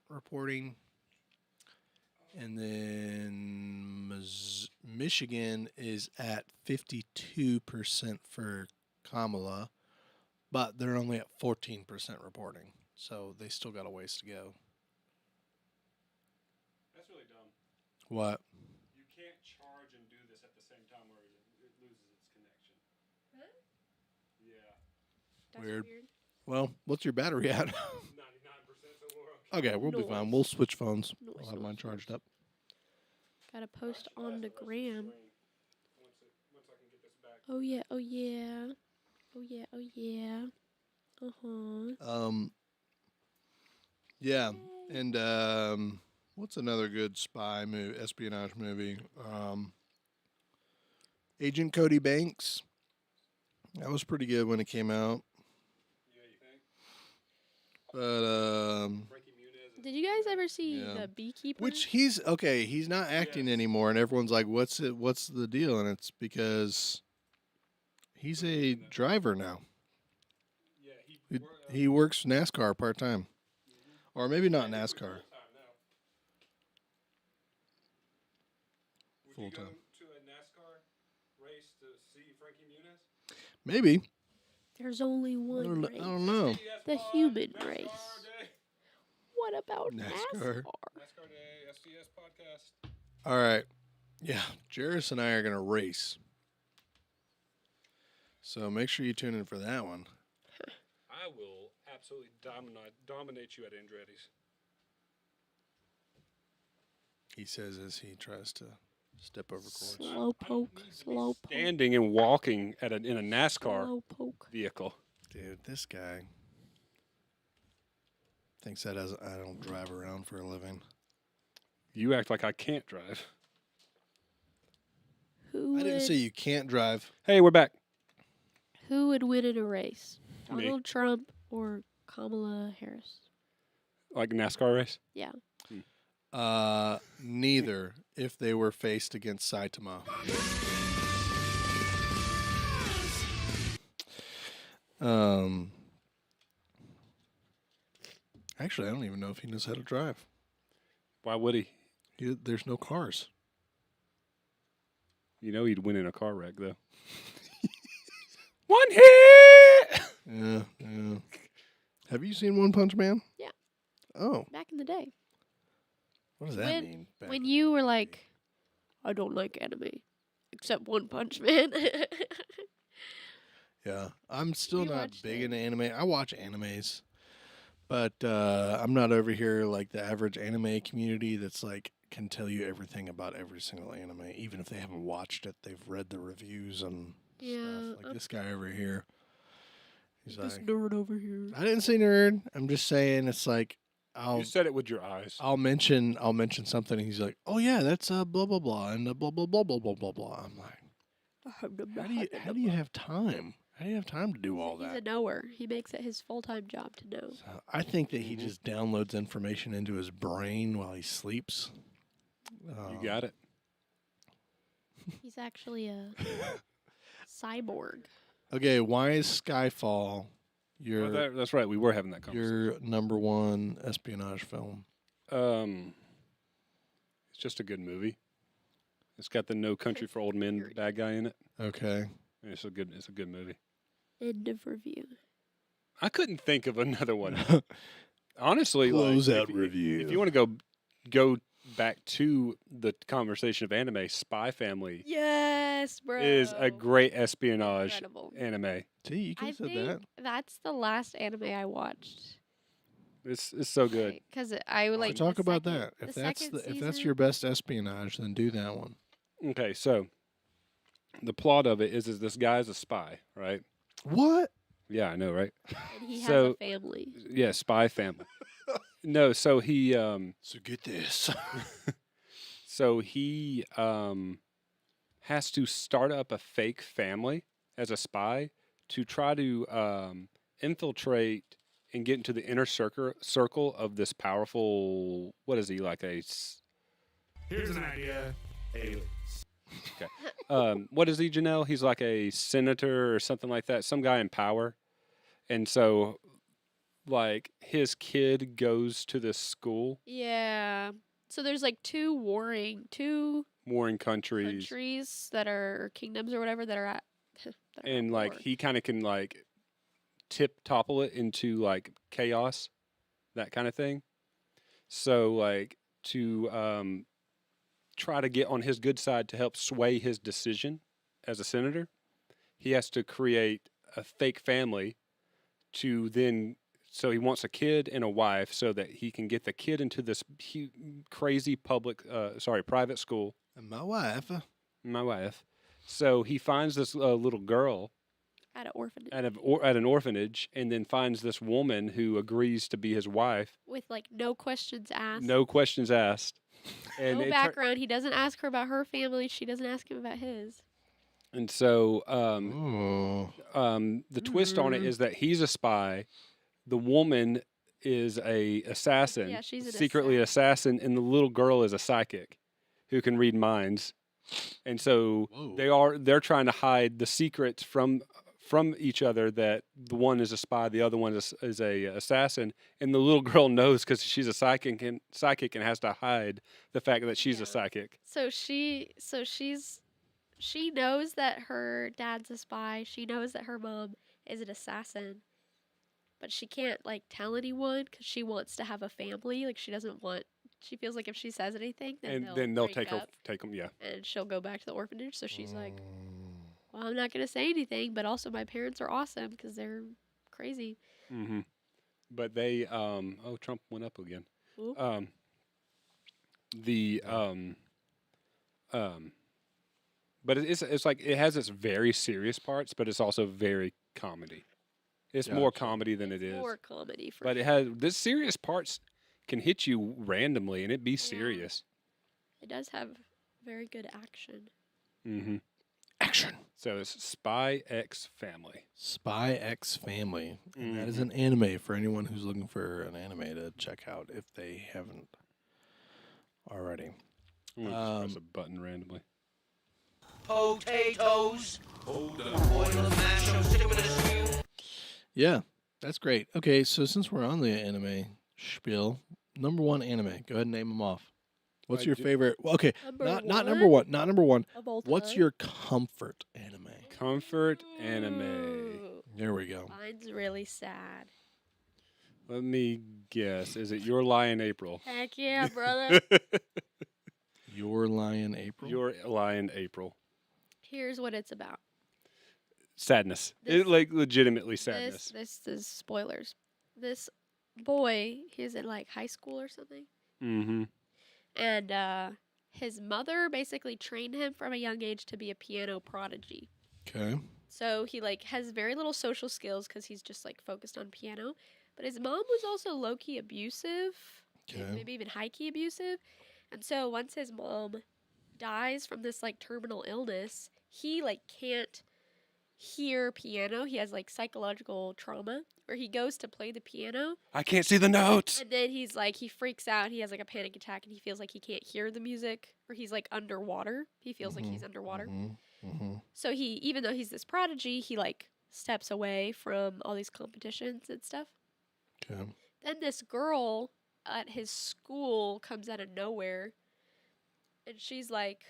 Speaker 1: reporting. And then Michigan is at 52% for Kamala, but they're only at 14% reporting. So they still got a ways to go.
Speaker 2: That's really dumb.
Speaker 1: What?
Speaker 2: You can't charge and do this at the same time or it loses its connection.
Speaker 5: Huh?
Speaker 2: Yeah.
Speaker 5: That's
Speaker 1: Weird.
Speaker 5: weird.
Speaker 1: Well, what's your battery at?
Speaker 2: 99%, so we're okay.
Speaker 1: Okay, we'll be fine.
Speaker 5: Noise.
Speaker 1: We'll switch phones.
Speaker 5: Noise,
Speaker 1: I'll have mine
Speaker 5: noise,
Speaker 1: charged
Speaker 5: noise.
Speaker 1: up.
Speaker 5: Gotta post
Speaker 2: I'll
Speaker 5: on the
Speaker 2: ask rest of
Speaker 5: gram.
Speaker 2: screen once I can get this back.
Speaker 5: Oh yeah, oh yeah. Oh yeah, oh yeah. Uh-huh.
Speaker 1: Yeah, and what's another good spy movie, espionage movie? Agent Cody Banks. That was pretty good when it came out.
Speaker 2: Yeah, you think?
Speaker 1: But
Speaker 2: Frankie Muniz and
Speaker 5: Did you guys ever see
Speaker 1: Yeah.
Speaker 5: The Beekeeper?
Speaker 1: which he's not acting
Speaker 2: Yes.
Speaker 1: anymore, and everyone's like, "What's the deal?" And it's because he's a driver now.
Speaker 2: yeah,
Speaker 1: He works NASCAR part time, or maybe not NASCAR.
Speaker 2: full-time now. Would
Speaker 1: Full
Speaker 2: you go
Speaker 1: time.
Speaker 2: to a NASCAR race to see Frankie Muniz?
Speaker 1: Maybe.
Speaker 5: There's only
Speaker 1: I
Speaker 5: one
Speaker 1: don't,
Speaker 5: race.
Speaker 1: I don't know.
Speaker 2: STS
Speaker 5: The
Speaker 2: pod,
Speaker 5: human
Speaker 2: NASCAR
Speaker 5: race.
Speaker 2: Day.
Speaker 5: What about
Speaker 1: NASCAR.
Speaker 5: NASCAR?
Speaker 2: NASCAR Day, STS podcast.
Speaker 1: All right. Yeah, Jairus and I are gonna race. So make sure you tune in for that one.
Speaker 2: I will absolutely dominate you at Andretti's.
Speaker 1: He says as he tries to step over course.
Speaker 5: Slow poke, slow poke,
Speaker 2: Standing and walking in a NASCAR
Speaker 5: slow poke.
Speaker 2: vehicle.
Speaker 1: Dude, this guy thinks that I don't drive around for a living.
Speaker 2: You act like I can't drive.
Speaker 5: Who
Speaker 1: I didn't
Speaker 5: would,
Speaker 1: say you can't drive.
Speaker 2: Hey, we're back.
Speaker 5: who would win in a race?
Speaker 2: Me.
Speaker 5: Donald Trump or Kamala Harris?
Speaker 2: Like a NASCAR race?
Speaker 5: Yeah.
Speaker 1: Neither if they were faced against Saitama. Actually, I don't even know if he knows how to drive.
Speaker 2: Why would he?
Speaker 1: There's no cars.
Speaker 2: You know he'd win in a car wreck, though. One hit!
Speaker 1: Yeah. Have you seen One Punch Man?
Speaker 5: Yeah.
Speaker 1: Oh,
Speaker 5: Back in the day.
Speaker 1: what does that
Speaker 5: When-
Speaker 1: mean? back
Speaker 5: When
Speaker 1: in-
Speaker 5: you were like, I don't like anime. Except One Punch Man.
Speaker 1: Yeah, I'm still
Speaker 5: You
Speaker 1: not
Speaker 5: watched
Speaker 1: big
Speaker 5: it.
Speaker 1: into anime. I watch animes, but I'm not over here like the average anime community that's like can tell you everything about every single anime, even if they haven't watched it. They've read the reviews and stuff. Like this guy over here. He's
Speaker 5: This
Speaker 1: like,
Speaker 5: nerd over here.
Speaker 1: I didn't say nerd. I'm just saying it's like
Speaker 2: You said it with your eyes.
Speaker 1: I'll mention something, and he's like, "Oh yeah, that's blah blah blah and blah blah blah blah blah blah blah." I'm like, how do you have time? How do you have time to do all
Speaker 5: He's a
Speaker 1: that?
Speaker 5: knower. He makes it his full-time job to know.
Speaker 1: So I think that he just downloads information into his brain while he sleeps.
Speaker 2: You got it.
Speaker 5: He's actually a cyborg.
Speaker 1: Okay, why is Skyfall your
Speaker 2: That's right. We were having that conversation.
Speaker 1: your number one espionage film?
Speaker 2: It's just a good movie. It's got the No Country for Old Men bad guy in it.
Speaker 1: Okay.
Speaker 2: And it's a good movie.
Speaker 5: End of review.
Speaker 2: I couldn't think of another one. Honestly,
Speaker 1: Closeout
Speaker 2: if
Speaker 1: review.
Speaker 2: If you want to go back to the conversation of anime, Spy Family
Speaker 5: Yes, bro.
Speaker 2: is a great espionage
Speaker 5: Incredible.
Speaker 2: anime.
Speaker 1: See, you could
Speaker 5: I
Speaker 1: have said
Speaker 5: think
Speaker 1: that.
Speaker 5: that's the last anime I watched.
Speaker 2: It's so good.
Speaker 5: Because I would
Speaker 1: So
Speaker 5: like
Speaker 1: talk
Speaker 5: the
Speaker 1: about
Speaker 5: second-
Speaker 1: that. If
Speaker 5: the
Speaker 1: that's
Speaker 5: second
Speaker 1: if that's
Speaker 5: season-
Speaker 1: your best espionage, then do that one.
Speaker 2: Okay, so the plot of it is this guy's a spy, right?
Speaker 1: What?
Speaker 2: Yeah, I know, right?
Speaker 5: and he has
Speaker 2: so-
Speaker 5: a family.
Speaker 2: Yeah, spy family. No, so he
Speaker 1: So get this.
Speaker 2: has to start up a fake family as a spy to try to infiltrate and get into the inner circle of this powerful. What is he like a?
Speaker 4: Here's an idea.
Speaker 2: What is he, Janelle? He's like a senator or something like that. Some guy in power, and so like his kid goes to this school.
Speaker 5: Yeah. So there's like two warring
Speaker 2: Countries.
Speaker 5: countries that are kingdoms or whatever that are at. that are at
Speaker 2: And like
Speaker 5: war.
Speaker 2: he kind of can like topple it into like chaos, that kind of thing. So like to try to get on his good side to help sway his decision as a senator, he has to create a fake family to then. So he wants a kid and a wife so that he can get the kid into this crazy private school.
Speaker 1: And my wife.
Speaker 2: My wife. So he finds this little girl
Speaker 5: at an orphanage
Speaker 2: at an orphanage, and then finds this woman who agrees to be his wife.
Speaker 5: with like no questions asked.
Speaker 2: No questions asked. And
Speaker 5: No background. He doesn't ask her about her family. She doesn't ask him about his.
Speaker 2: And so
Speaker 1: Oh.
Speaker 2: the twist on it is that he's a spy. The woman is a assassin.
Speaker 5: Yeah, she's an
Speaker 2: secretly an assassin, and the little girl is a psychic who can read minds. And so
Speaker 1: Whoa.
Speaker 2: they're trying to hide the secrets from each other, that the one is a spy, the other one is a assassin, and the little girl knows because she's a psychic and has to hide the fact that she's a psychic.
Speaker 5: So she knows that her dad's a spy. She knows that her mom is an assassin. But she can't like tell anyone because she wants to have a family. Like she doesn't want. She feels like if she says anything, then
Speaker 2: They'll
Speaker 5: break up
Speaker 2: take them. Yeah.
Speaker 5: and she'll go back to the orphanage. So she's like, "Well, I'm not gonna say anything, but also my parents are awesome because they're crazy."
Speaker 2: Mm-hmm. But they Trump went up again.
Speaker 5: Ooh.
Speaker 2: But it's like it has its very serious parts, but it's also very comedy. It's more
Speaker 1: Gotcha.
Speaker 2: comedy than it is.
Speaker 5: More comedy for
Speaker 2: But it has the serious parts can hit you randomly and it be serious.
Speaker 5: It does have very good action.
Speaker 2: Mm-hmm.
Speaker 1: Action.
Speaker 2: So it's Spy X Family.
Speaker 1: Spy X Family. And that is an anime for anyone who's looking for an anime to check out if they haven't already.
Speaker 2: I'm gonna just press a button randomly.
Speaker 3: Potatoes. Hold up. Boil them, mash them, stick them in a stew.
Speaker 1: Yeah, that's great. Okay, so since we're on the anime spiel, number one anime. Go ahead and name them off. What's your favorite? Well, okay, not number one. Not number one.
Speaker 5: Of all
Speaker 1: What's
Speaker 5: time?
Speaker 1: your comfort anime?
Speaker 2: Comfort anime.
Speaker 5: Ooh,
Speaker 1: There we go.
Speaker 5: mine's really sad.
Speaker 2: Let me guess. Is it Your Lie in April?
Speaker 5: Heck yeah, brother.
Speaker 1: Your Lion April.
Speaker 2: Your Lie in April.
Speaker 5: Here's what it's about.
Speaker 2: Sadness.
Speaker 5: This-
Speaker 2: It like legitimately sadness.
Speaker 5: This is spoilers. This boy, he's in like high school or something,
Speaker 2: Mm-hmm.
Speaker 5: And his mother basically trained him from a young age to be a piano prodigy.
Speaker 1: Okay.
Speaker 5: So he like has very little social skills because he's just like focused on piano. But his mom was also low key abusive, and
Speaker 1: Okay.
Speaker 5: maybe even high key abusive. And so once his mom dies from this like terminal illness, he like can't hear piano. He has like psychological trauma where he goes to play the piano
Speaker 2: I can't see the notes.
Speaker 5: and then he's like he freaks out. He has like a panic attack and he feels like he can't hear the music or he's like underwater. He feels like he's underwater. So he, even though he's this prodigy, he like steps away from all these competitions and stuff.
Speaker 1: Okay.
Speaker 5: Then this girl at his school comes out of nowhere and she's like,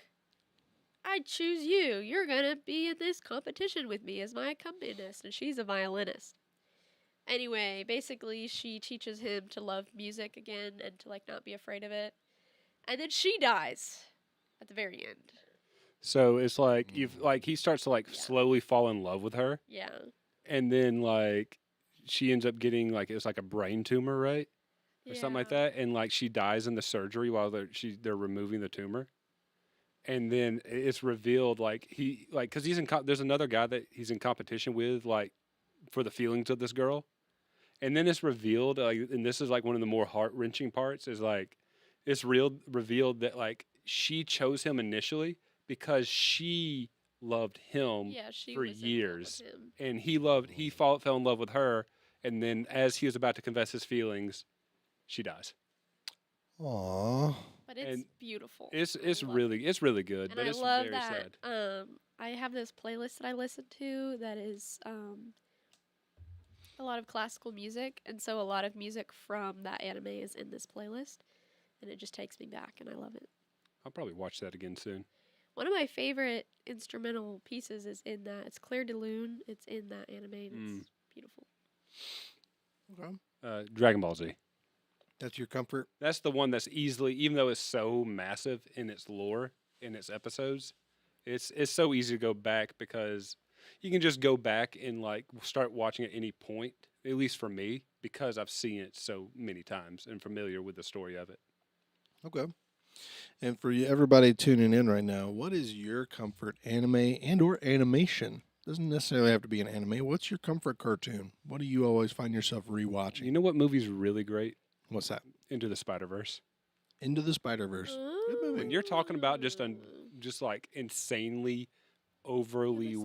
Speaker 5: I choose you. You're going to be in this competition with me as my accompanist. And she's a violinist. Anyway, basically, she teaches him to love music again and to like not be afraid of it. And then she dies at the very end.
Speaker 2: So it's like he starts to like slowly fall in love with her,
Speaker 5: Yeah.
Speaker 2: and then like she ends up getting like it's like a brain tumor, right, or something like that, and like she dies in the surgery while they're removing the tumor, and then it's revealed like because he's in there's another guy that he's in competition with like for the feelings of this girl, and then it's revealed like, and this is like one of the more heart wrenching parts is like it's revealed that like she chose him initially because she loved him
Speaker 5: Yeah, she
Speaker 2: for
Speaker 5: was in love with
Speaker 2: years,
Speaker 5: him.
Speaker 2: and he fell in love with her, and then as he was about to confess his feelings, she dies.
Speaker 1: Aww.
Speaker 5: But it's
Speaker 2: And
Speaker 5: beautiful.
Speaker 2: It's
Speaker 5: I love
Speaker 2: really good,
Speaker 5: And
Speaker 2: but
Speaker 5: I
Speaker 2: it's
Speaker 5: love
Speaker 2: very
Speaker 5: that.
Speaker 2: sad.
Speaker 5: I have this playlist that I listen to that is a lot of classical music, and so a lot of music from that anime is in this playlist, and it just takes me back, and I love it.
Speaker 2: I'll probably watch that again soon.
Speaker 5: One of my favorite instrumental pieces is in that. It's Claire de Lune. It's in that anime, and it's beautiful.
Speaker 1: Okay.
Speaker 2: Dragon Ball Z.
Speaker 1: That's your comfort.
Speaker 2: That's the one that's easily, even though it's so massive in its lore, in its episodes, it's so easy to go back because you can just go back and like start watching at any point. At least for me, because I've seen it so many times and familiar with the story of it.
Speaker 1: Okay. And for you, everybody tuning in right now, what is your comfort anime and or animation? Doesn't necessarily have to be an anime. What's your comfort cartoon? What do you always find yourself rewatching?
Speaker 2: You know what movie's really great?
Speaker 1: What's that?
Speaker 2: Into the Spider-Verse.
Speaker 1: Into the Spider-Verse. Good movie.
Speaker 2: When you're talking about just like insanely, overly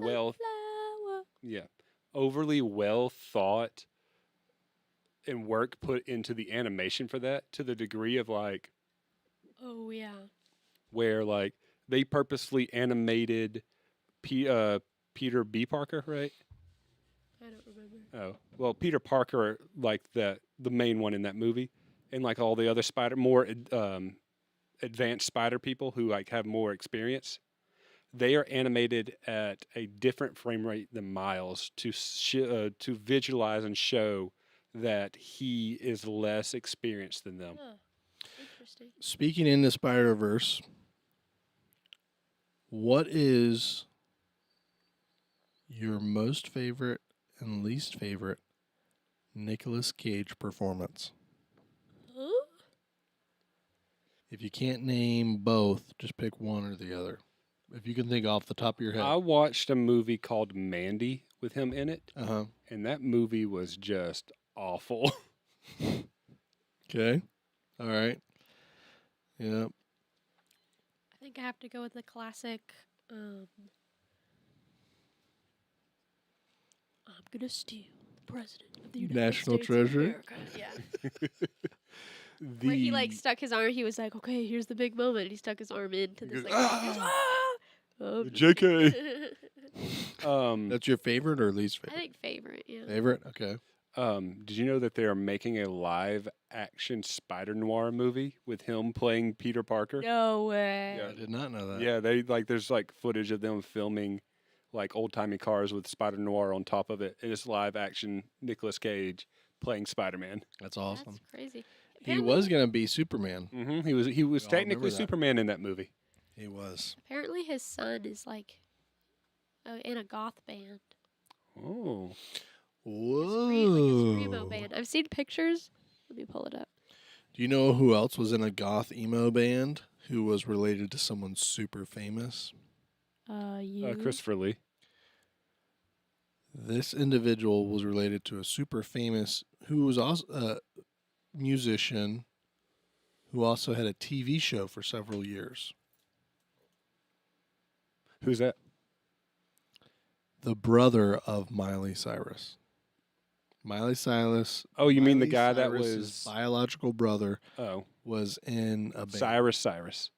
Speaker 2: overly well thought and work put into the animation for that to the degree of like
Speaker 5: Oh yeah.
Speaker 2: where like they purposely animated Peter B. Parker, right?
Speaker 5: I don't remember.
Speaker 2: Oh, well, Peter Parker, like the main one in that movie, and like all the other more advanced spider people who like have more experience, they are animated at a different frame rate than Miles to visualize and show that he is less experienced than them.
Speaker 5: Huh. Interesting.
Speaker 1: Speaking into Spider-Verse, what is your most favorite and least favorite Nicolas Cage performance?
Speaker 5: Huh?
Speaker 1: If you can't name both, just pick one or the other. If you can think off the top of your head.
Speaker 2: I watched a movie called Mandy with him in it,
Speaker 1: Uh-huh.
Speaker 2: and that movie was just awful.
Speaker 1: Okay. All right. Yeah.
Speaker 5: I think I have to go with the classic. I'm gonna steal the president of the United
Speaker 1: National
Speaker 5: States
Speaker 1: Treasure?
Speaker 5: of America. Yeah. Where he like stuck his arm. He was like, "Okay, here's the big moment." He stuck his arm into this.
Speaker 1: goes,
Speaker 5: Like, he goes, "Ah!" Oh,
Speaker 2: JK.
Speaker 1: That's your favorite or least
Speaker 5: I
Speaker 1: favorite?
Speaker 5: think favorite. Yeah.
Speaker 1: Favorite? Okay.
Speaker 2: Did you know that they are making a live action Spider Noir movie with him playing Peter Parker?
Speaker 5: No way.
Speaker 2: Yeah.
Speaker 1: I did not know that.
Speaker 2: Yeah, there's like footage of them filming like old timey cars with Spider Noir on top of it. And it's live action Nicolas Cage playing Spider-Man.
Speaker 1: That's awesome.
Speaker 5: That's crazy.
Speaker 1: He was going to be Superman.
Speaker 2: Mm-hmm. He was
Speaker 1: We all
Speaker 2: technically
Speaker 1: remember that.
Speaker 2: Superman in that movie.
Speaker 1: He was.
Speaker 5: Apparently, his son is like in a goth band.
Speaker 2: Oh.
Speaker 5: Like a screamo
Speaker 1: Whoa.
Speaker 5: band. I've seen pictures. Let me pull it up.
Speaker 1: Do you know who else was in a goth emo band who was related to someone super famous?
Speaker 5: You.
Speaker 2: Christopher Lee.
Speaker 1: This individual was related to a super famous who was also a musician who also had a TV show for several years.
Speaker 2: Who's that?
Speaker 1: The brother of Miley Cyrus. Miley Cyrus.
Speaker 2: Oh, you mean the
Speaker 1: Miley
Speaker 2: guy that
Speaker 1: Cyrus's
Speaker 2: was?
Speaker 1: biological brother
Speaker 2: Oh,
Speaker 1: was in a band.
Speaker 2: Cyrus.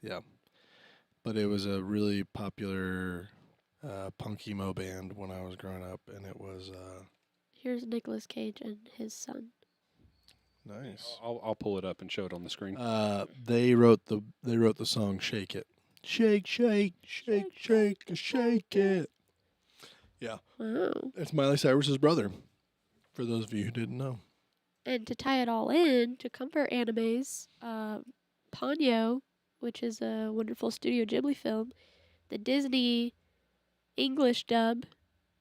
Speaker 1: Yeah. But it was a really popular punk emo band when I was growing up, and it was
Speaker 5: Here's Nicolas Cage and his son.
Speaker 1: nice.
Speaker 2: I'll pull it up and show it on the screen.
Speaker 1: They wrote the song "Shake It." Shake, shake, shake, shake, shake it. Yeah,
Speaker 5: Wow.
Speaker 1: it's Miley Cyrus's brother. For those of you who didn't know.
Speaker 5: And to tie it all in, to comfort animes, Ponyo, which is a wonderful Studio Ghibli film, the Disney English dub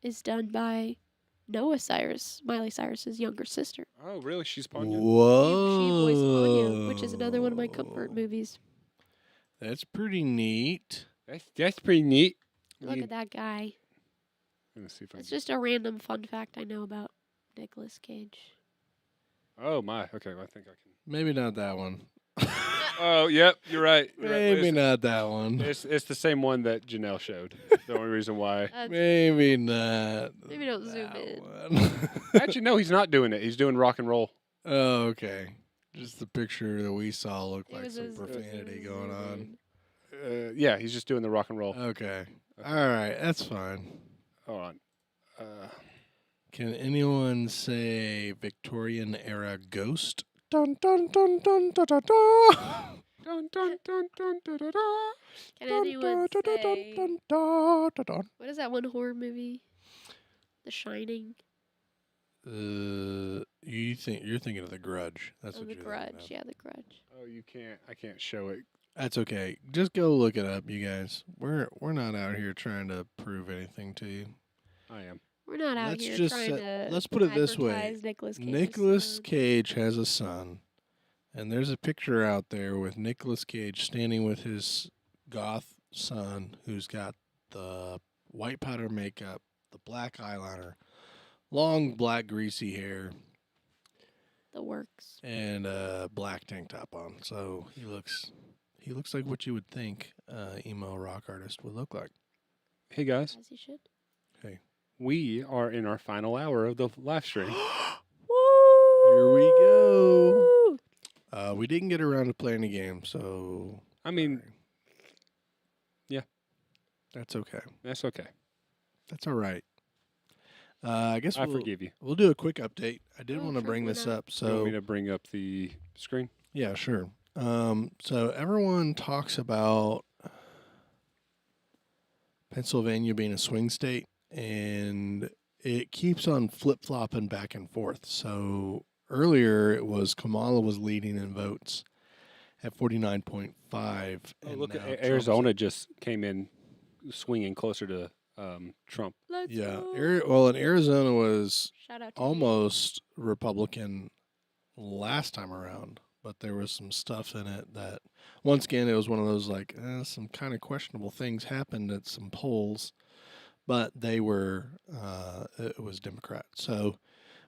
Speaker 5: is done by Noah Cyrus, Miley Cyrus's younger sister.
Speaker 2: Oh, really? She's Ponyo?
Speaker 1: Whoa!
Speaker 5: She voiced Ponyo, which is another one of my comfort movies.
Speaker 1: That's pretty neat.
Speaker 2: That's pretty neat.
Speaker 5: Look at that guy.
Speaker 2: Let me see if I
Speaker 5: It's
Speaker 2: can.
Speaker 5: just a random fun fact I know about Nicolas Cage.
Speaker 2: Oh my. Okay, well, I think I can.
Speaker 1: Maybe not that one.
Speaker 2: Oh, yep. You're right. You're right.
Speaker 1: Maybe not that one.
Speaker 2: It's the same one that Janelle showed. The only reason why.
Speaker 1: Maybe not.
Speaker 5: Maybe don't zoom
Speaker 1: that
Speaker 5: in.
Speaker 1: one.
Speaker 2: Actually, no, he's not doing it. He's doing rock and roll.
Speaker 1: Oh, okay. Just the picture that we saw looked
Speaker 5: It
Speaker 1: like
Speaker 5: was
Speaker 1: some
Speaker 5: a
Speaker 1: profanity
Speaker 5: zoom
Speaker 1: going on.
Speaker 5: in.
Speaker 2: Yeah, he's just doing the rock and roll.
Speaker 1: Okay. All right. That's fine.
Speaker 2: Hold on.
Speaker 1: Can anyone say Victorian era ghost? Dun dun dun dun da da da.
Speaker 2: Dun, dun, dun, dun, da, da, da.
Speaker 5: Can anyone say,
Speaker 1: da da da.
Speaker 5: what is that one horror movie? The Shining?
Speaker 1: You're thinking of The Grudge. That's
Speaker 5: Oh,
Speaker 1: what
Speaker 5: The
Speaker 1: you're
Speaker 5: Grudge.
Speaker 1: thinking of.
Speaker 5: Yeah, The Grudge.
Speaker 2: Oh, you can't. I can't show it.
Speaker 1: That's okay. Just go look it up, you guys. We're not out here trying to prove anything to you.
Speaker 2: I am.
Speaker 5: We're not out
Speaker 1: Let's
Speaker 5: here
Speaker 1: just
Speaker 5: trying to
Speaker 1: let's put it this way.
Speaker 5: advertise Nicolas Cage's
Speaker 1: Nicolas
Speaker 5: son.
Speaker 1: Cage has a son, and there's a picture out there with Nicolas Cage standing with his goth son, who's got the white powder makeup, the black eyeliner, long black greasy hair,
Speaker 5: The works.
Speaker 1: and a black tank top on. So he looks like what you would think emo rock artist would look like.
Speaker 2: Hey guys,
Speaker 5: As he should.
Speaker 1: Hey,
Speaker 2: we are in our final hour of the live stream.
Speaker 1: here we go. We didn't get around to playing a game, so
Speaker 2: I mean,
Speaker 1: sorry.
Speaker 2: yeah.
Speaker 1: That's okay.
Speaker 2: That's okay.
Speaker 1: That's all right. I guess
Speaker 2: I
Speaker 1: we'll
Speaker 2: forgive you.
Speaker 1: we'll do a quick update. I did
Speaker 5: Oh,
Speaker 1: want to
Speaker 5: sure,
Speaker 1: bring
Speaker 5: why
Speaker 1: this
Speaker 5: not?
Speaker 1: up.
Speaker 2: You want me
Speaker 1: So
Speaker 2: to bring up the screen?
Speaker 1: yeah, sure. So everyone talks about Pennsylvania being a swing state, and it keeps on flip-flopping back and forth. So earlier it was Kamala was leading in votes at 49.5.
Speaker 2: Oh,
Speaker 1: and
Speaker 2: look,
Speaker 1: now Trump's
Speaker 2: Arizona just came in swinging closer to Trump.
Speaker 5: Let's
Speaker 1: Yeah.
Speaker 5: go.
Speaker 1: Well, and Arizona was
Speaker 5: Shout out to you.
Speaker 1: almost Republican last time around, but there was some stuff in it that, once again, it was one of those like some kind of questionable things happened at some polls, but they were it was Democrat. So,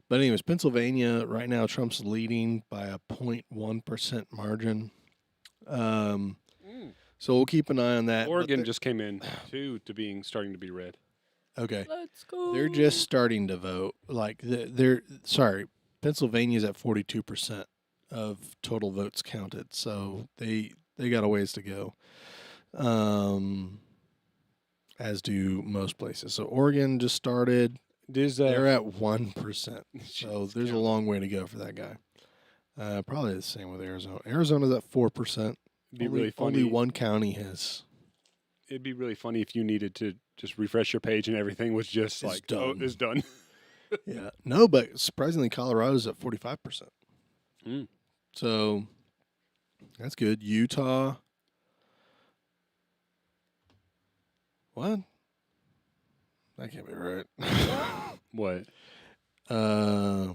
Speaker 1: but anyways, Pennsylvania right now, Trump's leading by a 0.1% margin. So we'll keep an eye on that. but
Speaker 2: Oregon
Speaker 1: they're-
Speaker 2: just came in too to being starting to be red.
Speaker 1: okay.
Speaker 5: Let's go.
Speaker 1: They're just starting to vote. Like they're sorry, Pennsylvania's at 42% of total votes counted, so they got a ways to go. As do most places. So Oregon just started.
Speaker 2: Does
Speaker 1: They're at 1%. So there's a long way to go for that guy. Probably the same with Arizona. Arizona's at 4%.
Speaker 2: It'd be really funny.
Speaker 1: Only one county has.
Speaker 2: It'd be really funny if you needed to just refresh your page and everything was just
Speaker 1: It's
Speaker 2: like,
Speaker 1: done.
Speaker 2: oh, it's done.
Speaker 1: Yeah. No, but surprisingly, Colorado's at 45%.
Speaker 2: Mm.
Speaker 1: So that's good. Utah. What? That can't be right.
Speaker 2: What?
Speaker 1: It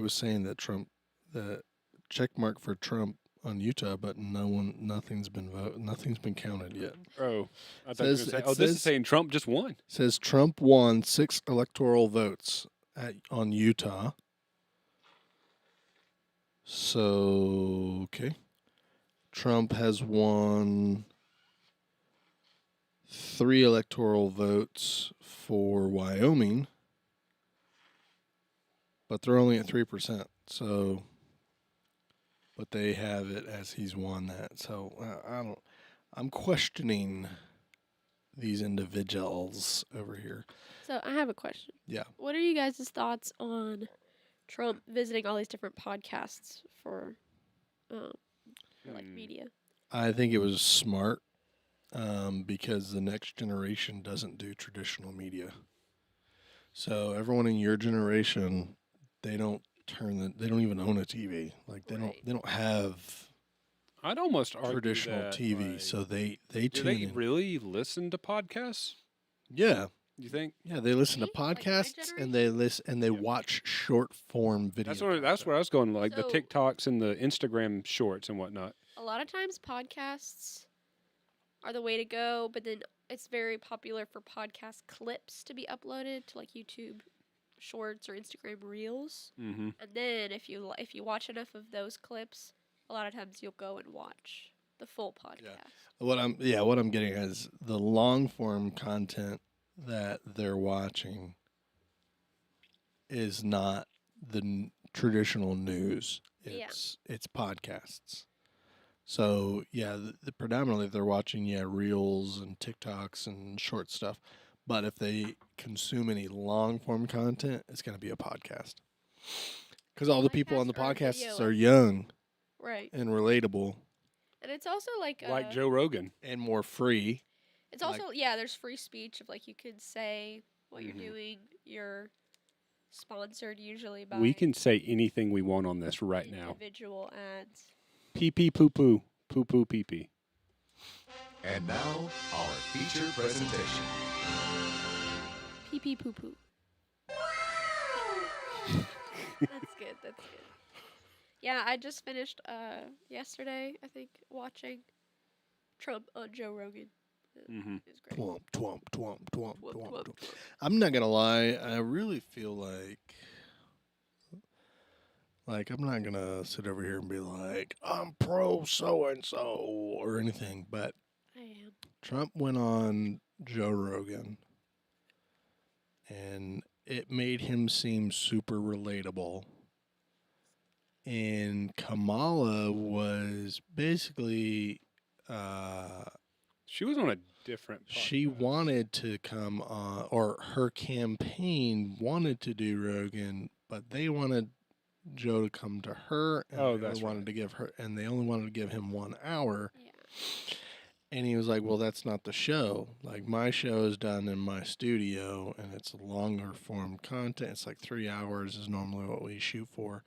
Speaker 1: was saying that Trump, the check mark for Trump on Utah, but nothing's been counted yet.
Speaker 2: Oh, I thought you were
Speaker 1: Says
Speaker 2: going to say,
Speaker 1: it
Speaker 2: this is
Speaker 1: says
Speaker 2: saying Trump just won.
Speaker 1: says Trump won 6 electoral votes on Utah. So okay, Trump has won 3 electoral votes for Wyoming, but they're only at 3%. So, but they have it as he's won that. So I don't. I'm questioning these individuals over here.
Speaker 5: So I have a question.
Speaker 1: Yeah.
Speaker 5: What are you guys' thoughts on Trump visiting all these different podcasts for like media?
Speaker 1: I think it was smart because the next generation doesn't do traditional media. So everyone in your generation, they don't even own a TV. Like they don't have
Speaker 2: I'd almost argue
Speaker 1: traditional
Speaker 2: that,
Speaker 1: TV.
Speaker 2: like,
Speaker 1: So they
Speaker 2: do
Speaker 1: tune
Speaker 2: they
Speaker 1: in.
Speaker 2: really listen to podcasts?
Speaker 1: Yeah.
Speaker 2: You think?
Speaker 1: Yeah, they listen to
Speaker 5: Me? Like my
Speaker 1: podcasts and they listen and they watch short form videos.
Speaker 2: That's where I was going. Like the
Speaker 5: So-
Speaker 2: TikToks and the Instagram shorts and whatnot.
Speaker 5: A lot of times podcasts are the way to go, but then it's very popular for podcast clips to be uploaded to like YouTube Shorts or Instagram Reels.
Speaker 2: Mm-hmm.
Speaker 5: And then if you watch enough of those clips, a lot of times you'll go and watch the full podcast.
Speaker 1: What I'm getting at is the long form content that they're watching is not the traditional news. It's podcasts. So predominantly they're watching reels and TikToks and short stuff. But if they consume any long form content, it's going to be a podcast. Because all the people on the
Speaker 5: Podcast or
Speaker 1: podcasts
Speaker 5: video.
Speaker 1: are young
Speaker 5: Right.
Speaker 1: and relatable
Speaker 5: And it's also like
Speaker 2: Joe Rogan.
Speaker 1: and more free.
Speaker 5: It's also there's free speech of like you could say what you're doing. You're sponsored usually by
Speaker 2: We can say anything we want on this right now.
Speaker 5: individual ads.
Speaker 2: Pee pee poo poo. Poo poo pee pee.
Speaker 6: And now, our feature presentation.
Speaker 5: Pee pee poo poo. That's good. That's good. Yeah, I just finished yesterday, I think, watching Trump on Joe Rogan.
Speaker 2: Mm-hmm.
Speaker 5: It was great.
Speaker 1: Twomp, twomp, twomp, twomp,
Speaker 5: Twomp,
Speaker 1: twomp,
Speaker 5: twomp,
Speaker 1: twomp.
Speaker 5: twomp.
Speaker 1: I'm not gonna lie. I really feel like I'm not gonna sit over here and be like I'm pro so and so or anything. But
Speaker 5: I am.
Speaker 1: Trump went on Joe Rogan, and it made him seem super relatable. And Kamala was basically.
Speaker 2: She was on a different podcast.
Speaker 1: She wanted to come on, or her campaign wanted to do Rogan, but they wanted Joe to come to her, and
Speaker 2: Oh,
Speaker 1: they
Speaker 2: that's
Speaker 1: only wanted
Speaker 2: right.
Speaker 1: to give her, and they only wanted to give him 1 hour.
Speaker 5: Yeah.
Speaker 1: And he was like, "Well, that's not the show. Like my show is done in my studio, and it's longer form content. It's like 3 hours is normally what we shoot for."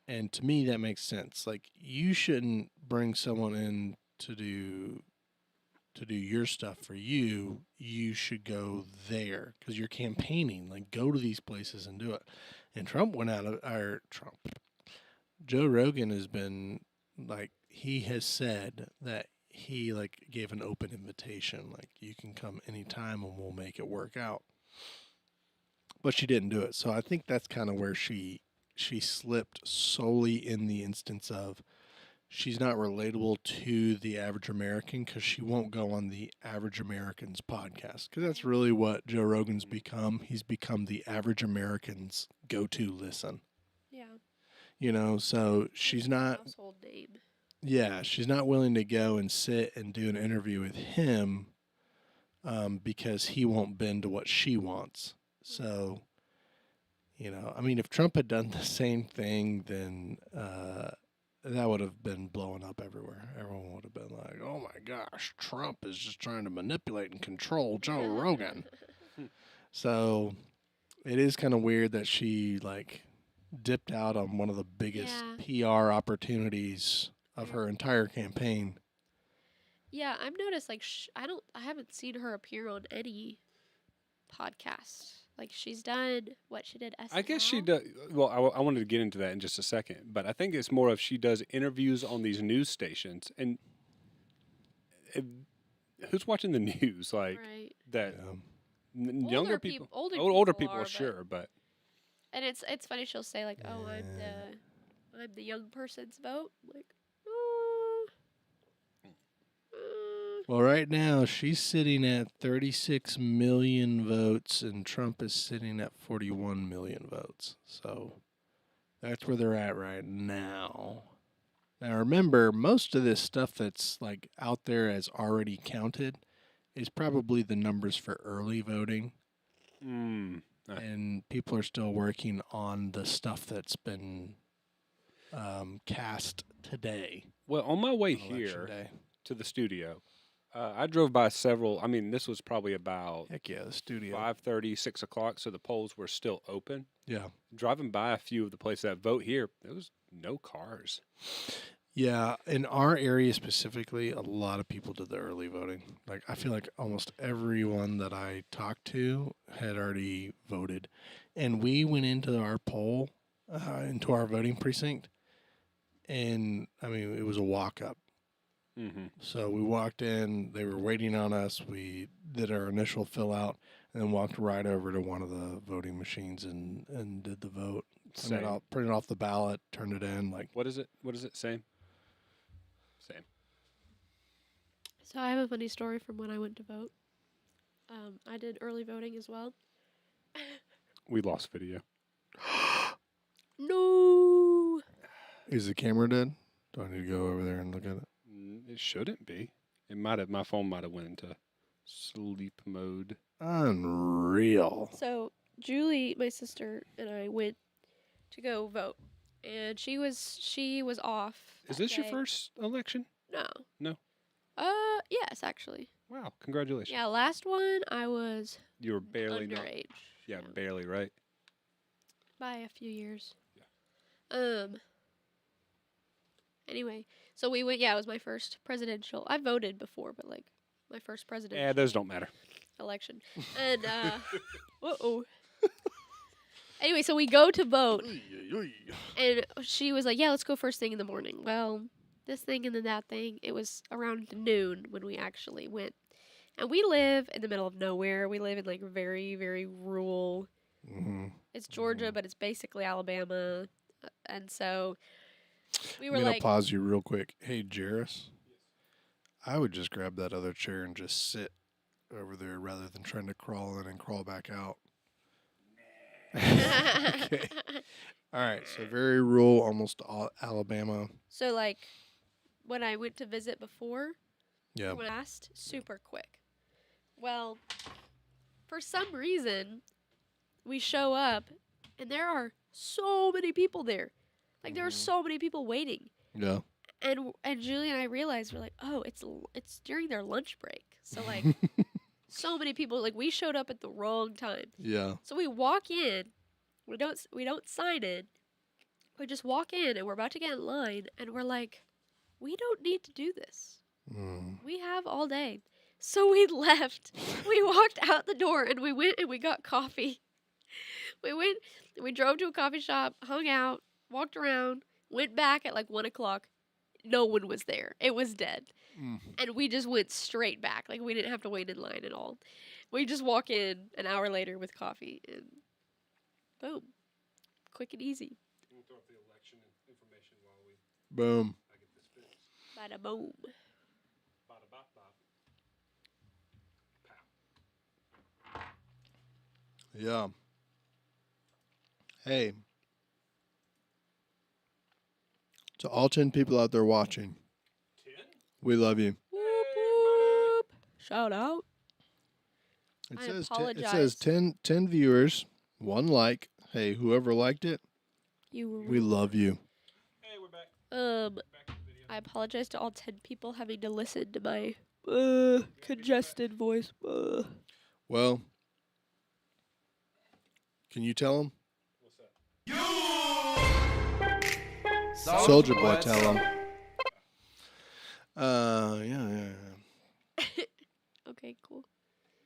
Speaker 1: And to me, that makes sense. Like you shouldn't bring someone in to do your stuff for you. You should go there because you're campaigning. Like go to these places and do it. And Trump went out of Joe Rogan has been like he has said that he like gave an open invitation, like you can come anytime and we'll make it work out. But she didn't do it. So I think that's kind of where she slipped solely in the instance of she's not relatable to the average American because she won't go on the average American's podcast because that's really what Joe Rogan's become. He's become the average American's go-to listen.
Speaker 5: Yeah.
Speaker 1: You know, so she's not.
Speaker 5: Household name.
Speaker 1: Yeah, she's not willing to go and sit and do an interview with him because he won't bend to what she wants. So, you know, I mean, if Trump had done the same thing, then that would have been blowing up everywhere. Everyone would have been like, oh my gosh, Trump is just trying to manipulate and control Joe Rogan. So it is kind of weird that she, like, dipped out on one of the biggest PR opportunities of her entire campaign.
Speaker 5: Yeah, I've noticed like I haven't seen her appear on any podcasts Like she's done what she did. SNL.
Speaker 2: I guess she does. Well, I wanted to get into that in just a second, but I think it's more of she does interviews on these news stations, and if, who's watching the news like
Speaker 5: Right.
Speaker 2: that?
Speaker 1: Yeah.
Speaker 2: Younger people,
Speaker 5: older
Speaker 2: older
Speaker 5: people
Speaker 2: people,
Speaker 5: are,
Speaker 2: sure, but
Speaker 5: and it's funny. She'll say like, "Oh, I'm the young person's vote." Like, uh,
Speaker 1: Well, right now she's sitting at 36 million votes, and Trump is sitting at 41 million votes. So that's where they're at right now. Now, remember, most of this stuff that's like out there as already counted is probably the numbers for early voting, and people are still working on the stuff that's been cast today.
Speaker 2: well, on my way
Speaker 1: on election
Speaker 2: here
Speaker 1: day.
Speaker 2: to the studio, I drove by several. I mean, this was probably about
Speaker 1: Heck yeah, the studio.
Speaker 2: 5:30, 6 o'clock, so the polls were still open.
Speaker 1: Yeah.
Speaker 2: Driving by a few of the places that vote here, there was no cars.
Speaker 1: Yeah, in our area specifically, a lot of people did the early voting. Like I feel like almost everyone that I talked to had already voted, and we went into our poll, into our voting precinct, and I mean it was a walk up.
Speaker 2: Mm-hmm.
Speaker 1: So we walked in, they were waiting on us. We did our initial fill out, and then walked right over to one of the voting machines and did the vote. Printed off the ballot, turned it in. Like
Speaker 2: What is it? What is it? Same. Same.
Speaker 5: So I have a funny story from when I went to vote. I did early voting as well.
Speaker 2: We lost video.
Speaker 5: No.
Speaker 1: is the camera dead? Do I need to go over there and look at it?
Speaker 2: It shouldn't be. It might have. My phone might have went into sleep mode.
Speaker 1: Unreal.
Speaker 5: So Julie, my sister, and I went to go vote, and she was off.
Speaker 2: Is
Speaker 5: that
Speaker 2: this your
Speaker 5: day.
Speaker 2: first election?
Speaker 5: No.
Speaker 2: No.
Speaker 5: Yes, actually.
Speaker 2: Wow! Congratulations.
Speaker 5: Yeah, last one I was
Speaker 2: You were barely not.
Speaker 5: underage.
Speaker 2: Yeah, barely right.
Speaker 5: By a few years. Yeah. Anyway, so we went. Yeah, it was my first presidential. I voted before, but like my first presidential.
Speaker 2: Yeah, those don't matter.
Speaker 5: Election. And uh-oh. Anyway, so we go to vote, and she was like, "Yeah, let's go first thing in the morning." Well, this thing and then that thing. It was around noon when we actually went, and we live in the middle of nowhere. We live in like very, very rural.
Speaker 1: Mm-hmm.
Speaker 5: It's Georgia, but it's basically Alabama, and so we were
Speaker 1: I'm gonna
Speaker 5: like,
Speaker 1: pause you real quick. Hey, Jairus, I would just grab that other chair and just sit over there rather than trying to crawl in and crawl back out. Okay. All right. So very rural, almost all Alabama.
Speaker 5: So like, when I went to visit before,
Speaker 1: Yeah.
Speaker 5: when asked, super quick. Well, for some reason, we show up, and there are so many people there. Like there are so many people waiting.
Speaker 1: Yeah.
Speaker 5: And Julie and I realized we're like, oh, it's during their lunch break. So like, so many people. Like we showed up at the wrong time.
Speaker 1: Yeah.
Speaker 5: So we walk in, we don't sign in. We just walk in, and we're about to get in line, and we're like, we don't need to do this.
Speaker 1: Mm.
Speaker 5: We have all day. So we left. We walked out the door, and we went and we got coffee. We drove to a coffee shop, hung out, walked around, went back at like 1 o'clock. No one was there. It was dead.
Speaker 1: Mm.
Speaker 5: And we just went straight back. Like we didn't have to wait in line at all. We just walk in an hour later with coffee, and boom. Quick and easy.
Speaker 2: We'll throw up the election information while
Speaker 1: Boom.
Speaker 2: I get this fixed.
Speaker 5: Bada boom.
Speaker 2: Bada bop bop.
Speaker 1: Yeah. Hey. To all 10 people out there watching,
Speaker 2: 10?
Speaker 1: we love you.
Speaker 5: Whoop, whoop. Shout out.
Speaker 1: It
Speaker 5: I
Speaker 1: says
Speaker 5: apologize.
Speaker 1: 10 viewers, 1 like. Hey, whoever liked it, we love you.
Speaker 2: Hey, we're back. Back to the video.
Speaker 5: I apologize to all 10 people having to listen to my congested voice.
Speaker 1: Well, can you tell them?
Speaker 2: What's that?
Speaker 1: Soldier Boy, tell them. Yeah.
Speaker 5: Okay, cool.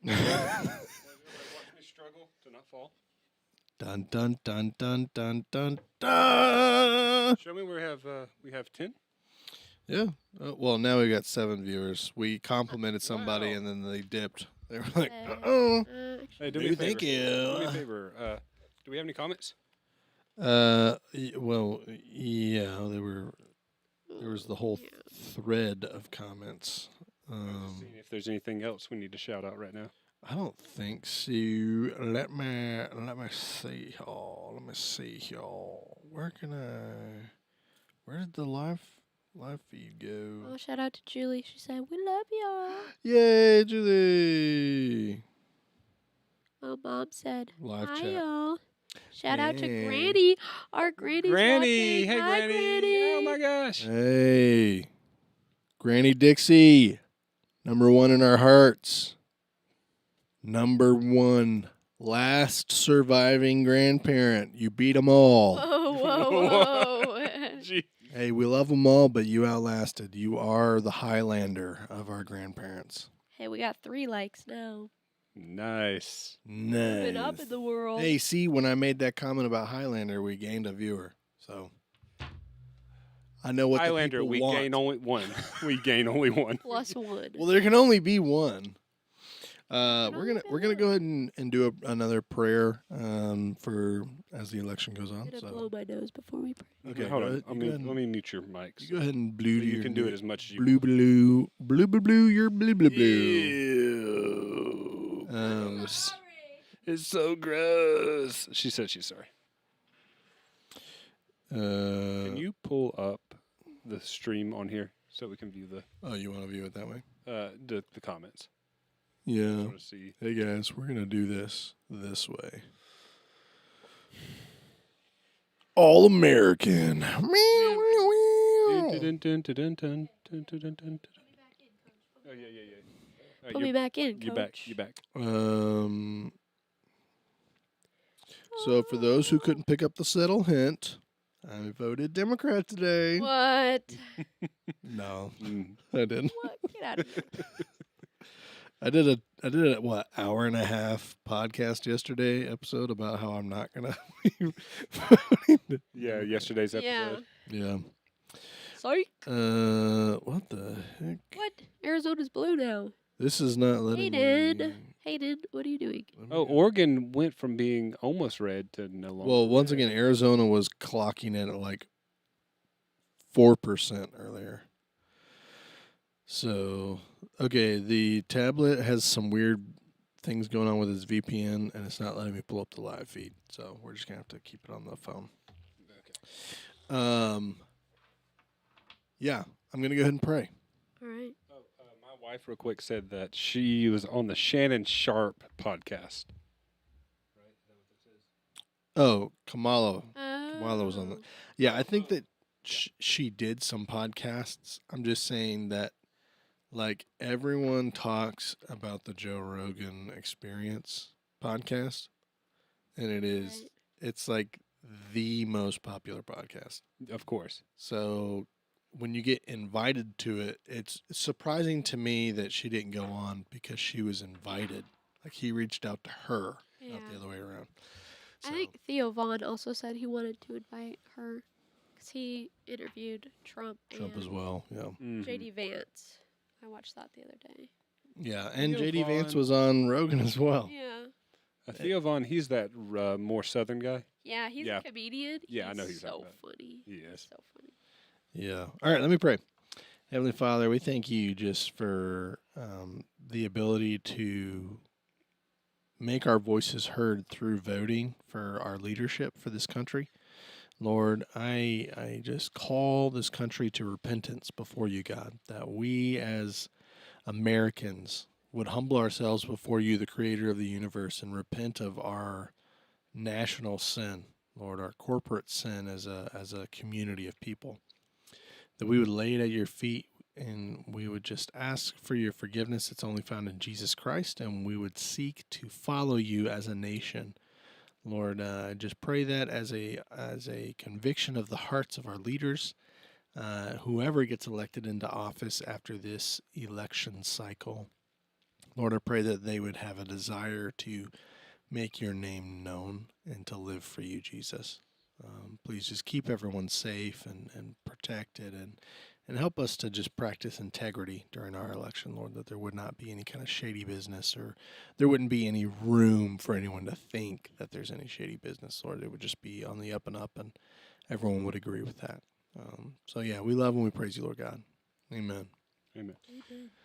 Speaker 2: Everybody watch me struggle to not fall.
Speaker 1: Dun dun dun dun dun dun dun.
Speaker 2: Show me where we have 10.
Speaker 1: Yeah. Well, now we got 7 viewers. We complimented somebody
Speaker 2: Wow.
Speaker 1: and then they dipped. They were like,
Speaker 5: Uh,
Speaker 1: "Oh,
Speaker 2: Hey, do me a favor.
Speaker 1: thank you."
Speaker 2: Do me a favor. Do we have any comments?
Speaker 1: Well, yeah, there was the whole thread of comments.
Speaker 2: Seeing if there's anything else we need to shout out right now.
Speaker 1: I don't think so. Let me see y'all. Let me see y'all. Where did the live feed go?
Speaker 5: Oh, shout out to Julie. She said, "We love y'all."
Speaker 1: Yay, Julie!
Speaker 5: Oh, Mom said,
Speaker 1: Live
Speaker 5: "Hi,
Speaker 1: chat.
Speaker 5: y'all." Shout out to
Speaker 1: Yeah.
Speaker 5: Granny. Our Granny's
Speaker 2: Granny,
Speaker 5: watching.
Speaker 2: hey
Speaker 5: Hi,
Speaker 2: Granny. Oh my gosh.
Speaker 1: Hey, Granny Dixie, number 1 in our hearts. Number 1, last surviving grandparent. You beat them all.
Speaker 5: Whoa, whoa, whoa.
Speaker 2: Gee.
Speaker 1: Hey, we love them all, but you outlasted. You are the Highlander of our grandparents.
Speaker 5: Hey, we got 3 likes now.
Speaker 2: Nice.
Speaker 5: Moving up in the world.
Speaker 1: Hey, see, when I made that comment about Highlander, we gained a viewer. So I know what
Speaker 2: Highlander,
Speaker 1: the people
Speaker 2: we
Speaker 1: want.
Speaker 2: gain only 1. We gain only 1.
Speaker 5: Plus 1.
Speaker 1: Well, there can only be 1.
Speaker 5: only
Speaker 1: We're
Speaker 5: be
Speaker 1: gonna go ahead and do another prayer for as the election goes on.
Speaker 5: I'm going to
Speaker 1: So
Speaker 5: blow my nose before we pray.
Speaker 1: okay,
Speaker 2: Hold
Speaker 1: go
Speaker 2: on.
Speaker 1: ahead, you go ahead and-
Speaker 2: Let me mute your mics.
Speaker 1: you go ahead and
Speaker 2: So
Speaker 1: blue.
Speaker 2: you can do it as much as you
Speaker 1: blue
Speaker 2: want.
Speaker 1: blue blue. You're blue blue blue.
Speaker 2: Ew. It's so gross. She said she's sorry. Can you pull up the stream on here so we can view
Speaker 1: Oh, you want to view it that way?
Speaker 2: the comments? I
Speaker 1: Yeah.
Speaker 2: want to see.
Speaker 1: Hey guys, we're gonna do this way. All American. Meow, meow, meow.
Speaker 2: Dun, dun, dun, dun, dun, dun, dun, dun, dun, dun. Oh yeah.
Speaker 5: Put me back in,
Speaker 2: You're
Speaker 5: Coach.
Speaker 2: back.
Speaker 1: So for those who couldn't pick up the subtle hint, I voted Democrat today.
Speaker 5: What?
Speaker 1: No,
Speaker 2: Mm.
Speaker 1: I didn't.
Speaker 5: What? Get out of here.
Speaker 1: I did a what hour and a half podcast yesterday episode about how I'm not gonna.
Speaker 2: Yeah, yesterday's episode.
Speaker 5: Yeah.
Speaker 1: Yeah.
Speaker 5: Psych.
Speaker 1: What the heck?
Speaker 5: What? Arizona's blue now.
Speaker 1: This is not letting me.
Speaker 5: Hayden, what are you doing?
Speaker 1: Let me
Speaker 2: Oh,
Speaker 1: go.
Speaker 2: Oregon went from being almost red to no longer.
Speaker 1: Well, once
Speaker 2: red.
Speaker 1: again, Arizona was clocking in at like 4% earlier. So, okay, the tablet has some weird things going on with its VPN, and it's not letting me pull up the live feed. So we're just gonna have to keep it on the phone. Yeah, I'm gonna go ahead and pray.
Speaker 5: All right.
Speaker 2: My wife, real quick, said that she was on the Shannon Sharp podcast.
Speaker 1: Oh, Kamala was on the.
Speaker 5: Oh.
Speaker 1: Yeah, I think that she did some podcasts. I'm just saying that, like, everyone talks about the Joe Rogan Experience podcast, and it's like the most popular podcast.
Speaker 2: Of course.
Speaker 1: So when you get invited to it, it's surprising to me that she didn't go on because she was invited. Like, he reached out to her,
Speaker 5: Yeah.
Speaker 1: not the other way around.
Speaker 5: I
Speaker 1: So,
Speaker 5: think Theo Vaughn also said he wanted to invite her because he interviewed Trump
Speaker 1: Trump
Speaker 5: and
Speaker 1: as well. Yeah.
Speaker 2: Mhm.
Speaker 5: JD Vance. I watched that the other day.
Speaker 1: Yeah, and
Speaker 2: Theo
Speaker 1: JD Vance
Speaker 2: Vaughn.
Speaker 1: was on Rogan as well.
Speaker 5: Yeah.
Speaker 2: Theo Vaughn, he's that more southern guy.
Speaker 5: Yeah, he's
Speaker 2: Yeah.
Speaker 5: a comedian.
Speaker 2: Yeah, I know who
Speaker 5: he's
Speaker 2: you're
Speaker 5: so
Speaker 2: talking about.
Speaker 5: funny.
Speaker 2: He is.
Speaker 5: So funny.
Speaker 1: Yeah. All right, let me pray. Heavenly Father, we thank you just for the ability to make our voices heard through voting for our leadership for this country. Lord, I just call this country to repentance before you, God, that we as Americans would humble ourselves before you, the creator of the universe, and repent of our national sin, Lord, our corporate sin as a community of people. That we would lay it at your feet and we would just ask for your forgiveness. It's only found in Jesus Christ, and we would seek to follow you as a nation. Lord, I just pray that as a conviction of the hearts of our leaders, whoever gets elected into office after this election cycle. Lord, I pray that they would have a desire to make your name known and to live for you, Jesus. Please just keep everyone safe and protected and help us to just practice integrity during our election, Lord, that there would not be any kind of shady business or there wouldn't be any room for anyone to think that there's any shady business, Lord. It would just be on the up and up, and everyone would agree with that. So, yeah, we love and we praise you, Lord God. Amen.
Speaker 2: Amen.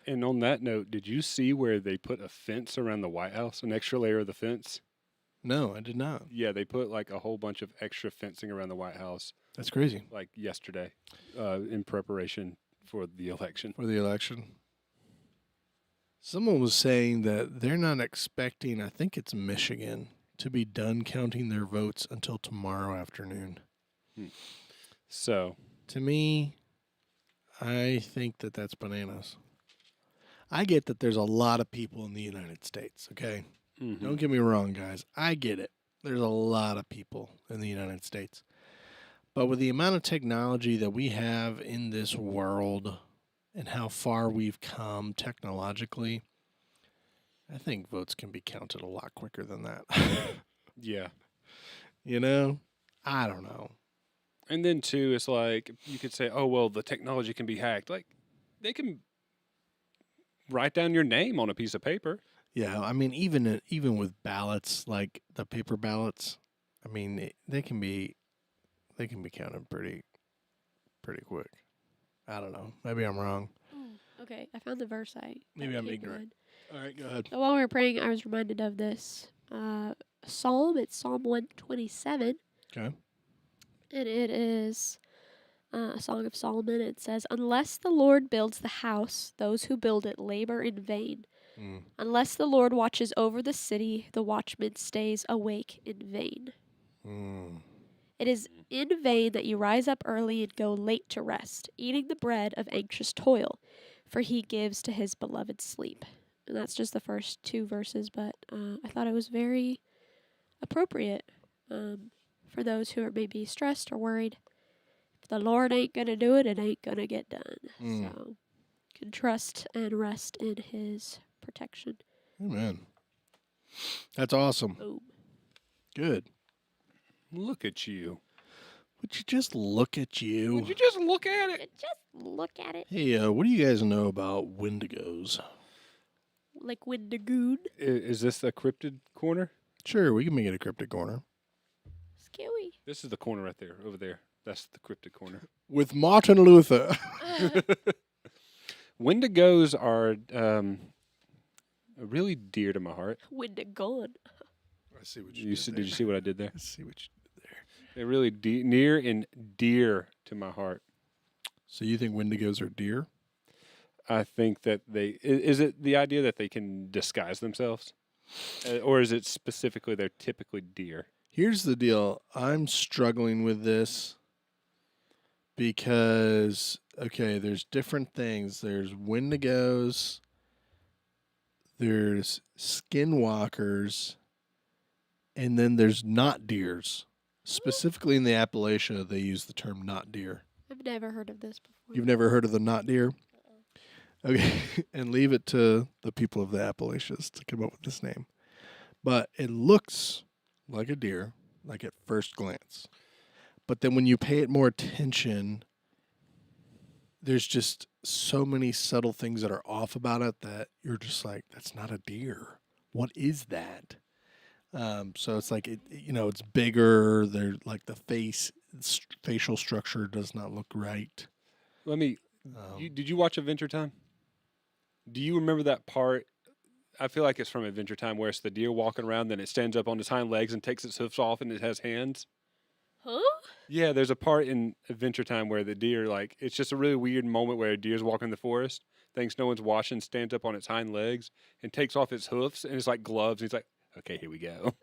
Speaker 2: And on that note, did you see where they put a fence around the White House, an extra layer of the fence?
Speaker 1: No, I did not.
Speaker 2: Yeah, they put like a whole bunch of extra fencing around the White House
Speaker 1: That's crazy.
Speaker 2: like yesterday in preparation for the election.
Speaker 1: For the election. Someone was saying that they're not expecting, I think it's Michigan, to be done counting their votes until tomorrow afternoon.
Speaker 2: So,
Speaker 1: To me, I think that that's bananas. I get that there's a lot of people in the United States, okay? Don't get me wrong, guys. I get it. There's a lot of people in the United States. But with the amount of technology that we have in this world and how far we've come technologically, I think votes can be counted a lot quicker than that.
Speaker 2: yeah.
Speaker 1: You know? I don't know.
Speaker 2: And then, too, it's like you could say, oh, well, the technology can be hacked. Like, they can write down your name on a piece of paper.
Speaker 1: Yeah, I mean, even with ballots, like the paper ballots, I mean, they can be counted pretty quick. I don't know. Maybe I'm wrong.
Speaker 5: Okay, I found the verse
Speaker 1: Maybe I'm
Speaker 5: came
Speaker 1: ignorant.
Speaker 5: in.
Speaker 1: All right, go ahead.
Speaker 5: So while we were praying, I was reminded of this psalm. It's Psalm 127.
Speaker 1: Okay.
Speaker 5: And it is a Song of Solomon. It says, "Unless the Lord builds the house, those who build it labor in vain. Unless the Lord watches over the city, the watchman stays awake in vain. It is in vain that you rise up early and go late to rest, eating the bread of anxious toil, for he gives to his beloved sleep." And that's just the first two verses, but I thought it was very appropriate for those who are maybe stressed or worried. If the Lord ain't going to do it, it ain't going to get done. So can trust and rest in his protection.
Speaker 1: Amen. That's awesome.
Speaker 5: Boom.
Speaker 1: Good.
Speaker 2: Look at you.
Speaker 1: Would you just look at you?
Speaker 2: Would you just look at it?
Speaker 5: Just look at it.
Speaker 1: Hey, what do you guys know about Wendigos?
Speaker 5: Like Windigoon.
Speaker 2: Is this the cryptid corner?
Speaker 1: Sure, we can make it a cryptic corner.
Speaker 5: Scary.
Speaker 2: This is the corner right there, over there. That's the cryptid corner.
Speaker 1: With Martin Luther.
Speaker 2: Wendigos are really dear to my heart.
Speaker 5: Windigon.
Speaker 1: I see what
Speaker 2: Did you see what I did there?
Speaker 1: I see what you did there.
Speaker 2: They're really near and dear to my heart.
Speaker 1: So you think Wendigos are deer?
Speaker 2: I think that is it the idea that they can disguise themselves? Or is it specifically they're typically deer?
Speaker 1: Here's the deal. I'm struggling with this because, okay, there's different things. There's Wendigos, there's skinwalkers, and then there's not deers. Specifically in the Appalachia, they use the term not deer.
Speaker 5: I've never heard of this before.
Speaker 1: You've never heard of the not deer? Okay, and leave it to the people of the Appalachians to come up with this name. But it looks like a deer, like at first glance. But then when you pay it more attention, there's just so many subtle things that are off about it that you're just like, that's not a deer. What is that? So it's like, it's bigger. They're like the facial structure does not look right.
Speaker 2: Did you watch Adventure Time? Do you remember that part? I feel like it's from Adventure Time where it's the deer walking around, then it stands up on its hind legs and takes its hoofs off and it has hands.
Speaker 5: Huh?
Speaker 2: Yeah, there's a part in Adventure Time where the deer, like, it's just a really weird moment where a deer's walking in the forest, thinks no one's watching, stands up on its hind legs and takes off its hoofs and it's like gloves. And he's like, okay, here we go.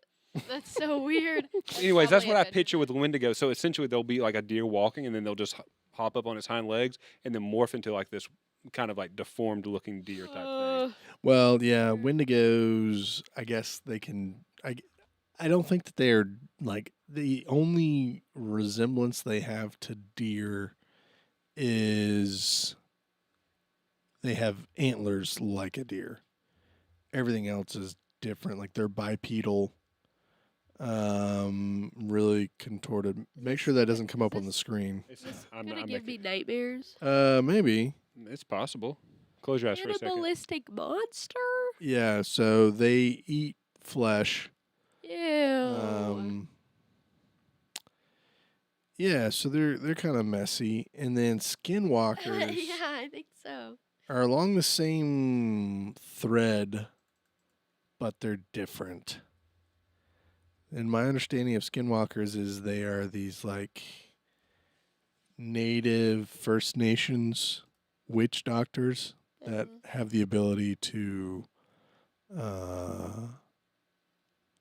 Speaker 5: That's so weird.
Speaker 2: Anyways, that's what I
Speaker 5: Adventure
Speaker 2: picture with Wendigo. So essentially there'll be like a deer walking and then they'll just hop up on its hind legs and then morph into like this kind of like deformed looking deer type thing.
Speaker 1: Well, yeah, Wendigos, I guess they can. I don't think that they're like the only resemblance they have to deer is they have antlers like a deer. Everything else is different. Like they're bipedal. really contorted. Make sure that doesn't come up on the screen.
Speaker 2: I'm
Speaker 5: Gonna
Speaker 2: not
Speaker 5: give me
Speaker 2: making.
Speaker 5: nightmares.
Speaker 1: Maybe.
Speaker 2: It's possible. Close your eyes for a second.
Speaker 5: Cannibalistic monster?
Speaker 1: Yeah, so they eat flesh.
Speaker 5: Ew.
Speaker 1: Yeah, so they're kind of messy, and then skinwalkers
Speaker 5: Yeah, I think so.
Speaker 1: are along the same thread, but they're different. And my understanding of skinwalkers is they are these like native First Nations witch doctors that have the ability to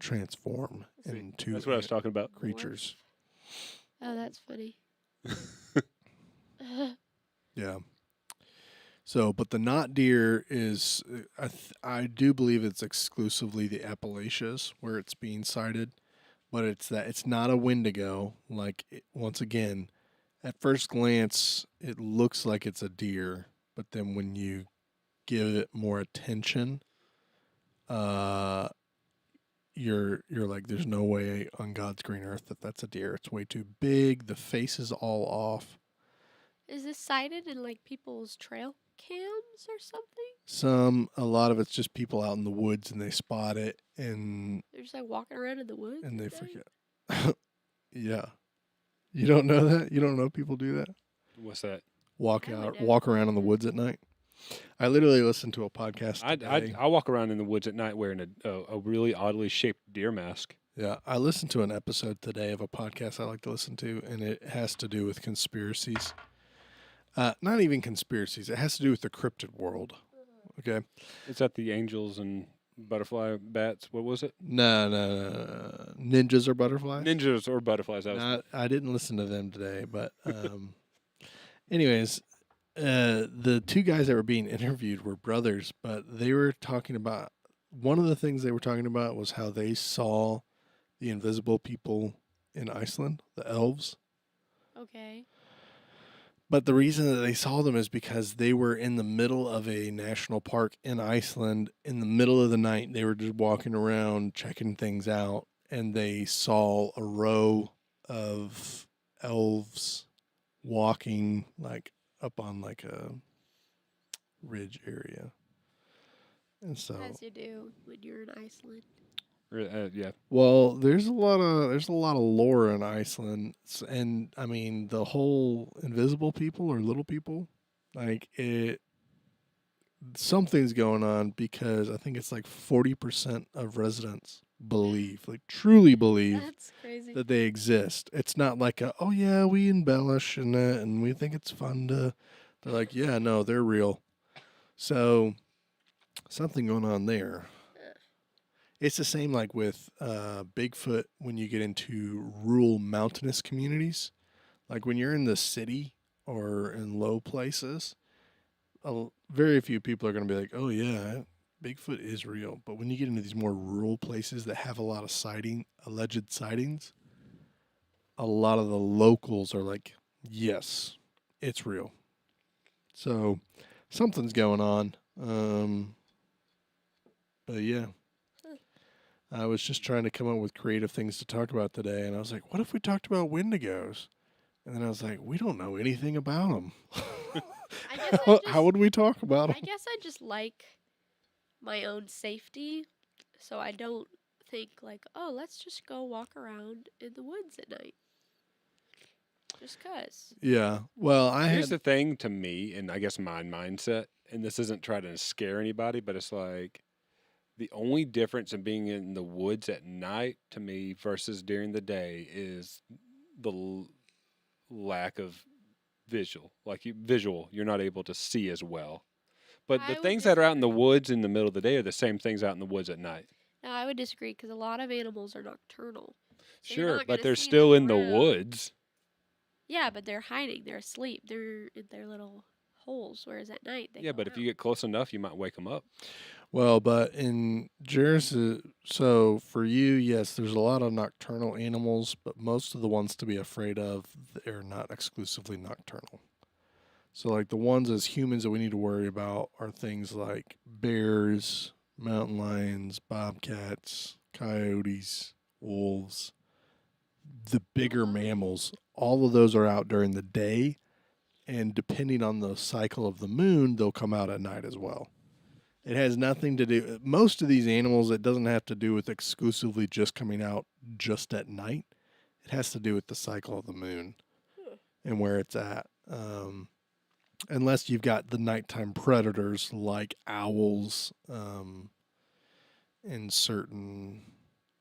Speaker 1: transform into
Speaker 2: That's what I was talking about.
Speaker 1: creatures.
Speaker 5: Oh, that's funny.
Speaker 1: Yeah. So, but the not deer is, I do believe it's exclusively the Appalachians where it's being sighted, but it's not a Wendigo. Like, once again, at first glance, it looks like it's a deer, but then when you give it more attention, you're like, there's no way on God's green earth that that's a deer. It's way too big. The face is all off.
Speaker 5: Is this cited in like people's trail cams or something?
Speaker 1: A lot of it's just people out in the woods and they spot it and
Speaker 5: They're just like walking around in the woods.
Speaker 1: they
Speaker 5: at night?
Speaker 1: forget. Yeah. You don't know that? You don't know people do that?
Speaker 2: What's that?
Speaker 1: Walk
Speaker 5: I would
Speaker 1: out,
Speaker 5: never
Speaker 1: walk
Speaker 5: do
Speaker 1: around in the
Speaker 5: that.
Speaker 1: woods at night. I literally listened to a podcast
Speaker 2: I
Speaker 1: today.
Speaker 2: walk around in the woods at night wearing a really oddly shaped deer mask.
Speaker 1: Yeah, I listened to an episode today of a podcast I like to listen to, and it has to do with conspiracies. Not even conspiracies. It has to do with the cryptid world. Okay.
Speaker 2: Is that the angels and butterfly bats? What was it?
Speaker 1: No. Ninjas or butterflies?
Speaker 2: Ninjas or butterflies. That was
Speaker 1: I didn't listen to them today, but anyways, the two guys that were being interviewed were brothers, but they were talking about one of the things they were talking about was how they saw the invisible people in Iceland, the elves.
Speaker 5: Okay.
Speaker 1: But the reason that they saw them is because they were in the middle of a national park in Iceland. In the middle of the night, they were just walking around checking things out, and they saw a row of elves walking like up on like a ridge area. And so,
Speaker 5: As you do when you're in Iceland.
Speaker 2: yeah.
Speaker 1: well, there's a lot of lore in Iceland, and I mean the whole invisible people or little people, like it. Something's going on because I think it's like 40% of residents believe, like truly believe,
Speaker 5: That's crazy.
Speaker 1: that they exist. It's not like oh yeah, we embellish and that, and we think it's fun to. They're like, yeah, no, they're real. So something going on there. It's the same like with Bigfoot when you get into rural mountainous communities. Like when you're in the city or in low places, very few people are going to be like, oh, yeah, Bigfoot is real. But when you get into these more rural places that have a lot of alleged sightings, a lot of the locals are like, yes, it's real. So something's going on. But yeah. I was just trying to come up with creative things to talk about today, and I was like, what if we talked about Wendigos? And then I was like, we don't know anything about them.
Speaker 5: I guess I
Speaker 1: How would we talk about them?
Speaker 5: I guess I just like my own safety, so I don't think like, oh, let's just go walk around in the woods at night. Just 'cause.
Speaker 1: Yeah. Well,
Speaker 2: Here's the thing to me, and I guess my mindset, and this isn't trying to scare anybody, but it's like the only difference in being in the woods at night to me versus during the day is the lack of visual. Like you're not able to see as well. But
Speaker 5: I
Speaker 2: the
Speaker 5: would
Speaker 2: things that are out in the
Speaker 5: disagree.
Speaker 2: woods in the middle of the day are the same things out in the woods at night.
Speaker 5: No, I would disagree because a lot of animals are nocturnal. So you're
Speaker 2: Sure,
Speaker 5: not
Speaker 2: but
Speaker 5: gonna
Speaker 2: they're
Speaker 5: see
Speaker 2: still
Speaker 5: them
Speaker 2: in the
Speaker 5: around.
Speaker 2: woods.
Speaker 5: Yeah, but they're hiding. They're asleep. They're in their little holes. Whereas at night, they
Speaker 2: Yeah,
Speaker 5: go
Speaker 2: but if you
Speaker 5: out.
Speaker 2: get close enough, you might wake them up.
Speaker 1: well, but in Jersey, so for you, yes, there's a lot of nocturnal animals, but most of the ones to be afraid of, they're not exclusively nocturnal. So, like the ones as humans that we need to worry about are things like bears, mountain lions, bobcats, coyotes, wolves, the bigger mammals, all of those are out during the day. And depending on the cycle of the moon, they'll come out at night as well. It has nothing to do, most of these animals, it doesn't have to do with exclusively just coming out just at night. It has to do with the cycle of the moon and where it's at. Unless you've got the nighttime predators like owls and certain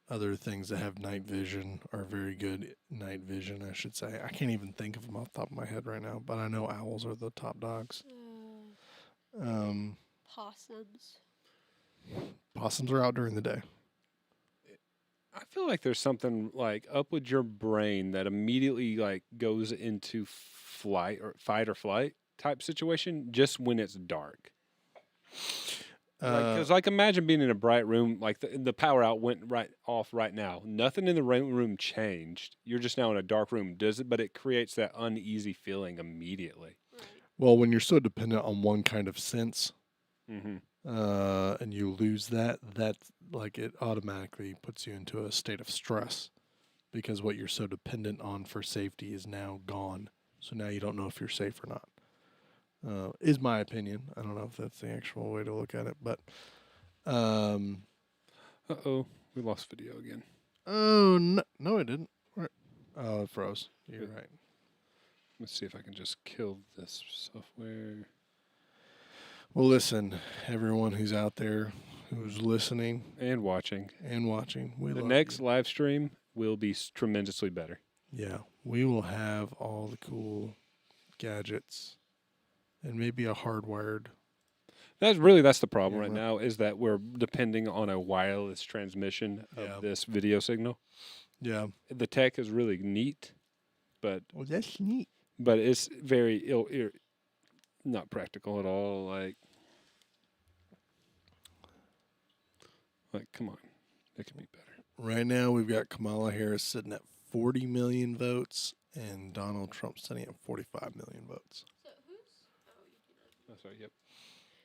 Speaker 1: other things that have night vision, or very good night vision, I should say. I can't even think of them off the top of my head right now, but I know owls are the top dogs.
Speaker 5: Possums.
Speaker 1: Possums are out during the day.
Speaker 2: I feel like there's something like up with your brain that immediately like goes into fight or flight type situation just when it's dark. Because like imagine being in a bright room, like the power out went right off right now. Nothing in the room changed. You're just now in a dark room. But it creates that uneasy feeling immediately.
Speaker 5: Right.
Speaker 1: Well, when you're so dependent on one kind of sense,
Speaker 2: Mm-hmm.
Speaker 1: and you lose that, like it automatically puts you into a state of stress because what you're so dependent on for safety is now gone. So now you don't know if you're safe or not. Is my opinion. I don't know if that's the actual way to look at it, but
Speaker 2: Uh-oh, we lost video again.
Speaker 1: oh no, it didn't. Oh, it froze. You're right.
Speaker 2: Let's see if I can just kill this software.
Speaker 1: Well, listen, everyone who's out there who's listening
Speaker 2: And watching.
Speaker 1: we
Speaker 2: The
Speaker 1: love
Speaker 2: next
Speaker 1: you.
Speaker 2: live stream will be tremendously better.
Speaker 1: Yeah, we will have all the cool gadgets and maybe a hardwired.
Speaker 2: That's the problem right
Speaker 1: Camera.
Speaker 2: now is that we're depending on a wireless transmission of this video signal.
Speaker 1: Yeah.
Speaker 2: The tech is really neat, but
Speaker 1: Well, that's neat.
Speaker 2: it's very not practical at all. Like, come on, it can be better.
Speaker 1: Right now, we've got Kamala Harris sitting at 40 million votes and Donald Trump sitting at 45 million votes.
Speaker 2: Oh, sorry, yep.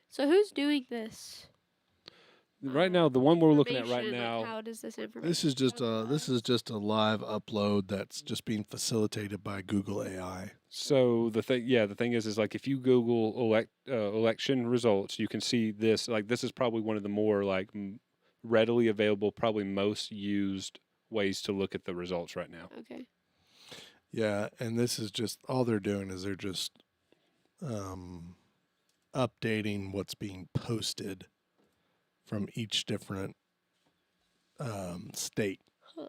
Speaker 5: So who's doing this?
Speaker 2: Right now, the one we're looking at right
Speaker 5: Information,
Speaker 2: now.
Speaker 5: Like how does this information?
Speaker 1: This is just a live upload that's just being facilitated by Google AI.
Speaker 2: So the thing is like if you Google election results, you can see this. Like this is probably one of the more like readily available, probably most used ways to look at the results right now.
Speaker 5: Okay.
Speaker 1: Yeah, and this is just all they're doing is they're just updating what's being posted from each different state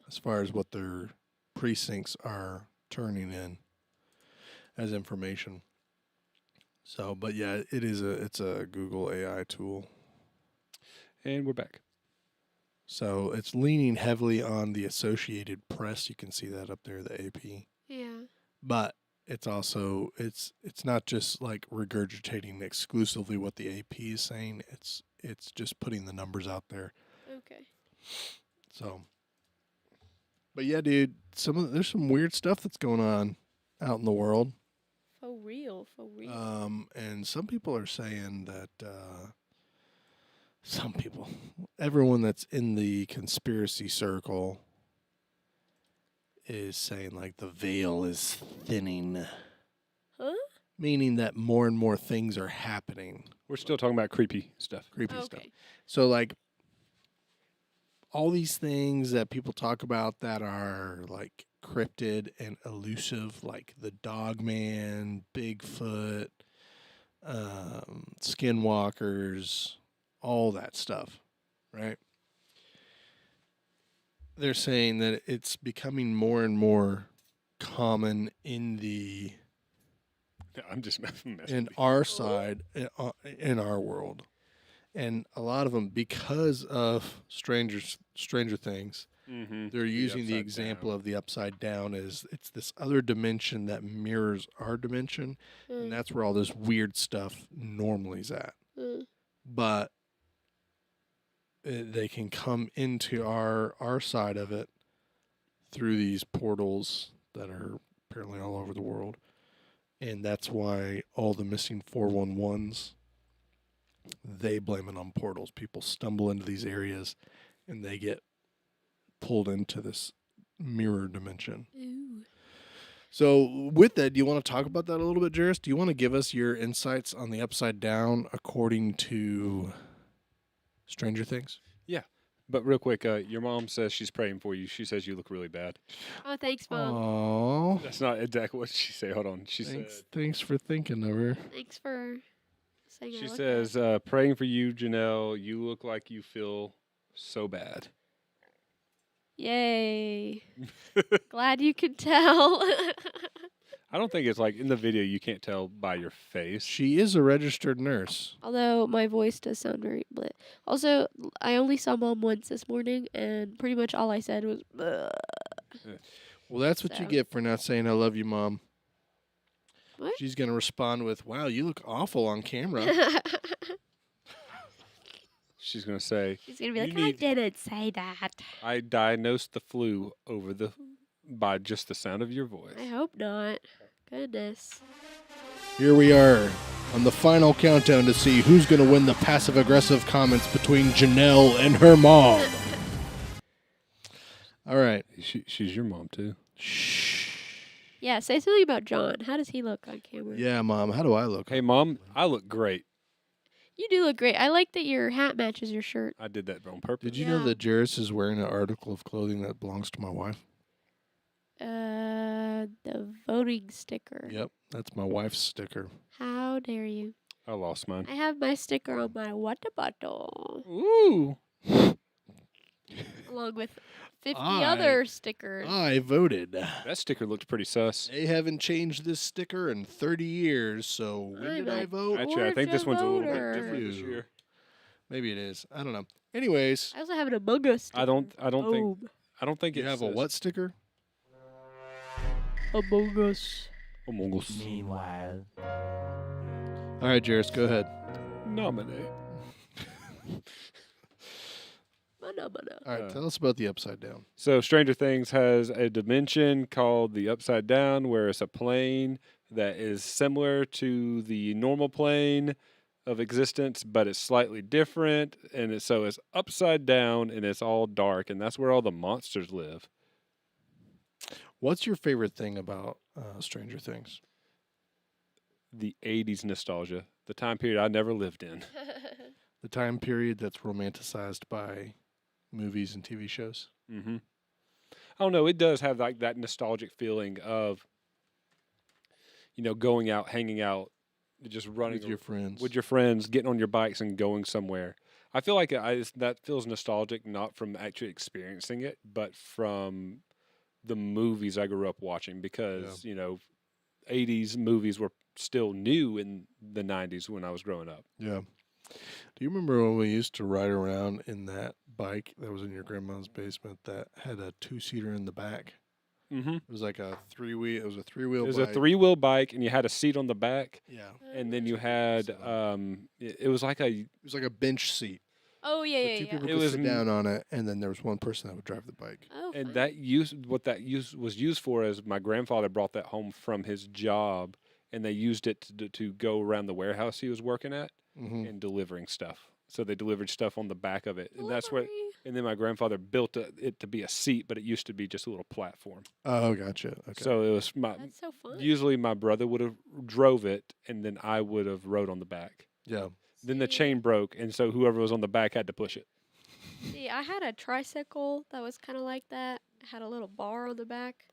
Speaker 1: as far as what their precincts are turning in as information. So, but yeah, it's a Google AI tool.
Speaker 2: And we're back.
Speaker 1: So it's leaning heavily on the Associated Press. You can see that up there, the AP.
Speaker 5: Yeah.
Speaker 1: But it's also it's not just like regurgitating exclusively what the AP is saying. It's just putting the numbers out there.
Speaker 5: Okay.
Speaker 1: So, but yeah, dude, there's some weird stuff that's going on out in the world.
Speaker 5: For real. For real.
Speaker 1: And some people are saying that everyone that's in the conspiracy circle is saying like the veil is thinning.
Speaker 5: Huh?
Speaker 1: Meaning that more and more things are happening.
Speaker 2: We're still talking about creepy stuff.
Speaker 1: Creepy stuff.
Speaker 5: Okay.
Speaker 1: So like all these things that people talk about that are like cryptid and elusive, like the Dogman, Bigfoot, skinwalkers, all that stuff, right? They're saying that it's becoming more and more common in the
Speaker 2: I'm just messing
Speaker 1: in
Speaker 2: with you.
Speaker 1: our side, in our world, and a lot of them because of Stranger Things.
Speaker 2: Mm-hmm.
Speaker 1: They're using the example of the upside down as it's this other dimension that mirrors our dimension, and that's where all this weird stuff normally is at. But they can come into our side of it through these portals that are apparently all over the world. And that's why all the missing 411s, they blame it on portals. People stumble into these areas and they get pulled into this mirror dimension.
Speaker 5: Ooh.
Speaker 1: So, with that, do you want to talk about that a little bit, Jairus? Do you want to give us your insights on the Upside Down according to Stranger Things?
Speaker 2: Yeah. But real quick, your mom says she's praying for you. She says you look really bad.
Speaker 5: Oh, thanks, Mom.
Speaker 1: Aww.
Speaker 2: That's not exactly what she said. Hold on. She
Speaker 1: Thanks for thinking of her.
Speaker 5: Thanks for saying I
Speaker 2: She
Speaker 5: look
Speaker 2: says,
Speaker 5: bad.
Speaker 2: praying for you, Janelle. You look like you feel so bad.
Speaker 5: Yay. Glad you could tell.
Speaker 2: I don't think it's like in the video you can't tell by your face.
Speaker 1: She is a registered nurse.
Speaker 5: Although my voice does sound very bleh. Also, I only saw Mom once this morning, and pretty much all I said was, "Bleh."
Speaker 1: Well, that's what you
Speaker 5: So.
Speaker 1: get for not saying I love you, Mom.
Speaker 5: What?
Speaker 1: She's going to respond with, wow, you look awful on camera.
Speaker 2: She's going to say,
Speaker 5: He's going to be
Speaker 2: You
Speaker 5: like, I
Speaker 2: need-
Speaker 5: didn't say that.
Speaker 2: I diagnosed the flu by just the sound of your voice.
Speaker 5: I hope not. Goodness.
Speaker 1: Here we are on the final countdown to see who's going to win the passive-aggressive comments between Janelle and her mom. All right.
Speaker 2: She's your mom, too.
Speaker 1: Shh.
Speaker 5: Yeah, say something about John. How does he look on camera?
Speaker 1: Yeah, Mom, how do I look?
Speaker 2: Hey, Mom, I look great.
Speaker 5: You do look great. I like that your hat matches your shirt.
Speaker 2: I did that on purpose.
Speaker 1: Did you know
Speaker 5: Yeah.
Speaker 1: that Jairus is wearing an article of clothing that belongs to my wife?
Speaker 5: The voting sticker.
Speaker 1: Yep, that's my wife's sticker.
Speaker 5: How dare you?
Speaker 2: I lost mine.
Speaker 5: I have my sticker on my water bottle,
Speaker 2: Ooh.
Speaker 5: along with 50
Speaker 1: I-
Speaker 5: other stickers.
Speaker 1: I voted.
Speaker 2: That sticker looked pretty sus.
Speaker 1: They haven't changed this sticker in 30 years, so when
Speaker 5: I'm
Speaker 1: did I
Speaker 5: a
Speaker 1: vote?
Speaker 2: Actually, I think this one's a little bit
Speaker 5: voter.
Speaker 2: different this
Speaker 1: Ew.
Speaker 2: year.
Speaker 1: Maybe it is. I don't know. Anyways,
Speaker 5: I also have an Among Us sticker.
Speaker 2: I don't think
Speaker 5: Boom.
Speaker 1: you
Speaker 2: it
Speaker 1: have a
Speaker 2: says-
Speaker 1: what sticker?
Speaker 5: Among Us.
Speaker 2: Among Us.
Speaker 7: Meanwhile,
Speaker 1: All right, Jairus, go ahead.
Speaker 2: Nominate.
Speaker 5: Mana.
Speaker 1: All right,
Speaker 2: Uh,
Speaker 1: tell us about the Upside Down.
Speaker 2: So Stranger Things has a dimension called the Upside Down, where it's a plane that is similar to the normal plane of existence, but it's slightly different, and so it's upside down and it's all dark, and that's where all the monsters live.
Speaker 1: What's your favorite thing about Stranger Things?
Speaker 2: The 80s nostalgia, the time period I never lived in.
Speaker 1: The time period that's romanticized by movies and TV shows?
Speaker 2: Mm-hmm. I don't know. It does have like that nostalgic feeling of, going out, hanging out, just running
Speaker 1: With your friends.
Speaker 2: with your friends, getting on your bikes and going somewhere. I feel like that feels nostalgic, not from actually experiencing it, but from the movies I grew up watching because, 80s movies were still new in the 90s when I was growing up.
Speaker 1: Yeah. Do you remember when we used to ride around in that bike that was in your grandma's basement that had a two-seater in the back?
Speaker 2: Mm-hmm.
Speaker 1: It was like a three-wheel. It was a three-wheel.
Speaker 2: It was
Speaker 1: bike.
Speaker 2: a three-wheel bike, and you had a seat on the back,
Speaker 1: Yeah.
Speaker 2: and then you had it was like a
Speaker 1: It was like a bench seat.
Speaker 5: Oh, yeah,
Speaker 1: So
Speaker 5: yeah,
Speaker 1: two
Speaker 5: yeah.
Speaker 1: people
Speaker 2: It
Speaker 1: could
Speaker 2: was
Speaker 1: sit
Speaker 2: n-
Speaker 1: down on it, and then there was one person that would drive the bike.
Speaker 5: Oh,
Speaker 2: and
Speaker 5: fun.
Speaker 2: that was used for is my grandfather brought that home from his job, and they used it to go around the warehouse he was working at
Speaker 1: Mm-hmm.
Speaker 2: and delivering stuff. So they delivered stuff on the back of it, and that's where.
Speaker 5: Delivery.
Speaker 2: And then my grandfather built it to be a seat, but it used to be just a little platform.
Speaker 1: Oh, gotcha. Okay.
Speaker 2: So it was
Speaker 5: That's so fun.
Speaker 2: usually my brother would have drove it, and then I would have rode on the back.
Speaker 1: yeah.
Speaker 2: Then the
Speaker 5: See-
Speaker 2: chain broke, and so whoever was on the back had to push it.
Speaker 5: See, I had a tricycle that was kind of like that. It had a little bar on the back,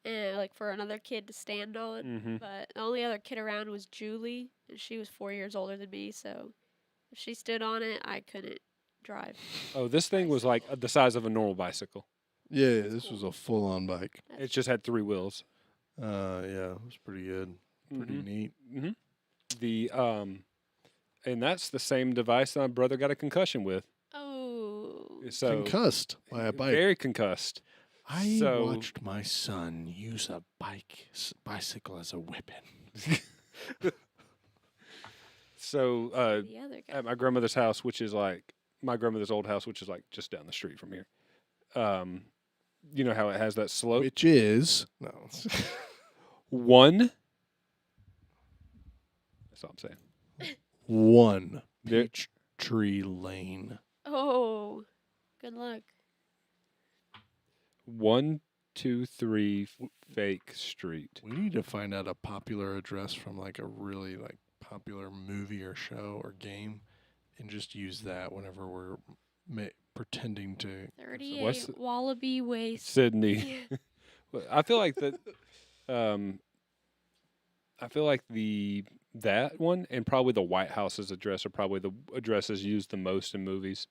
Speaker 5: and like for another kid to stand on.
Speaker 2: Mm-hmm.
Speaker 5: But the only other kid around was Julie, and she was 4 years older than me. So if she stood on it, I couldn't drive.
Speaker 2: Oh, this thing was like the size of a normal bicycle.
Speaker 1: Yeah, this was a full-on bike.
Speaker 2: It just had 3 wheels.
Speaker 1: Yeah, it was pretty good. Pretty neat.
Speaker 2: Mm-hmm. The and that's the same device that my brother got a concussion with.
Speaker 5: Oh,
Speaker 2: So
Speaker 1: Concussed by a bike.
Speaker 2: very concussed.
Speaker 1: I
Speaker 2: so-
Speaker 1: watched my son use a bicycle as a weapon.
Speaker 2: So
Speaker 5: the other guy.
Speaker 2: at my grandmother's house, which is like my grandmother's old house, which is like just down the street from here. You know how it has that slope?
Speaker 1: Which is no.
Speaker 2: One. That's all I'm saying.
Speaker 1: One
Speaker 2: There-
Speaker 1: Peach Tree Lane.
Speaker 5: Oh, good luck.
Speaker 2: 123 Fake Street.
Speaker 1: We need to find out a popular address from like a really like popular movie or show or game, and just use that whenever we're pretending to.
Speaker 5: 38 Wallaby Way.
Speaker 2: Sydney. I feel like that. I feel like that one and probably the White House's address are probably the addresses used the most in movies.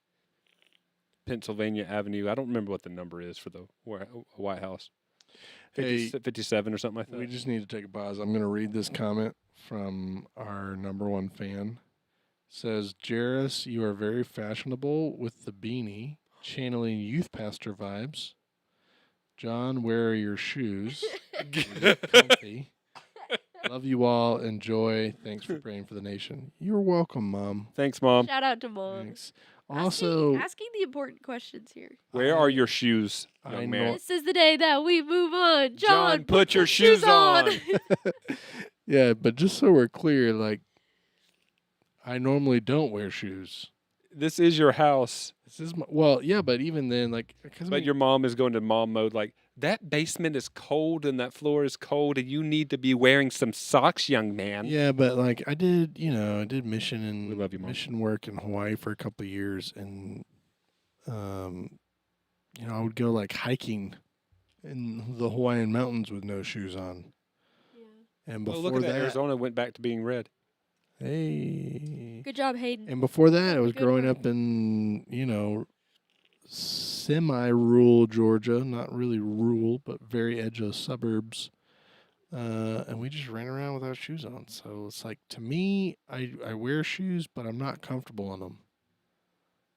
Speaker 2: Pennsylvania Avenue. I don't remember what the number is for the White House. 57 or something like that.
Speaker 1: We just need to take a pause. I'm going to read this comment from our number one fan. It says, Jairus, you are very fashionable with the beanie, channeling youth pastor vibes. John, where are your shoes? They're comfy. Love you all. Enjoy. Thanks for praying for the nation. You're welcome, Mom.
Speaker 2: Thanks, Mom.
Speaker 5: Shout out to Mom.
Speaker 1: Thanks. Also,
Speaker 5: asking the important questions here.
Speaker 2: Where are your shoes, young man?
Speaker 5: This is the day that we move on.
Speaker 2: John, put your shoes on.
Speaker 1: Yeah, but just so we're clear, like, I normally don't wear shoes.
Speaker 2: This is your house.
Speaker 1: This is well, yeah, but even then, like,
Speaker 2: but your mom is going to mom mode, like, that basement is cold and that floor is cold and you need to be wearing some socks, young man.
Speaker 1: Yeah, but like I did mission and
Speaker 2: we love you, Mom.
Speaker 1: Mission work in Hawaii for a couple of years, and I would go like hiking in the Hawaiian mountains with no shoes on. Yeah. And before
Speaker 2: look at
Speaker 1: that,
Speaker 2: Arizona went back to being red.
Speaker 1: Hey.
Speaker 5: Good job, Hayden.
Speaker 1: And before that, I was growing up in, semi-rural Georgia, not really rural, but very edge of suburbs. And we just ran around without shoes on. So it's like, to me, I wear shoes, but I'm not comfortable in them.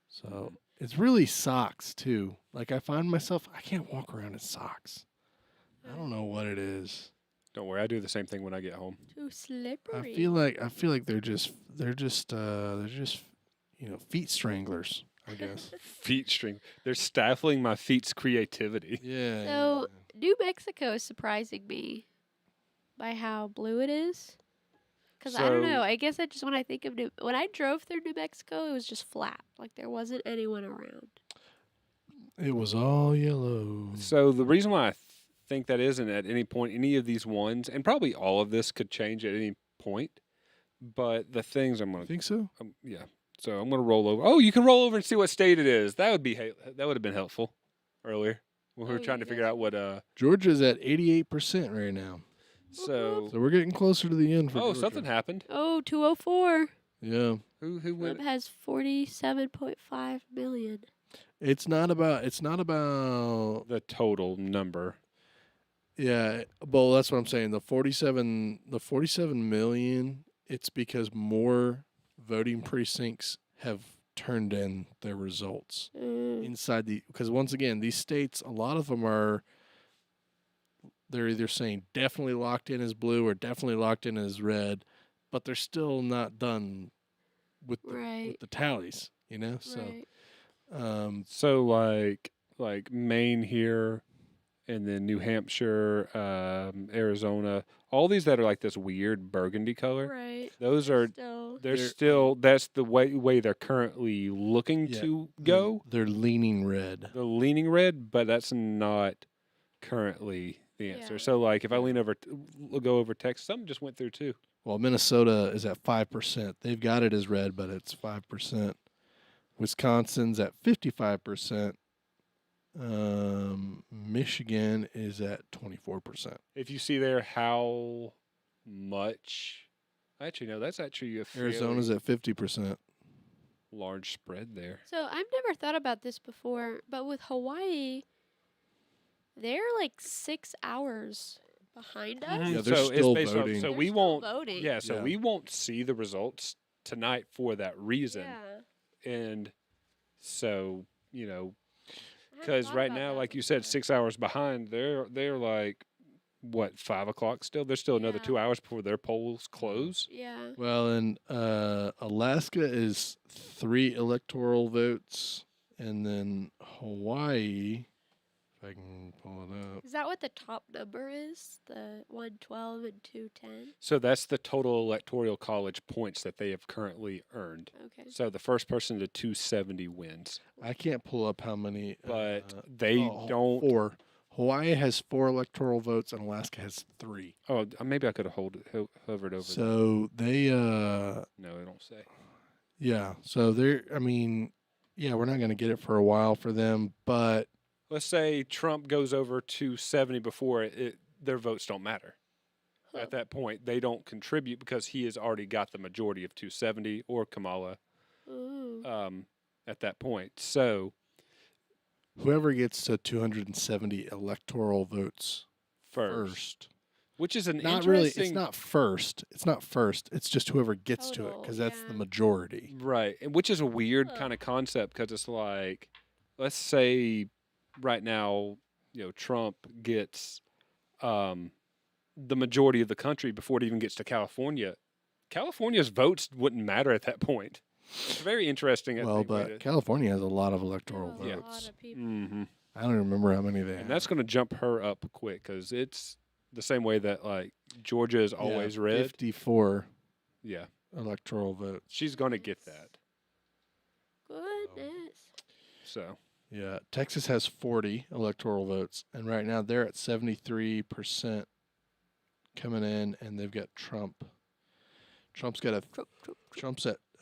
Speaker 1: So it's really socks, too. Like, I find myself, I can't walk around in socks. I don't know what it is.
Speaker 2: Don't worry, I do the same thing when I get home.
Speaker 5: Too slippery.
Speaker 1: I feel like they're just feet stranglers, I guess.
Speaker 2: Feet string. They're stifling my feet's creativity.
Speaker 1: Yeah.
Speaker 5: So New Mexico is surprising me by how blue it is. Because I don't know. I guess when I think of when I drove through New Mexico, it was just flat. Like there wasn't anyone around.
Speaker 1: It was all yellow.
Speaker 2: So the reason why I think that isn't at any point any of these ones, and probably all of this could change at any point, but the things I'm going to
Speaker 1: think so.
Speaker 2: Yeah. So I'm going to roll over. Oh, you can roll over and see what state it is. That would have been helpful earlier when we were trying to figure out what.
Speaker 1: Georgia's at 88% right now.
Speaker 2: So
Speaker 1: we're getting closer to the end for Georgia.
Speaker 2: Something happened.
Speaker 5: Oh, 204.
Speaker 1: Yeah.
Speaker 2: Who went?
Speaker 5: Trump has 47.5 million.
Speaker 1: It's not about
Speaker 2: the total number.
Speaker 1: Yeah, well, that's what I'm saying. The 47 million. It's because more voting precincts have turned in their results inside because once again, these states, a lot of them they're either saying definitely locked in as blue or definitely locked in as red, but they're still not done with the tallies, So,
Speaker 5: Right.
Speaker 2: So like Maine here, and then New Hampshire, Arizona, all these that are like this weird burgundy color.
Speaker 5: Right.
Speaker 2: Those are they're still that's the way they're currently looking to go.
Speaker 1: They're leaning red.
Speaker 2: They're leaning red, but that's not currently the answer.
Speaker 5: Yeah.
Speaker 2: So like if I go over Texas, something just went through too.
Speaker 1: Well, Minnesota is at 5%. They've got it as red, but it's 5%. Wisconsin's at 55%. Michigan is at 24%.
Speaker 2: If you see there how much, actually no, that's actually a
Speaker 1: Arizona's at 50%.
Speaker 2: large spread there.
Speaker 5: So I've never thought about this before, but with Hawaii, they're like 6 hours behind us.
Speaker 1: Yeah, they're
Speaker 2: so
Speaker 1: still
Speaker 2: it's based
Speaker 1: voting.
Speaker 2: On, so
Speaker 5: They're
Speaker 2: we
Speaker 5: still
Speaker 2: won't.
Speaker 5: voting.
Speaker 2: Yeah, so we won't see the results tonight for that reason.
Speaker 5: Yeah.
Speaker 2: And so
Speaker 5: I hadn't
Speaker 2: because
Speaker 5: thought
Speaker 2: right
Speaker 5: about
Speaker 2: now,
Speaker 5: that
Speaker 2: like you said,
Speaker 5: before.
Speaker 2: 6 hours behind. They're like what 5 o'clock still. There's still another
Speaker 5: Yeah.
Speaker 2: 2 hours before their polls close.
Speaker 5: Yeah.
Speaker 1: Well, and Alaska is 3 electoral votes, and then Hawaii, if I can pull it up.
Speaker 5: Is that what the top number is? The 112 and 210?
Speaker 2: So that's the total electoral college points that they have currently earned.
Speaker 5: Okay.
Speaker 2: So the first person to 270 wins.
Speaker 1: I can't pull up how many.
Speaker 2: But they don't.
Speaker 1: 4. Hawaii has 4 electoral votes and Alaska has 3.
Speaker 2: Oh, maybe I could have hovered over that.
Speaker 1: So they
Speaker 2: No, they don't say.
Speaker 1: yeah. So they're I mean, yeah, we're not going to get it for a while for them, but
Speaker 2: Let's say Trump goes over 270 before their votes don't matter. At that point, they don't contribute because he has already got the majority of 270 or Kamala at that point. So
Speaker 1: whoever gets to 270 electoral votes first.
Speaker 2: Which is an
Speaker 1: Not
Speaker 2: interesting...
Speaker 1: really, it's not first. It's not first. It's just whoever gets to it
Speaker 5: Total,
Speaker 1: because that's the
Speaker 5: yeah.
Speaker 1: majority.
Speaker 2: Right, and which is a weird kind of concept because it's like, let's say right now, Trump gets the majority of the country before it even gets to California. California's votes wouldn't matter at that point. It's very interesting.
Speaker 1: Well, but California has a lot of electoral
Speaker 5: A
Speaker 1: votes.
Speaker 5: lot of people.
Speaker 2: Mm-hmm.
Speaker 1: I don't remember how many they have.
Speaker 2: And that's going to jump her up quick because it's the same way that like Georgia is always red.
Speaker 1: 54
Speaker 2: Yeah,
Speaker 1: electoral votes.
Speaker 2: she's going to get that.
Speaker 5: Goodness.
Speaker 2: So
Speaker 1: Yeah, Texas has 40 electoral votes, and right now they're at 73% coming in, and they've got Trump. Trump's at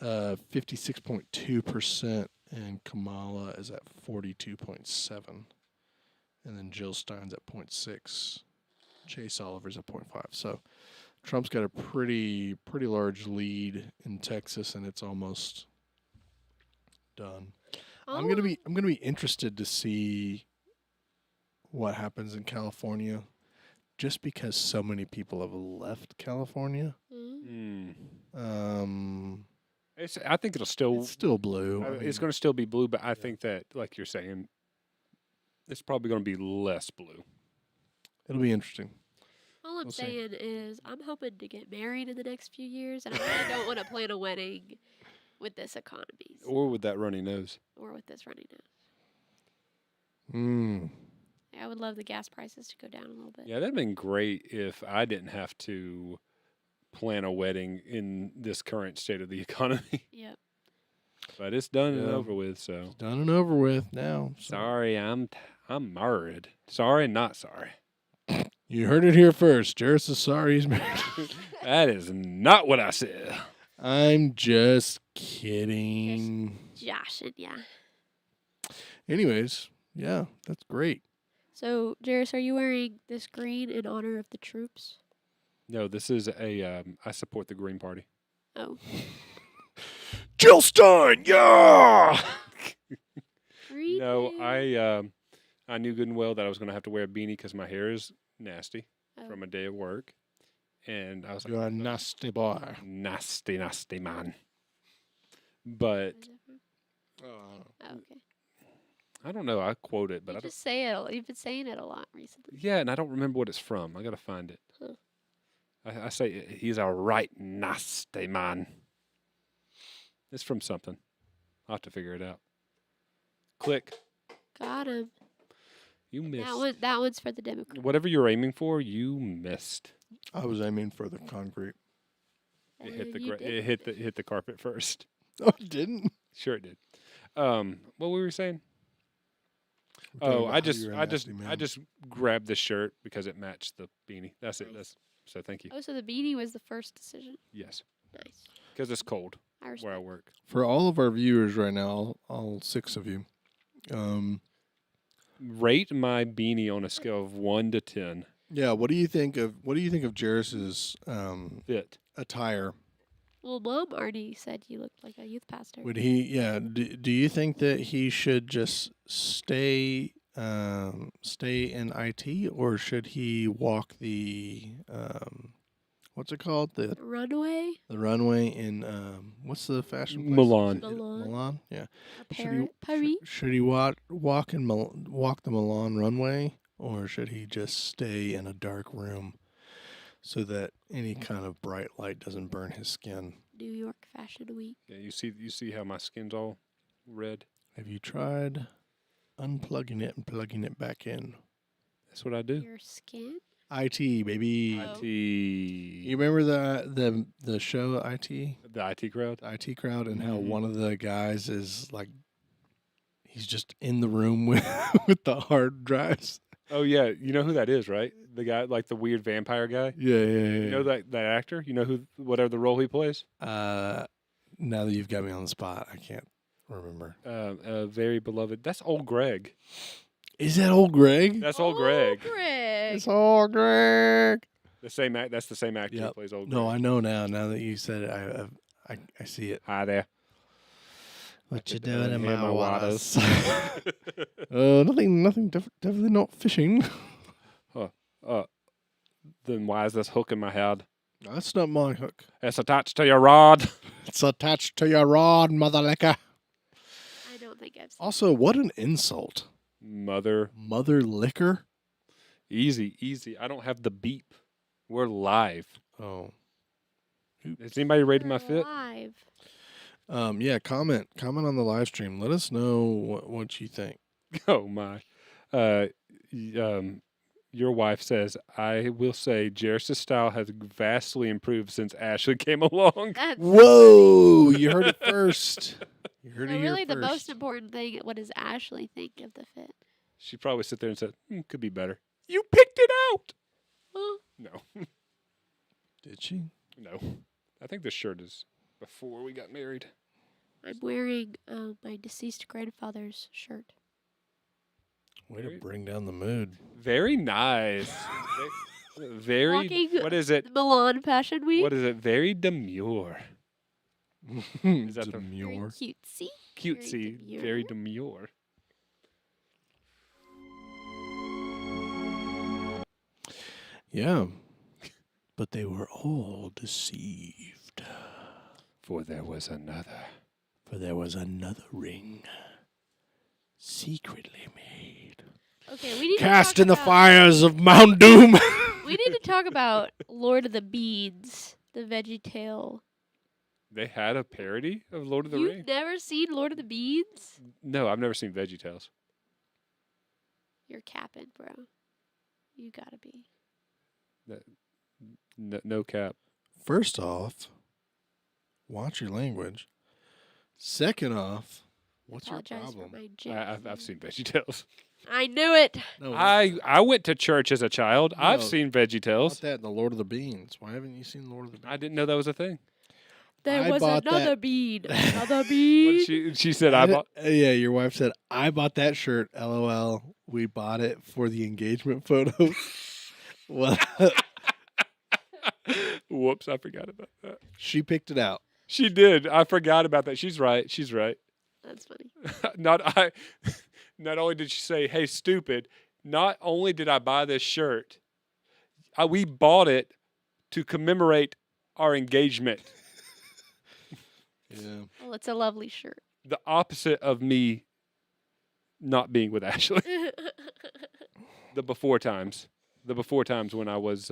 Speaker 1: 56.2%, and Kamala is at 42.7, and then Jill Stein's at 0.6. Chase Oliver's at 0.5. So Trump's got a pretty large lead in Texas, and it's almost done. I'm gonna be interested to see what happens in California, just because so many people have left California.
Speaker 2: I think it'll still.
Speaker 1: It's still blue.
Speaker 2: It's going to still be blue, but I think that, like you're saying, it's probably going to be less blue.
Speaker 1: It'll be interesting.
Speaker 5: All I'm
Speaker 1: We'll see.
Speaker 5: saying is I'm hoping to get married in the next few years, and I really don't want to plan a wedding with this economy
Speaker 2: Or with that runny nose.
Speaker 5: or with this running nose.
Speaker 1: Mm.
Speaker 5: I would love the gas prices to go down a little bit.
Speaker 2: Yeah, that'd been great if I didn't have to plan a wedding in this current state of the economy.
Speaker 5: Yep.
Speaker 2: But it's done and
Speaker 1: Yeah.
Speaker 2: over with, so.
Speaker 1: Done and over with now. So.
Speaker 2: Sorry, I'm married. Sorry, not sorry.
Speaker 1: You heard it here first. Jairus is sorry he's married.
Speaker 2: That is not what I said.
Speaker 1: I'm just kidding.
Speaker 5: Josh, and yeah.
Speaker 1: Anyways, yeah, that's great.
Speaker 5: So, Jairus, are you wearing this green in honor of the troops?
Speaker 2: No, this is I support the Green Party.
Speaker 5: Oh.
Speaker 1: Jill Stein, yeah!
Speaker 5: Green
Speaker 2: No,
Speaker 5: hair.
Speaker 2: I knew good and well that I was going to have to wear a beanie because my hair is nasty
Speaker 5: Oh.
Speaker 2: from a day of work. And I was like,
Speaker 1: You're a nasty boy.
Speaker 2: nasty man. But
Speaker 5: Oh, okay.
Speaker 2: I don't know. I quote it, but
Speaker 5: You
Speaker 2: I don't.
Speaker 5: just say it. You've been saying it a lot recently.
Speaker 2: Yeah, and I don't remember what it's from. I got to find it.
Speaker 5: Huh.
Speaker 2: I say he's a right nasty man. It's from something. I'll have to figure it out. Click.
Speaker 5: Got him.
Speaker 2: You missed.
Speaker 5: That one's for the Democrats.
Speaker 2: Whatever you're aiming for, you missed.
Speaker 1: I was aiming for the concrete.
Speaker 2: It hit the
Speaker 5: You did.
Speaker 2: it hit the carpet first.
Speaker 1: Oh, it didn't?
Speaker 2: Sure it did. What were we saying?
Speaker 1: We're talking
Speaker 2: Oh,
Speaker 1: about
Speaker 2: I
Speaker 1: how you're a
Speaker 2: I
Speaker 1: nasty
Speaker 2: just grabbed this shirt because it matched the beanie. That's it.
Speaker 5: Nice.
Speaker 2: So thank you.
Speaker 5: Oh, so the beanie was the first decision.
Speaker 2: Yes,
Speaker 5: Nice.
Speaker 2: because it's cold
Speaker 5: I respect.
Speaker 2: where I work.
Speaker 1: For all of our viewers right now, all 6 of you,
Speaker 2: Rate my beanie on a scale of 1 to 10.
Speaker 1: yeah, what do you think of Jairus's
Speaker 2: Fit.
Speaker 1: attire?
Speaker 5: Well, Mom already said you looked like a youth pastor.
Speaker 1: Would he? Yeah. Do you think that he should just stay in IT, or should he walk the what's it called, the
Speaker 5: Runway?
Speaker 1: runway in what's the fashion place?
Speaker 2: Milan.
Speaker 1: Is it
Speaker 5: Milan.
Speaker 1: Milan. Yeah.
Speaker 5: Or
Speaker 1: Should he
Speaker 5: Paris?
Speaker 1: should he walk the Milan runway, or should he just stay in a dark room so that any kind of bright light doesn't burn his skin?
Speaker 5: New York Fashion Week.
Speaker 2: Yeah, you see how my skin's all red.
Speaker 1: Have you tried unplugging it and plugging it back in?
Speaker 2: That's what I do.
Speaker 5: Your skin?
Speaker 1: IT, baby.
Speaker 5: Oh.
Speaker 2: IT.
Speaker 1: You remember the show IT?
Speaker 2: The IT crowd.
Speaker 1: The IT crowd, and how
Speaker 2: Mhm.
Speaker 1: one of the guys is like, he's just in the room with with the hard drives.
Speaker 2: Oh yeah, you know who that is, right? The guy, like the weird vampire guy.
Speaker 1: Yeah.
Speaker 2: You know that actor? You know who, whatever the role he plays?
Speaker 1: Now that you've got me on the spot, I can't remember.
Speaker 2: Very beloved. That's old Greg.
Speaker 1: Is that old Greg?
Speaker 2: That's old Greg.
Speaker 5: Greg.
Speaker 1: It's old Greg.
Speaker 2: The same act. That's the same actor who
Speaker 1: Yep.
Speaker 2: plays old.
Speaker 1: No,
Speaker 2: Greg.
Speaker 1: I know now. Now that you said it, I see it.
Speaker 2: Hi there.
Speaker 1: What you
Speaker 2: doing
Speaker 1: doing in
Speaker 2: here,
Speaker 1: my
Speaker 2: my
Speaker 1: waters? Nothing. Definitely not fishing.
Speaker 2: Then why is this hook in my head?
Speaker 1: That's not my hook.
Speaker 2: It's attached to your rod.
Speaker 1: It's attached to your rod, mother licker.
Speaker 5: I don't think I've seen
Speaker 1: Also, what an insult.
Speaker 2: Mother.
Speaker 1: Mother liquor?
Speaker 2: Easy. I don't have the beep. We're live.
Speaker 1: Oh.
Speaker 2: Is anybody rating my
Speaker 5: We're
Speaker 2: fit?
Speaker 5: live.
Speaker 1: Yeah, comment on the live stream. Let us know what you think.
Speaker 2: Oh my. Your wife says, I will say Jairus' style has vastly improved since Ashley came along.
Speaker 5: That's
Speaker 1: Whoa! You heard it first. You heard
Speaker 5: so
Speaker 1: it here
Speaker 5: really the
Speaker 1: first.
Speaker 5: most important thing. What does Ashley think of the fit?
Speaker 2: She probably sit there and said, could be better. You picked it out.
Speaker 5: Well,
Speaker 2: No.
Speaker 1: Did she?
Speaker 2: No. I think this shirt is before we got married.
Speaker 5: I'm wearing my deceased grandfather's shirt.
Speaker 1: Way to bring down the mood.
Speaker 2: Very nice. Very.
Speaker 5: Walking
Speaker 2: What is it?
Speaker 5: Milan Fashion Week.
Speaker 2: What is it? Very demure. Is that the
Speaker 5: Very
Speaker 1: Demure.
Speaker 5: cutesy.
Speaker 2: cutesy? Very demure.
Speaker 1: Yeah. But they were all deceived.
Speaker 2: For there was another.
Speaker 1: For there was another ring secretly made.
Speaker 5: Okay, we need
Speaker 1: Cast
Speaker 5: to
Speaker 1: in
Speaker 5: talk
Speaker 1: the
Speaker 5: about,
Speaker 1: fires of Mount Doom.
Speaker 5: We need to talk about Lord of the Beads, the Veggie Tale.
Speaker 2: They had a parody of Lord of the
Speaker 5: You've
Speaker 2: Rings?
Speaker 5: never seen Lord of the Beads?
Speaker 2: No, I've never seen VeggieTales.
Speaker 5: You're capping, bro. You gotta be.
Speaker 2: No cap.
Speaker 1: First off, watch your language. Second off, what's your
Speaker 5: Apologize for
Speaker 1: problem?
Speaker 5: my
Speaker 2: I've seen VeggieTales.
Speaker 5: I knew it.
Speaker 1: No,
Speaker 2: I went to church as a child. I've
Speaker 1: No,
Speaker 2: seen
Speaker 1: about
Speaker 2: VeggieTales.
Speaker 1: that in the Lord of the Beans. Why haven't you seen Lord of the Beans?
Speaker 2: I didn't know that was a thing.
Speaker 5: There
Speaker 1: I
Speaker 5: was
Speaker 1: bought
Speaker 5: another
Speaker 1: that-
Speaker 5: bead. Another
Speaker 2: What
Speaker 5: bead.
Speaker 2: she said I bought.
Speaker 1: Yeah, your wife said, I bought that shirt. LOL. We bought it for the engagement photos. Well,
Speaker 2: Whoops, I forgot about that.
Speaker 1: she picked it out.
Speaker 2: She did. I forgot about that. She's right. She's right.
Speaker 5: That's funny.
Speaker 2: Not only did she say, "Hey, stupid," not only did I buy this shirt, we bought it to commemorate our engagement.
Speaker 1: Yeah.
Speaker 5: Well, it's a lovely shirt.
Speaker 2: The opposite of me not being with Ashley. The before times when I was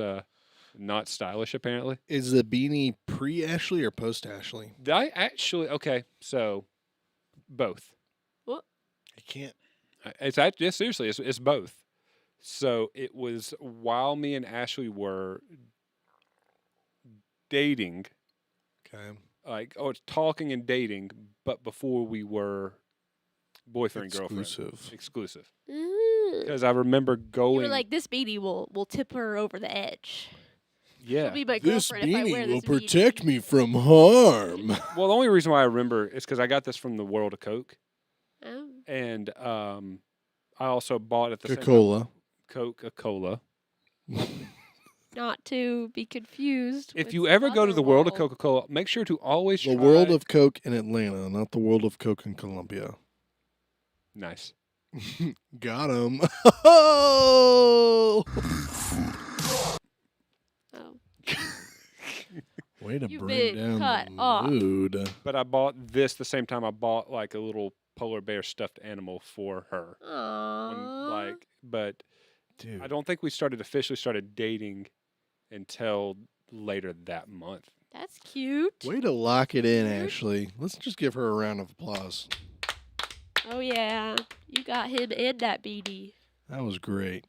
Speaker 2: not stylish, apparently.
Speaker 1: Is the beanie pre-Ashley or post-Ashley?
Speaker 2: I actually, okay, so both.
Speaker 5: What?
Speaker 1: I can't.
Speaker 2: It's actually, seriously, it's both. So it was while me and Ashley were dating,
Speaker 1: Okay.
Speaker 2: talking and dating, but before we were boyfriend girlfriend exclusive.
Speaker 5: Ooh.
Speaker 2: Because I remember
Speaker 5: You
Speaker 2: going.
Speaker 5: were like, this beanie will tip her over the edge.
Speaker 2: Yeah.
Speaker 5: She'll be my
Speaker 1: This
Speaker 5: girlfriend if I wear
Speaker 1: beanie
Speaker 5: this
Speaker 1: will
Speaker 5: beanie.
Speaker 1: protect me from harm.
Speaker 2: Well, the only reason why I remember is because I got this from the World of Coke,
Speaker 5: Oh.
Speaker 2: and I also bought at the same time
Speaker 1: Coca-Cola.
Speaker 2: Coca-Cola.
Speaker 5: Not to be confused.
Speaker 2: If
Speaker 5: with
Speaker 2: you ever go to the World of
Speaker 5: Motherwell.
Speaker 2: Coca-Cola, make sure to always
Speaker 1: The
Speaker 2: try.
Speaker 1: World of Coke in Atlanta, not the World of Coke in Columbia.
Speaker 2: Nice.
Speaker 1: Got him. Oh!
Speaker 5: Oh.
Speaker 1: Way to
Speaker 5: You've
Speaker 1: bring
Speaker 5: been
Speaker 1: down
Speaker 5: cut
Speaker 1: the
Speaker 5: off.
Speaker 1: mood.
Speaker 2: But I bought this the same time I bought like a little polar bear stuffed animal for her.
Speaker 5: Aww.
Speaker 2: But
Speaker 1: Dude.
Speaker 2: I don't think we officially started dating until later that month.
Speaker 5: That's cute.
Speaker 1: Way to lock it in,
Speaker 5: Dude.
Speaker 1: Ashley. Let's just give her a round of applause.
Speaker 5: Oh, yeah. You got him and that beanie.
Speaker 1: That was great.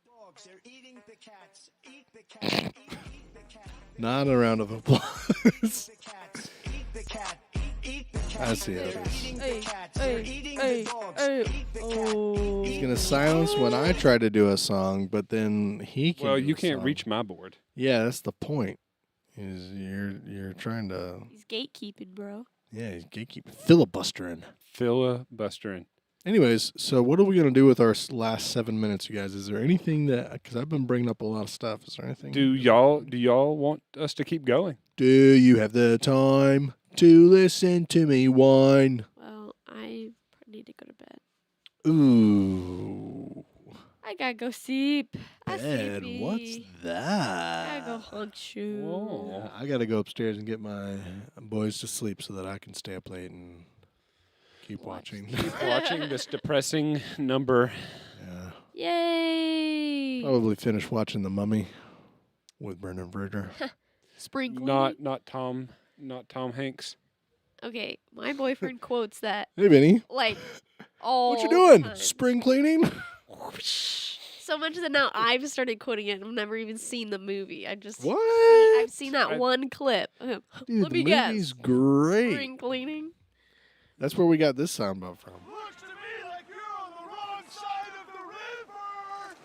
Speaker 7: Dogs, they're eating the cats. Eat the cat. Eat the cat.
Speaker 1: Not a round of applause.
Speaker 7: The cats. Eat the cat. Eat the cat.
Speaker 1: I see how it is.
Speaker 7: Eating
Speaker 5: Hey,
Speaker 7: the cats. They're
Speaker 5: hey,
Speaker 7: eating
Speaker 5: hey,
Speaker 7: the dogs.
Speaker 5: hey.
Speaker 7: Eat the cats.
Speaker 5: Oh.
Speaker 1: He's gonna silence when I try to do a song, but then he can.
Speaker 2: Well,
Speaker 1: do
Speaker 2: you
Speaker 1: a
Speaker 2: can't
Speaker 1: song.
Speaker 2: reach my board.
Speaker 1: Yeah, that's the point. Is you're trying to
Speaker 5: He's gatekeeping, bro.
Speaker 1: he's gatekeeping, filibustering.
Speaker 2: Filibustering.
Speaker 1: Anyways, so what are we gonna do with our last 7 minutes, you guys? Is there anything that because I've been bringing up a lot of stuff? Is there anything?
Speaker 2: Do y'all want us to keep going?
Speaker 1: Do you have the time to listen to me whine?
Speaker 5: Well, I need to go to bed.
Speaker 1: Ooh,
Speaker 5: I gotta go sleep. I
Speaker 1: bed.
Speaker 5: sleepy.
Speaker 1: What's
Speaker 5: I
Speaker 1: that?
Speaker 5: gotta go hunk shoe.
Speaker 2: Whoa.
Speaker 1: Yeah, I gotta go upstairs and get my boys to sleep so that I can stay up late and keep watching.
Speaker 2: Watching this depressing number.
Speaker 1: Yeah,
Speaker 5: Yay!
Speaker 1: probably finish watching The Mummy with Brendan Fraser.
Speaker 5: Sprinkling.
Speaker 2: Not Tom Hanks.
Speaker 5: Okay, my boyfriend quotes that
Speaker 1: Hey, Benny,
Speaker 5: like all
Speaker 1: what you
Speaker 5: the
Speaker 1: doing?
Speaker 5: time.
Speaker 1: Spring cleaning?
Speaker 5: So much that now I've started quoting it and I've never even seen the movie.
Speaker 1: What?
Speaker 5: I've seen that one clip.
Speaker 1: Dude,
Speaker 5: Let
Speaker 1: the
Speaker 5: me guess.
Speaker 1: movie's great.
Speaker 5: Spring cleaning.
Speaker 1: That's where we got this soundbite from.
Speaker 4: Looks to me like you're on the wrong side of the river.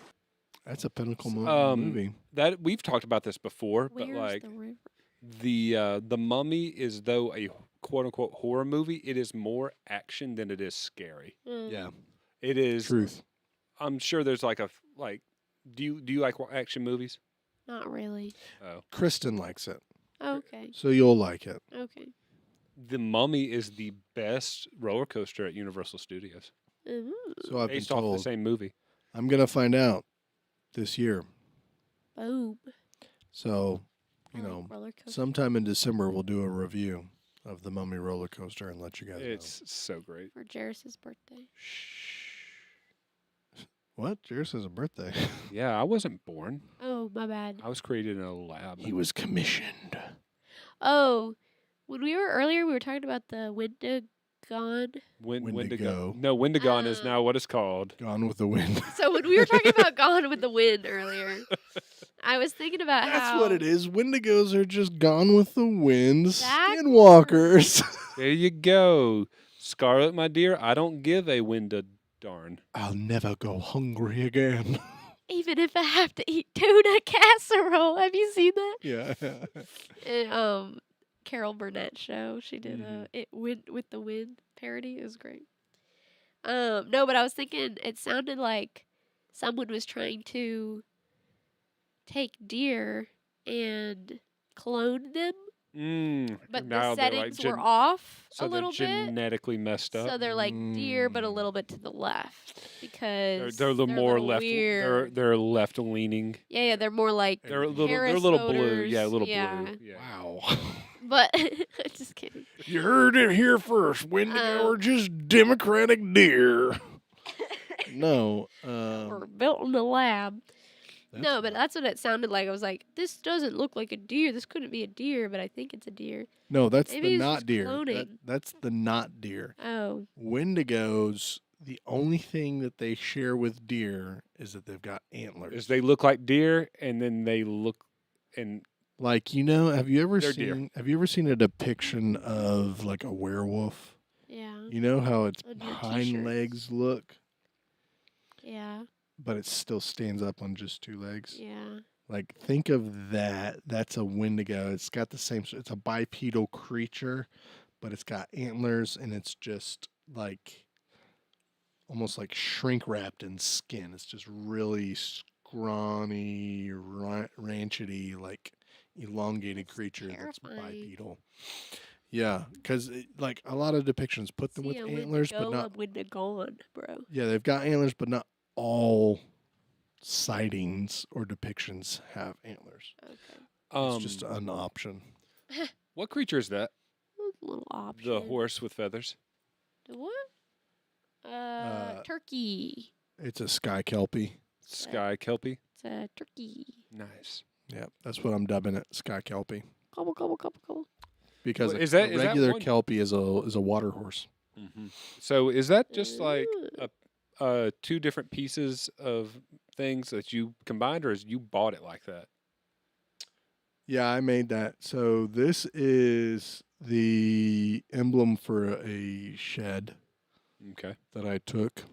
Speaker 1: That's a pinnacle movie.
Speaker 2: That we've talked about this before,
Speaker 5: Where's
Speaker 2: but like
Speaker 5: the river?
Speaker 2: the Mummy is though a quote unquote horror movie. It is more action than it is scary.
Speaker 1: Yeah,
Speaker 2: It is.
Speaker 1: truth.
Speaker 2: I'm sure there's like a Do you like action movies?
Speaker 5: Not really.
Speaker 2: Oh,
Speaker 1: Kristen likes it,
Speaker 5: Okay.
Speaker 1: so you'll like it.
Speaker 5: Okay.
Speaker 2: The Mummy is the best roller coaster at Universal Studios,
Speaker 5: Ooh.
Speaker 1: So I've been
Speaker 2: based off the
Speaker 1: told.
Speaker 2: same movie.
Speaker 1: I'm gonna find out this year.
Speaker 5: Boom.
Speaker 1: So,
Speaker 5: I
Speaker 1: you
Speaker 5: like
Speaker 1: know,
Speaker 5: roller coasters.
Speaker 1: sometime in December we'll do a review of the Mummy roller coaster and let you guys
Speaker 2: It's so great.
Speaker 5: For Jairus' birthday.
Speaker 1: know. Shh. What? Yours is a birthday.
Speaker 2: Yeah, I wasn't born.
Speaker 5: Oh, my bad.
Speaker 2: I was created in a lab.
Speaker 1: He was commissioned.
Speaker 5: Oh, when we were earlier, we were talking about the Wendigon.
Speaker 1: Wendigo.
Speaker 2: No, Wendigon is
Speaker 5: Ah.
Speaker 2: now what it's called.
Speaker 1: Gone with the Wind.
Speaker 5: So when we were talking about Gone with the Wind earlier, I was thinking about
Speaker 1: That's
Speaker 5: how
Speaker 1: what it is. Wendigos are just gone with the wind.
Speaker 5: Exactly.
Speaker 1: Skinwalkers.
Speaker 2: There you go. Scarlet, my dear, I don't give a darn.
Speaker 1: I'll never go hungry again.
Speaker 5: even if I have to eat tuna casserole, have you seen that?
Speaker 1: Yeah.
Speaker 5: Carol Burnett show. She did a It Went with the Wind parody. It was great. No, but I was thinking it sounded like someone was trying to take deer and clone them, but the settings were off
Speaker 2: so
Speaker 5: a little
Speaker 2: they're
Speaker 5: bit.
Speaker 2: genetically messed up.
Speaker 5: So they're like deer, but a little bit to the left because
Speaker 2: They're a little more left.
Speaker 5: Weird.
Speaker 2: They're left leaning.
Speaker 5: Yeah, they're more like
Speaker 2: They're a little. They're a
Speaker 5: Harris
Speaker 2: little blue.
Speaker 5: voters.
Speaker 2: Yeah, a little
Speaker 5: Yeah.
Speaker 2: blue. Yeah.
Speaker 1: Wow.
Speaker 5: But just kidding.
Speaker 1: You heard it here first. Wendigo are just Democratic deer. No.
Speaker 5: Or built in the lab. No, but that's what it sounded like. I was like, this doesn't look like a deer. This couldn't be a deer, but I think it's a deer.
Speaker 1: No, that's
Speaker 5: Maybe
Speaker 1: the
Speaker 5: he's
Speaker 1: not
Speaker 5: just
Speaker 1: deer.
Speaker 5: cloning.
Speaker 1: That's the not deer.
Speaker 5: Oh.
Speaker 1: Wendigos, the only thing that they share with deer is that they've got antlers.
Speaker 2: Is they look like deer, and then they look and
Speaker 1: Like, have you ever
Speaker 2: They're deer.
Speaker 1: seen a depiction of like a werewolf?
Speaker 5: Yeah.
Speaker 1: You know how its
Speaker 5: On your
Speaker 1: hind
Speaker 5: t-shirts.
Speaker 1: legs look,
Speaker 5: Yeah.
Speaker 1: but it still stands up on just two legs?
Speaker 5: Yeah.
Speaker 1: Like, think of that. That's a Wendigo. It's got the same. It's a bipedal creature, but it's got antlers, and it's just like almost like shrink wrapped in skin. It's just really scrawny, ranchety, like elongated creature that's
Speaker 5: terrifying.
Speaker 1: bipedal. Yeah, because like a lot of depictions put them with
Speaker 5: See, a
Speaker 1: antlers, but
Speaker 5: Wendigo,
Speaker 1: not.
Speaker 5: a Wendigon, bro.
Speaker 1: Yeah, they've got antlers, but not all sightings or depictions have antlers.
Speaker 5: Okay.
Speaker 1: It's just an option.
Speaker 2: what creature is that?
Speaker 5: A little option.
Speaker 2: The horse with feathers.
Speaker 5: The what? Turkey.
Speaker 1: It's a sky kelpie.
Speaker 2: Sky kelpie.
Speaker 5: It's a turkey.
Speaker 2: Nice.
Speaker 1: Yeah, that's what I'm dubbing it, sky kelpie.
Speaker 5: Gobble, gobble, gobble, gobble.
Speaker 1: Because
Speaker 2: Well,
Speaker 1: a
Speaker 2: is that
Speaker 1: regular
Speaker 2: one-
Speaker 1: kelpie is a water horse.
Speaker 2: So is that just like
Speaker 5: Ooh.
Speaker 2: two different pieces of things that you combined, or is you bought it like that?
Speaker 1: Yeah, I made that. So this is the emblem for a shed
Speaker 2: Okay.
Speaker 1: that I took,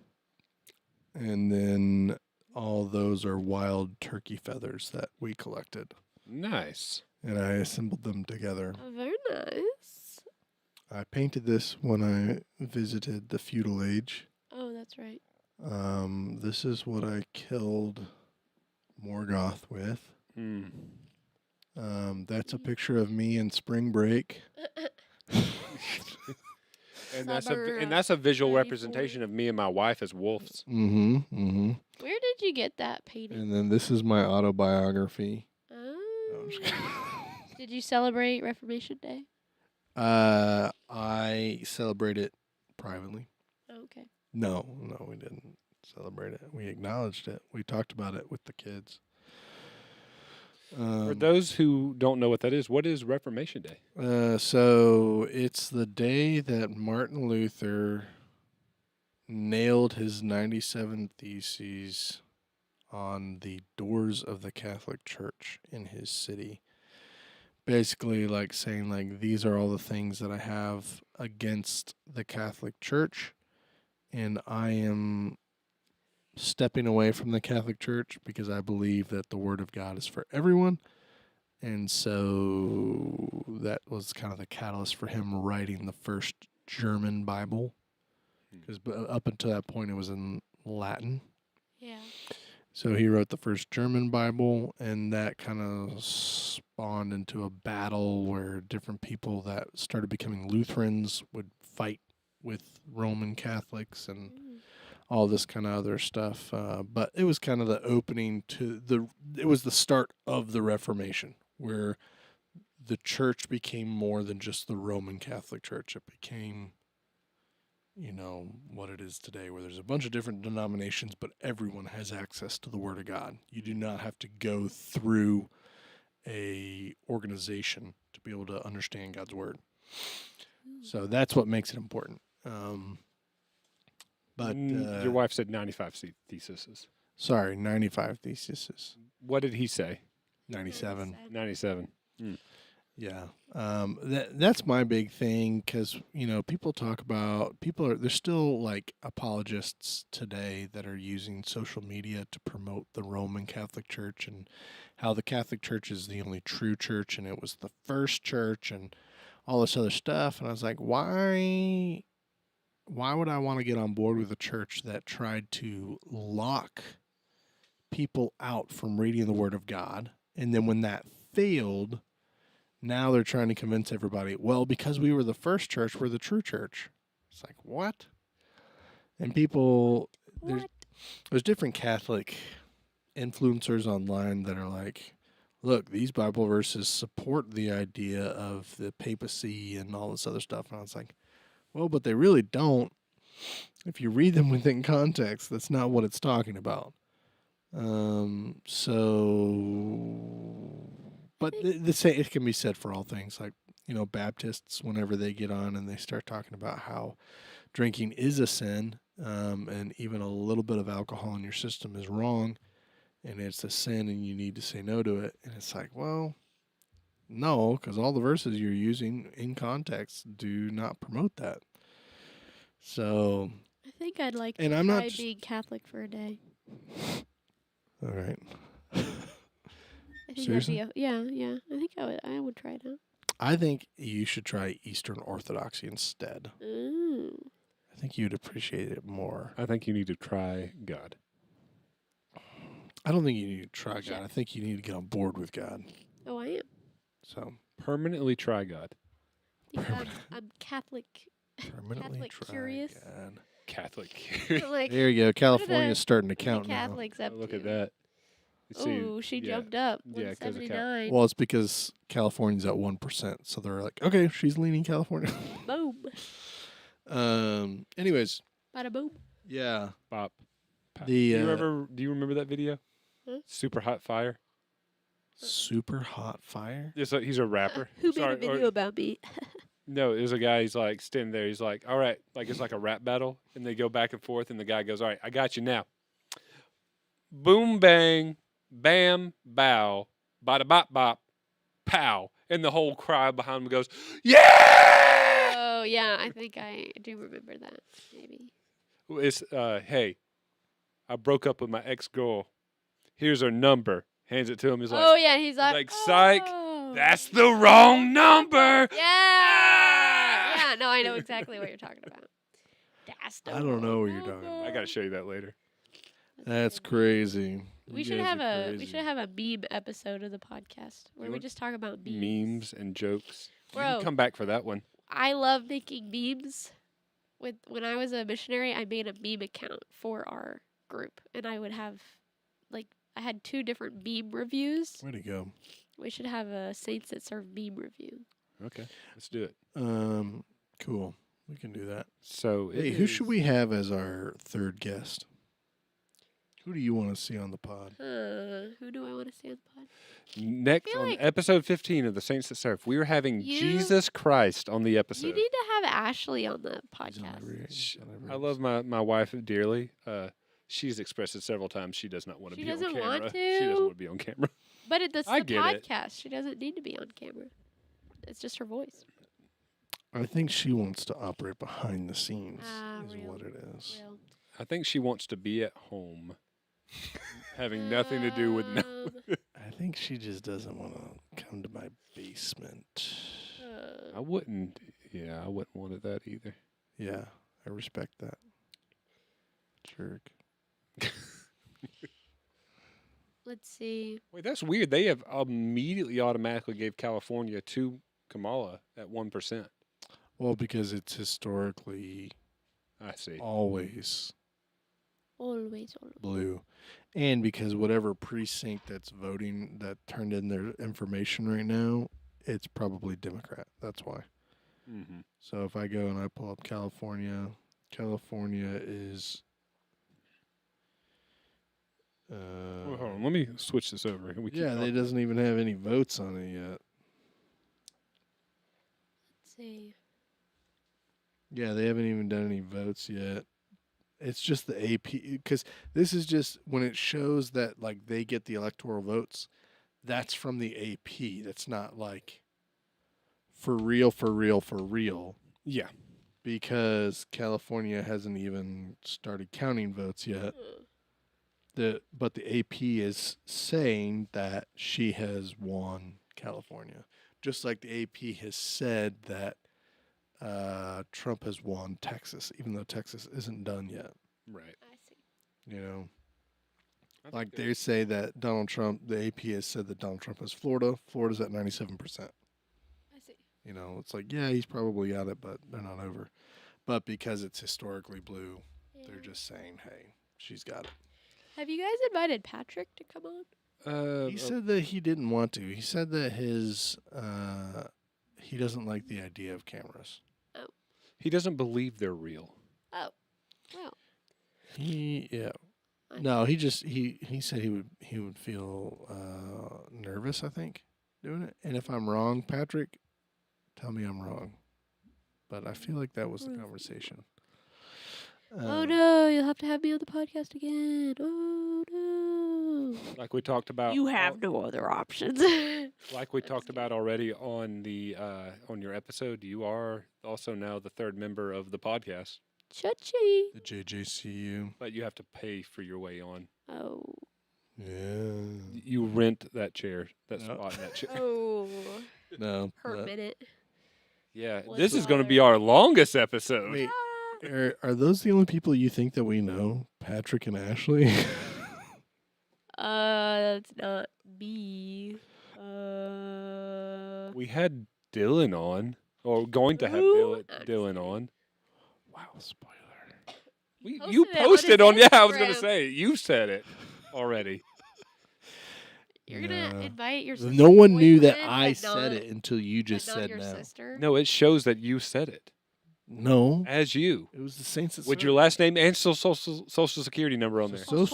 Speaker 1: and then all those are wild turkey feathers that we collected,
Speaker 2: Nice.
Speaker 1: and I assembled them together.
Speaker 5: Oh, very nice.
Speaker 1: I painted this when I visited the feudal age.
Speaker 5: Oh, that's right.
Speaker 1: This is what I killed Morgoth with.
Speaker 2: Mm.
Speaker 1: That's a picture of me in spring break.
Speaker 2: And
Speaker 5: Summer
Speaker 2: that's a visual
Speaker 5: 34.
Speaker 2: representation of me and my wife as wolves.
Speaker 1: Mm-hmm. Mm-hmm.
Speaker 5: Where did you get that painting?
Speaker 1: And then this is my autobiography.
Speaker 5: Oh.
Speaker 1: I'm just kidding.
Speaker 5: Did you celebrate Reformation Day?
Speaker 1: I celebrate it privately.
Speaker 5: Oh, okay.
Speaker 1: No, we didn't celebrate it. We acknowledged it. We talked about it with the kids.
Speaker 2: For those who don't know what that is, what is Reformation Day?
Speaker 1: So it's the day that Martin Luther nailed his 97 Theses on the doors of the Catholic Church in his city. Basically, like saying, like, these are all the things that I have against the Catholic Church, and I am stepping away from the Catholic Church because I believe that the Word of God is for everyone. And so that was kind of the catalyst for him writing the first German Bible. Because up until that point, it was in Latin.
Speaker 5: Yeah.
Speaker 1: So he wrote the first German Bible, and that kind of spawned into a battle where different people that started becoming Lutherans would fight with Roman Catholics and all this kind of other stuff. But it was kind of the opening to it was the start of the Reformation, where the church became more than just the Roman Catholic Church. It became, what it is today, where there's a bunch of different denominations, but everyone has access to the Word of God. You do not have to go through a organization to be able to understand God's Word. So that's what makes it important. But
Speaker 2: your wife said 95 theses.
Speaker 1: Sorry, 95 theses.
Speaker 2: What did he say?
Speaker 1: 97.
Speaker 2: 97.
Speaker 1: Yeah. That's my big thing, because, people talk about, there's still like apologists today that are using social media to promote the Roman Catholic Church and how the Catholic Church is the only true church and it was the first church and all this other stuff. And I was like, why would I want to get on board with a church that tried to lock people out from reading the Word of God? And then when that failed, now they're trying to convince everybody, well, because we were the first church, we're the true church. It's like, what? And people, there's different Catholic influencers online that are like, look, these Bible verses support the idea of the papacy and all this other stuff. And I was like, well, but they really don't. If you read them within context, that's not what it's talking about. But it can be said for all things. Like, Baptists, whenever they get on and they start talking about how drinking is a sin, and even a little bit of alcohol in your system is wrong, and it's a sin and you need to say no to it. And it's like, well, no, because all the verses you're using in context do not promote that. So
Speaker 5: I think I'd like to
Speaker 1: and I'm
Speaker 5: try
Speaker 1: not
Speaker 5: being Catholic for a day.
Speaker 1: all right.
Speaker 5: I think
Speaker 1: Seriously?
Speaker 5: that'd be yeah. I think I would try it out.
Speaker 1: I think you should try Eastern Orthodoxy instead.
Speaker 5: Ooh.
Speaker 1: I think you'd appreciate it more.
Speaker 2: I think you need to try God.
Speaker 1: I don't think you need to try God. I think you need to get on board with God.
Speaker 5: Oh, I am.
Speaker 1: So
Speaker 2: Permanently try God.
Speaker 5: I think I'm Catholic.
Speaker 1: permanently
Speaker 5: Catholic
Speaker 1: try
Speaker 5: curious.
Speaker 1: God.
Speaker 2: Catholic.
Speaker 5: Like,
Speaker 1: There you go. California's starting to
Speaker 5: what are
Speaker 1: count
Speaker 5: the
Speaker 1: now.
Speaker 5: Catholics up
Speaker 2: Look
Speaker 5: to?
Speaker 2: at that. You see,
Speaker 5: Oh, she
Speaker 2: yeah.
Speaker 5: jumped up.
Speaker 2: Yeah, 'cause of
Speaker 5: 179.
Speaker 1: Well, it's because California's at 1%, so they're like, okay, she's leaning California.
Speaker 5: Boom.
Speaker 1: Anyways,
Speaker 5: Bada boom.
Speaker 1: yeah.
Speaker 2: Bop.
Speaker 1: The
Speaker 2: Do you remember that video?
Speaker 5: Huh?
Speaker 2: Super Hot Fire.
Speaker 1: super hot fire.
Speaker 2: He's a rapper.
Speaker 5: Who
Speaker 2: Sorry,
Speaker 5: made a video about me?
Speaker 2: No, there's a guy. He's like standing there. He's like, all right, like it's like a rap battle, and they go back and forth, and the guy goes, all right, I got you now. Boom, bang, bam, bow, bada bop bop, pow, And the whole crowd behind him goes, yeah!
Speaker 5: Oh yeah, I think I do remember that. Maybe.
Speaker 2: It's, hey, I broke up with my ex-girl. Here's her number. Hands it to him. He's like,
Speaker 5: Oh yeah, he's like,
Speaker 2: psych,
Speaker 5: "Oh."
Speaker 2: that's the wrong number.
Speaker 5: Yeah. Yeah. No, I know exactly what you're talking about. That's the
Speaker 1: I don't know
Speaker 5: wrong
Speaker 1: what you're talking
Speaker 5: number.
Speaker 2: I got to show you that later.
Speaker 1: That's crazy.
Speaker 5: We
Speaker 1: You
Speaker 5: should
Speaker 1: guys
Speaker 5: have
Speaker 1: are
Speaker 5: we
Speaker 1: crazy.
Speaker 5: should have a meme episode of the podcast where we
Speaker 2: want
Speaker 5: just talk about memes.
Speaker 2: Memes and jokes. You
Speaker 5: Bro.
Speaker 2: can come back for that one.
Speaker 5: I love making memes. When I was a missionary, I made a meme account for our group, and I would have I had 2 different meme reviews.
Speaker 1: Way to go.
Speaker 5: We should have a Saints That Serve meme review.
Speaker 2: Okay, let's do it.
Speaker 1: Cool. We can do that.
Speaker 2: So,
Speaker 1: Hey, who should we have as our third guest? Who do you want to see on the pod?
Speaker 5: Who do I want to see on the pod?
Speaker 2: Next
Speaker 5: feel
Speaker 2: on
Speaker 5: like-
Speaker 2: episode 15 of the Saints That Serve, we are having
Speaker 5: You-
Speaker 2: Jesus Christ on the episode.
Speaker 5: You need to have Ashley on the
Speaker 1: He's on
Speaker 5: podcast.
Speaker 1: every- he's on every
Speaker 2: I love my wife dearly. She's expressed it several times. She does not want to
Speaker 5: She
Speaker 2: be on
Speaker 5: doesn't
Speaker 2: camera.
Speaker 5: want
Speaker 2: She doesn't
Speaker 5: to?
Speaker 2: want to be on camera.
Speaker 5: But it's
Speaker 2: I
Speaker 5: the
Speaker 2: get it.
Speaker 5: podcast. She doesn't need to be on camera. It's just her voice.
Speaker 1: I think she wants to operate behind the scenes. Is
Speaker 5: real,
Speaker 1: what it is.
Speaker 5: Real.
Speaker 2: I think she wants to be at home, having nothing to do with.
Speaker 1: I think she just doesn't want to come to my basement.
Speaker 2: I wouldn't. Yeah, I wouldn't want it that either.
Speaker 1: Yeah, I respect that. Jerk.
Speaker 5: Let's see.
Speaker 2: Wait, that's weird. They have immediately automatically gave California to Kamala at 1%.
Speaker 1: Well, because it's historically
Speaker 2: I see.
Speaker 1: always
Speaker 5: Always.
Speaker 1: blue. And because whatever precinct that's voting that turned in their information right now, it's probably Democrat. That's why.
Speaker 2: Mm-hmm.
Speaker 1: So if I go and I pull up California, California is.
Speaker 2: Well, hold on. Let me switch this over. We keep
Speaker 1: Yeah, they
Speaker 2: talking.
Speaker 1: doesn't even have any votes on it yet.
Speaker 5: Let's see.
Speaker 1: Yeah, they haven't even done any votes yet. It's just the AP, because this is just when it shows that like they get the electoral votes. That's from the AP. That's not like for real, for real, for real.
Speaker 2: Yeah.
Speaker 1: Because California hasn't even started counting votes yet. But the AP is saying that she has won California, just like the AP has said that Trump has won Texas, even though Texas isn't done yet.
Speaker 2: Right.
Speaker 5: I see.
Speaker 1: You know,
Speaker 2: I think
Speaker 1: like
Speaker 2: that-
Speaker 1: they say that Donald Trump, the AP has said that Donald Trump has Florida. Florida's at 97%.
Speaker 5: I see.
Speaker 1: You know, it's like, yeah, he's probably got it, but they're not over. But because it's historically blue, they're
Speaker 5: Yeah.
Speaker 1: just saying, hey, she's got it.
Speaker 5: Have you guys invited Patrick to come on?
Speaker 1: He said that he didn't want to. He said that he doesn't like the idea of cameras.
Speaker 2: he doesn't believe they're real.
Speaker 5: Oh. Well.
Speaker 1: Yeah.
Speaker 5: I-
Speaker 1: No, he said he would feel nervous, I think, doing it. And if I'm wrong, Patrick, tell me I'm wrong. But I feel like that was the conversation.
Speaker 5: Oh no, you'll have to have me on the podcast again. Oh no.
Speaker 2: Like we talked about.
Speaker 5: You have no other options.
Speaker 2: Like we talked about already on the on your episode, you are also now the third member of the podcast,
Speaker 5: Chuchi.
Speaker 1: The JJCU.
Speaker 2: but you have to pay for your way on.
Speaker 5: Oh.
Speaker 1: Yeah.
Speaker 2: You rent that chair, that
Speaker 1: No.
Speaker 2: spot, in that chair.
Speaker 5: Oh.
Speaker 1: No.
Speaker 5: Per
Speaker 1: that-
Speaker 5: minute.
Speaker 2: Yeah,
Speaker 5: What's
Speaker 2: this is going to
Speaker 5: other-
Speaker 2: be our longest episode.
Speaker 1: Wait, are those the only people you think that we know? Patrick and Ashley?
Speaker 5: That's not me.
Speaker 2: We had Dylan on, or going to have
Speaker 5: Who?
Speaker 2: Dylan on.
Speaker 1: Wow, spoiler.
Speaker 2: You
Speaker 5: posted it on
Speaker 2: posted
Speaker 5: his
Speaker 2: on. Yeah, I was going to
Speaker 5: Instagram.
Speaker 2: say you said it already.
Speaker 5: You're gonna
Speaker 1: No.
Speaker 5: invite your
Speaker 1: No one knew that
Speaker 5: boyfriend,
Speaker 1: I
Speaker 5: but
Speaker 1: said
Speaker 5: not-
Speaker 1: it until you
Speaker 5: but
Speaker 1: just
Speaker 5: not
Speaker 1: said
Speaker 5: your
Speaker 1: no.
Speaker 5: sister.
Speaker 2: No, it shows that you said it
Speaker 1: No,
Speaker 2: as you
Speaker 1: it was the Saints that
Speaker 2: with
Speaker 1: served.
Speaker 2: your last name and social security number on there.
Speaker 1: So.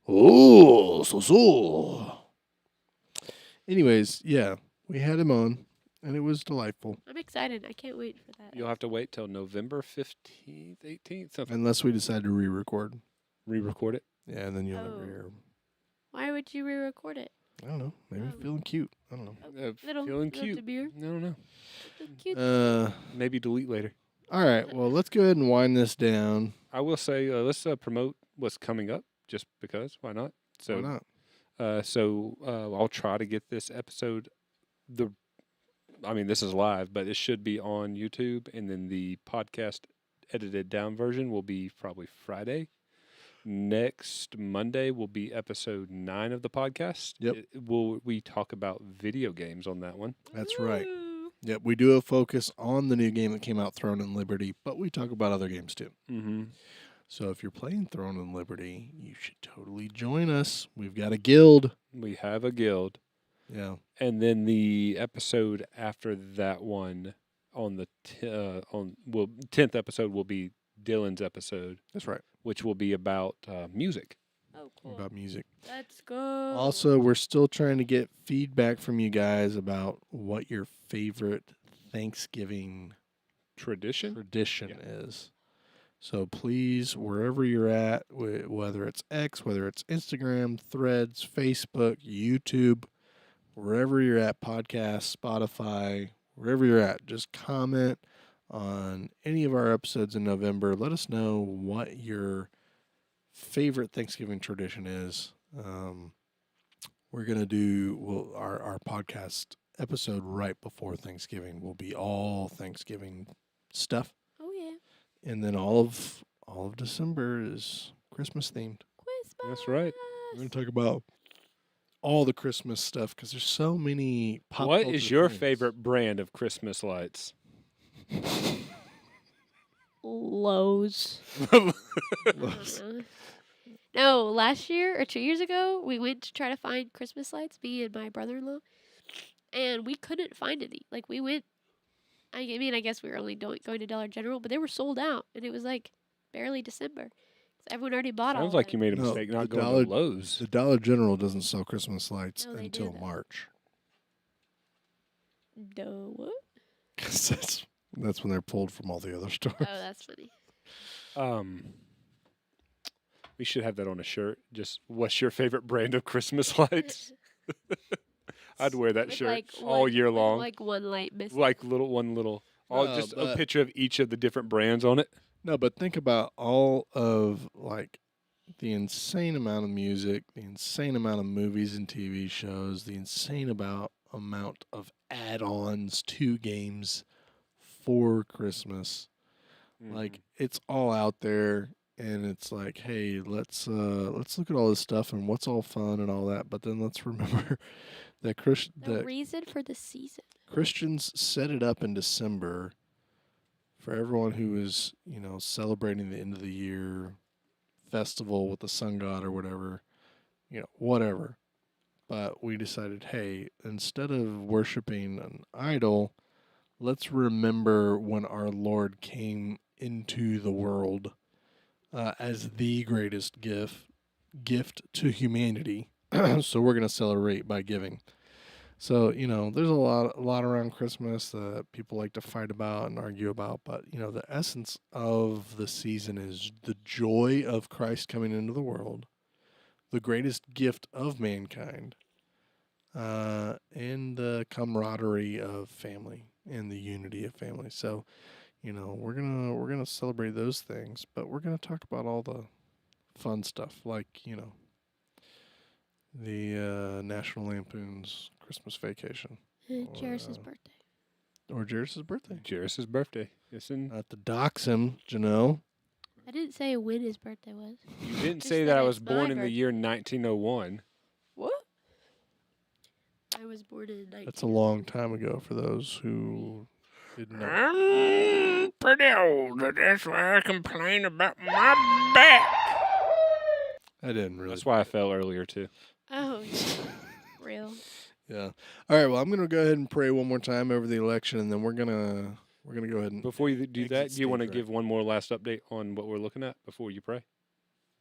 Speaker 2: Oh,
Speaker 1: So. Anyways, yeah, we had him on, and it was delightful.
Speaker 5: I'm excited. I can't wait for that.
Speaker 2: You'll have to wait till November 15th, 18th, something.
Speaker 1: Unless we decide to re-record.
Speaker 2: Re-record it.
Speaker 1: Yeah, and then you'll
Speaker 5: Oh.
Speaker 1: never hear him.
Speaker 5: Why would you re-record it?
Speaker 1: I don't know. Maybe
Speaker 5: Oh.
Speaker 1: feeling cute. I don't know.
Speaker 5: Little,
Speaker 2: feeling
Speaker 5: little
Speaker 2: cute.
Speaker 5: demure.
Speaker 2: I don't know.
Speaker 5: Little cute.
Speaker 2: Maybe delete later.
Speaker 1: All right. Well, let's go ahead and wind this down.
Speaker 2: I will say, let's promote what's coming up, just because. Why not? So,
Speaker 1: Why not?
Speaker 2: I'll try to get this episode. This is live, but it should be on YouTube, and then the podcast edited down version will be probably Friday. Next Monday will be episode 9 of the podcast.
Speaker 1: Yep.
Speaker 2: We talk about video games on that one.
Speaker 1: That's right.
Speaker 5: Woo.
Speaker 1: Yep. We do a focus on the new game that came out, Throne and Liberty, but we talk about other games too.
Speaker 2: Mm-hmm.
Speaker 1: So if you're playing Throne and Liberty, you should totally join us. We've got a guild.
Speaker 2: We have a guild.
Speaker 1: Yeah.
Speaker 2: And then the episode after that one on the 10th episode will be Dylan's episode,
Speaker 1: That's right.
Speaker 2: which will be about music.
Speaker 5: Oh, cool.
Speaker 1: About music.
Speaker 5: Let's go.
Speaker 1: Also, we're still trying to get feedback from you guys about what your favorite Thanksgiving
Speaker 2: Tradition?
Speaker 1: tradition is. So please, wherever you're at, whether it's X, whether it's Instagram, Threads, Facebook, YouTube, wherever you're at, podcast, Spotify, wherever you're at, just comment on any of our episodes in November. Let us know what your favorite Thanksgiving tradition is. We're going to do our podcast episode right before Thanksgiving will be all Thanksgiving stuff.
Speaker 5: Oh yeah.
Speaker 1: And then all of December is Christmas themed.
Speaker 5: Christmas.
Speaker 2: That's right.
Speaker 1: We're going to talk about all the Christmas stuff because there's so many pop
Speaker 2: What
Speaker 1: culture
Speaker 2: is your
Speaker 1: things.
Speaker 2: favorite brand of Christmas lights?
Speaker 5: Lowe's. No, last year or 2 years ago, we went to try to find Christmas lights, me and my brother-in-law, and we couldn't find any. Like, we went, I guess we were only going to Dollar General, but they were sold out, and it was, like, barely December. 'Cause everyone already bought all
Speaker 2: Sounds
Speaker 5: of
Speaker 2: like you
Speaker 5: them.
Speaker 2: made a
Speaker 1: No,
Speaker 2: mistake not
Speaker 1: the
Speaker 2: going
Speaker 1: Dollar-
Speaker 2: to Lowe's.
Speaker 1: The Dollar General doesn't sell Christmas lights
Speaker 5: No, they do,
Speaker 1: until
Speaker 5: though.
Speaker 1: March.
Speaker 5: No, what?
Speaker 1: 'Cause that's when they're pulled from all the other stores.
Speaker 5: Oh, that's funny.
Speaker 2: We should have that on a shirt. Just, what's your favorite brand of Christmas lights? I'd wear that
Speaker 5: With,
Speaker 2: shirt
Speaker 5: like,
Speaker 2: all
Speaker 5: one-
Speaker 2: year
Speaker 5: with,
Speaker 2: long.
Speaker 5: like one light missing.
Speaker 2: Like little,
Speaker 1: No,
Speaker 2: just a
Speaker 1: but-
Speaker 2: picture of each of the different brands on it.
Speaker 1: No, but think about all of like the insane amount of music, the insane amount of movies and TV shows, the insane amount of add-ons to games for Christmas. Like it's all out there, and it's like, hey, let's look at all this stuff and what's all fun and all that. But then let's remember that
Speaker 5: The reason for the season.
Speaker 1: Christians set it up in December for everyone who is, celebrating the end of the year festival with the sun god or whatever, whatever. But we decided, hey, instead of worshiping an idol, let's remember when our Lord came into the world as the greatest gift to humanity. So we're going to celebrate by giving. So, there's a lot around Christmas that people like to fight about and argue about, but, the essence of the season is the joy of Christ coming into the world, the greatest gift of mankind, and the camaraderie of family and the unity of family. So, we're going to celebrate those things, but we're going to talk about all the fun stuff like, the National Lampoon's Christmas Vacation.
Speaker 5: Jairus' birthday.
Speaker 1: Or Jairus' birthday.
Speaker 2: Jairus' birthday. Listen,
Speaker 1: Not to dox him, Janelle.
Speaker 5: I didn't say when his birthday was.
Speaker 2: you didn't
Speaker 5: Just
Speaker 2: say
Speaker 5: that
Speaker 2: that I
Speaker 5: it's
Speaker 2: was born
Speaker 5: my
Speaker 2: in the year 1901.
Speaker 5: What? I was born in 19.
Speaker 1: That's a long time ago for those who didn't know.
Speaker 2: I'm pretty old. That's why I complain about my back.
Speaker 1: I didn't really.
Speaker 2: That's why I fell earlier, too.
Speaker 5: Oh, yeah. Real.
Speaker 1: Yeah. All right. Well, I'm going to go ahead and pray one more time over the election, and then we're gonna go ahead and.
Speaker 2: Before you do that,
Speaker 1: Exit
Speaker 2: do you want to
Speaker 1: stage
Speaker 2: give one more last update on what we're looking at before you pray?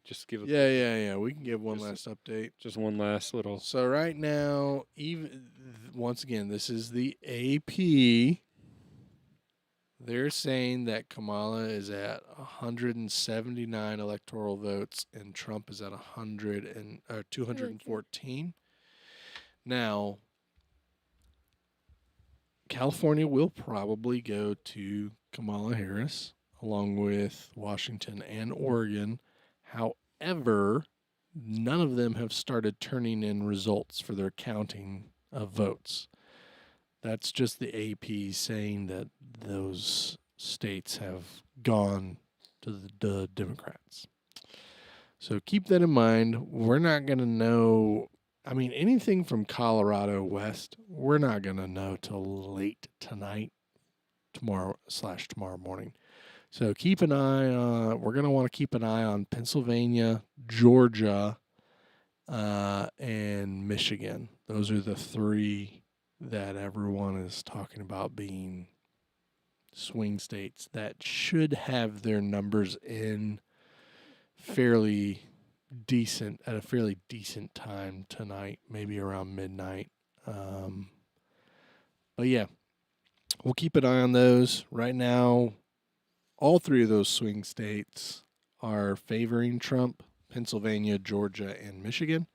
Speaker 2: Just give
Speaker 1: Yeah. We can give one
Speaker 2: Just-
Speaker 1: last update.
Speaker 2: just one last little.
Speaker 1: So right now, once again, this is the AP. They're saying that Kamala is at 179 electoral votes and Trump is at 214. Now, California will probably go to Kamala Harris along with Washington and Oregon. However, none of them have started turning in results for their counting of votes. That's just the AP saying that those states have gone to the Democrats. So keep that in mind. We're not going to know. I mean, anything from Colorado west, we're not going to know till late tonight, tomorrow morning. So keep an eye on, we're going to want to keep an eye on Pennsylvania, Georgia, and Michigan. Those are the three that everyone is talking about being swing states that should have their numbers in fairly decent at a fairly decent time tonight, maybe around midnight. But yeah, we'll keep an eye on those. Right now, all three of those swing states are favoring Trump: Pennsylvania, Georgia, and Michigan.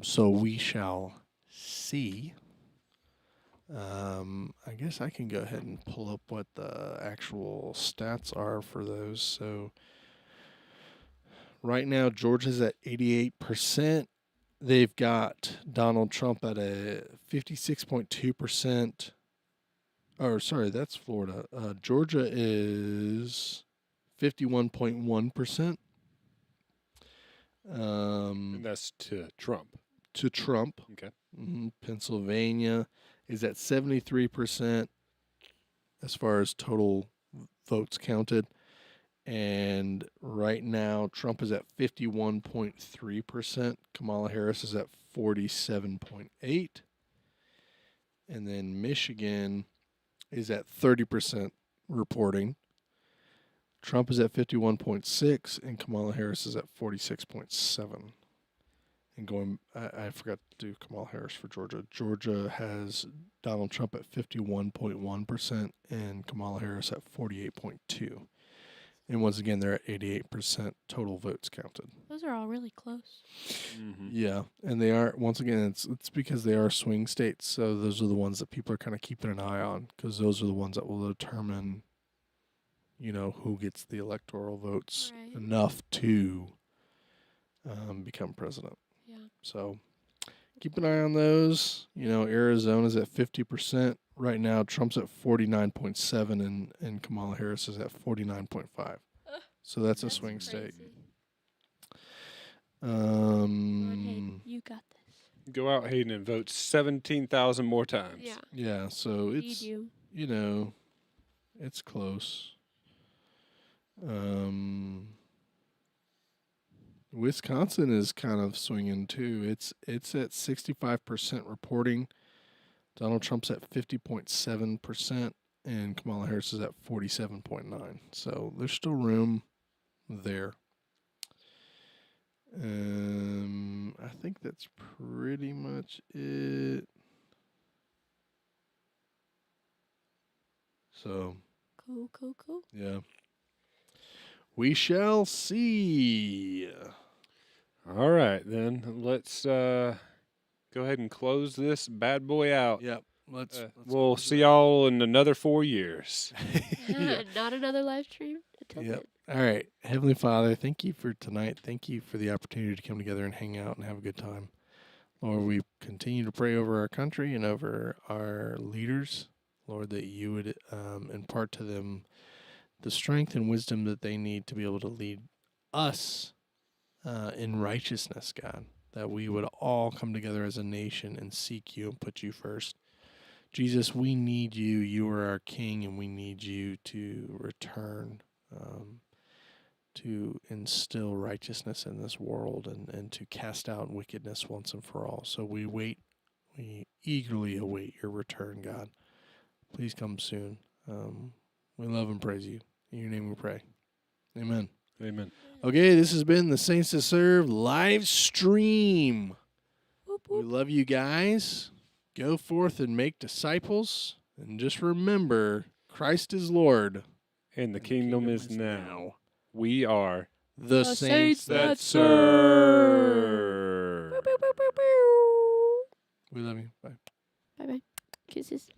Speaker 1: So we shall see. I guess I can go ahead and pull up what the actual stats are for those. So right now, Georgia's at 88%. They've got Donald Trump at a 56.2%. Or sorry, that's Florida. Georgia is 51.1%.
Speaker 2: And that's to Trump.
Speaker 1: To Trump.
Speaker 2: Okay.
Speaker 1: Pennsylvania is at 73% as far as total votes counted. And right now, Trump is at 51.3%. Kamala Harris is at 47.8%. And then Michigan is at 30% reporting. Trump is at 51.6%, and Kamala Harris is at 46.7%. And I forgot to do Kamala Harris for Georgia. Georgia has Donald Trump at 51.1% and Kamala Harris at 48.2%. And once again, they're at 88% total votes counted.
Speaker 5: Those are all really close.
Speaker 2: Mm-hmm.
Speaker 1: Yeah, and they are, once again, it's because they are swing states, so those are the ones that people are kind of keeping an eye on, because those are the ones that will determine, who gets the electoral votes enough to become president.
Speaker 5: Yeah.
Speaker 1: So keep an eye on those. Arizona's at 50%. Right now, Trump's at 49.7%, and Kamala Harris is at 49.5%. So that's a swing state.
Speaker 5: Go ahead, Hayden. You got this.
Speaker 2: Go out, Hayden, and vote 17,000 more times.
Speaker 5: Yeah.
Speaker 1: Yeah, so
Speaker 5: Need
Speaker 1: it's,
Speaker 5: you.
Speaker 1: it's close. Wisconsin is kind of swinging too. It's at 65% reporting. Donald Trump's at 50.7%, and Kamala Harris is at 47.9%. So there's still room there. I think that's pretty much it. So.
Speaker 5: Cool.
Speaker 1: Yeah. We shall see.
Speaker 2: All right, then. Let's go ahead and close this bad boy out.
Speaker 1: Yep.
Speaker 2: We'll see y'all in another 4 years.
Speaker 5: Not another live stream until
Speaker 1: Yep.
Speaker 5: then.
Speaker 1: All right. Heavenly Father, thank you for tonight. Thank you for the opportunity to come together and hang out and have a good time. Lord, we continue to pray over our country and over our leaders. Lord, that you would impart to them the strength and wisdom that they need to be able to lead us in righteousness, God. That we would all come together as a nation and seek you and put you first. Jesus, we need you. You are our King, and we need you to return to instill righteousness in this world and to cast out wickedness once and for all. So we eagerly await your return, God. Please come soon. We love and praise you. In your name we pray. Amen.
Speaker 2: Amen.
Speaker 1: Okay, this has been the Saints to Serve live stream.
Speaker 5: Whoop,
Speaker 1: We
Speaker 5: whoop.
Speaker 1: love you guys. Go forth and make disciples. And just remember, Christ is Lord.
Speaker 2: And the kingdom is now. We are
Speaker 1: The Saints that
Speaker 2: serve.
Speaker 5: Boop, boop, boop, boop, boop.
Speaker 1: We love you. Bye.
Speaker 5: Bye bye. Kisses.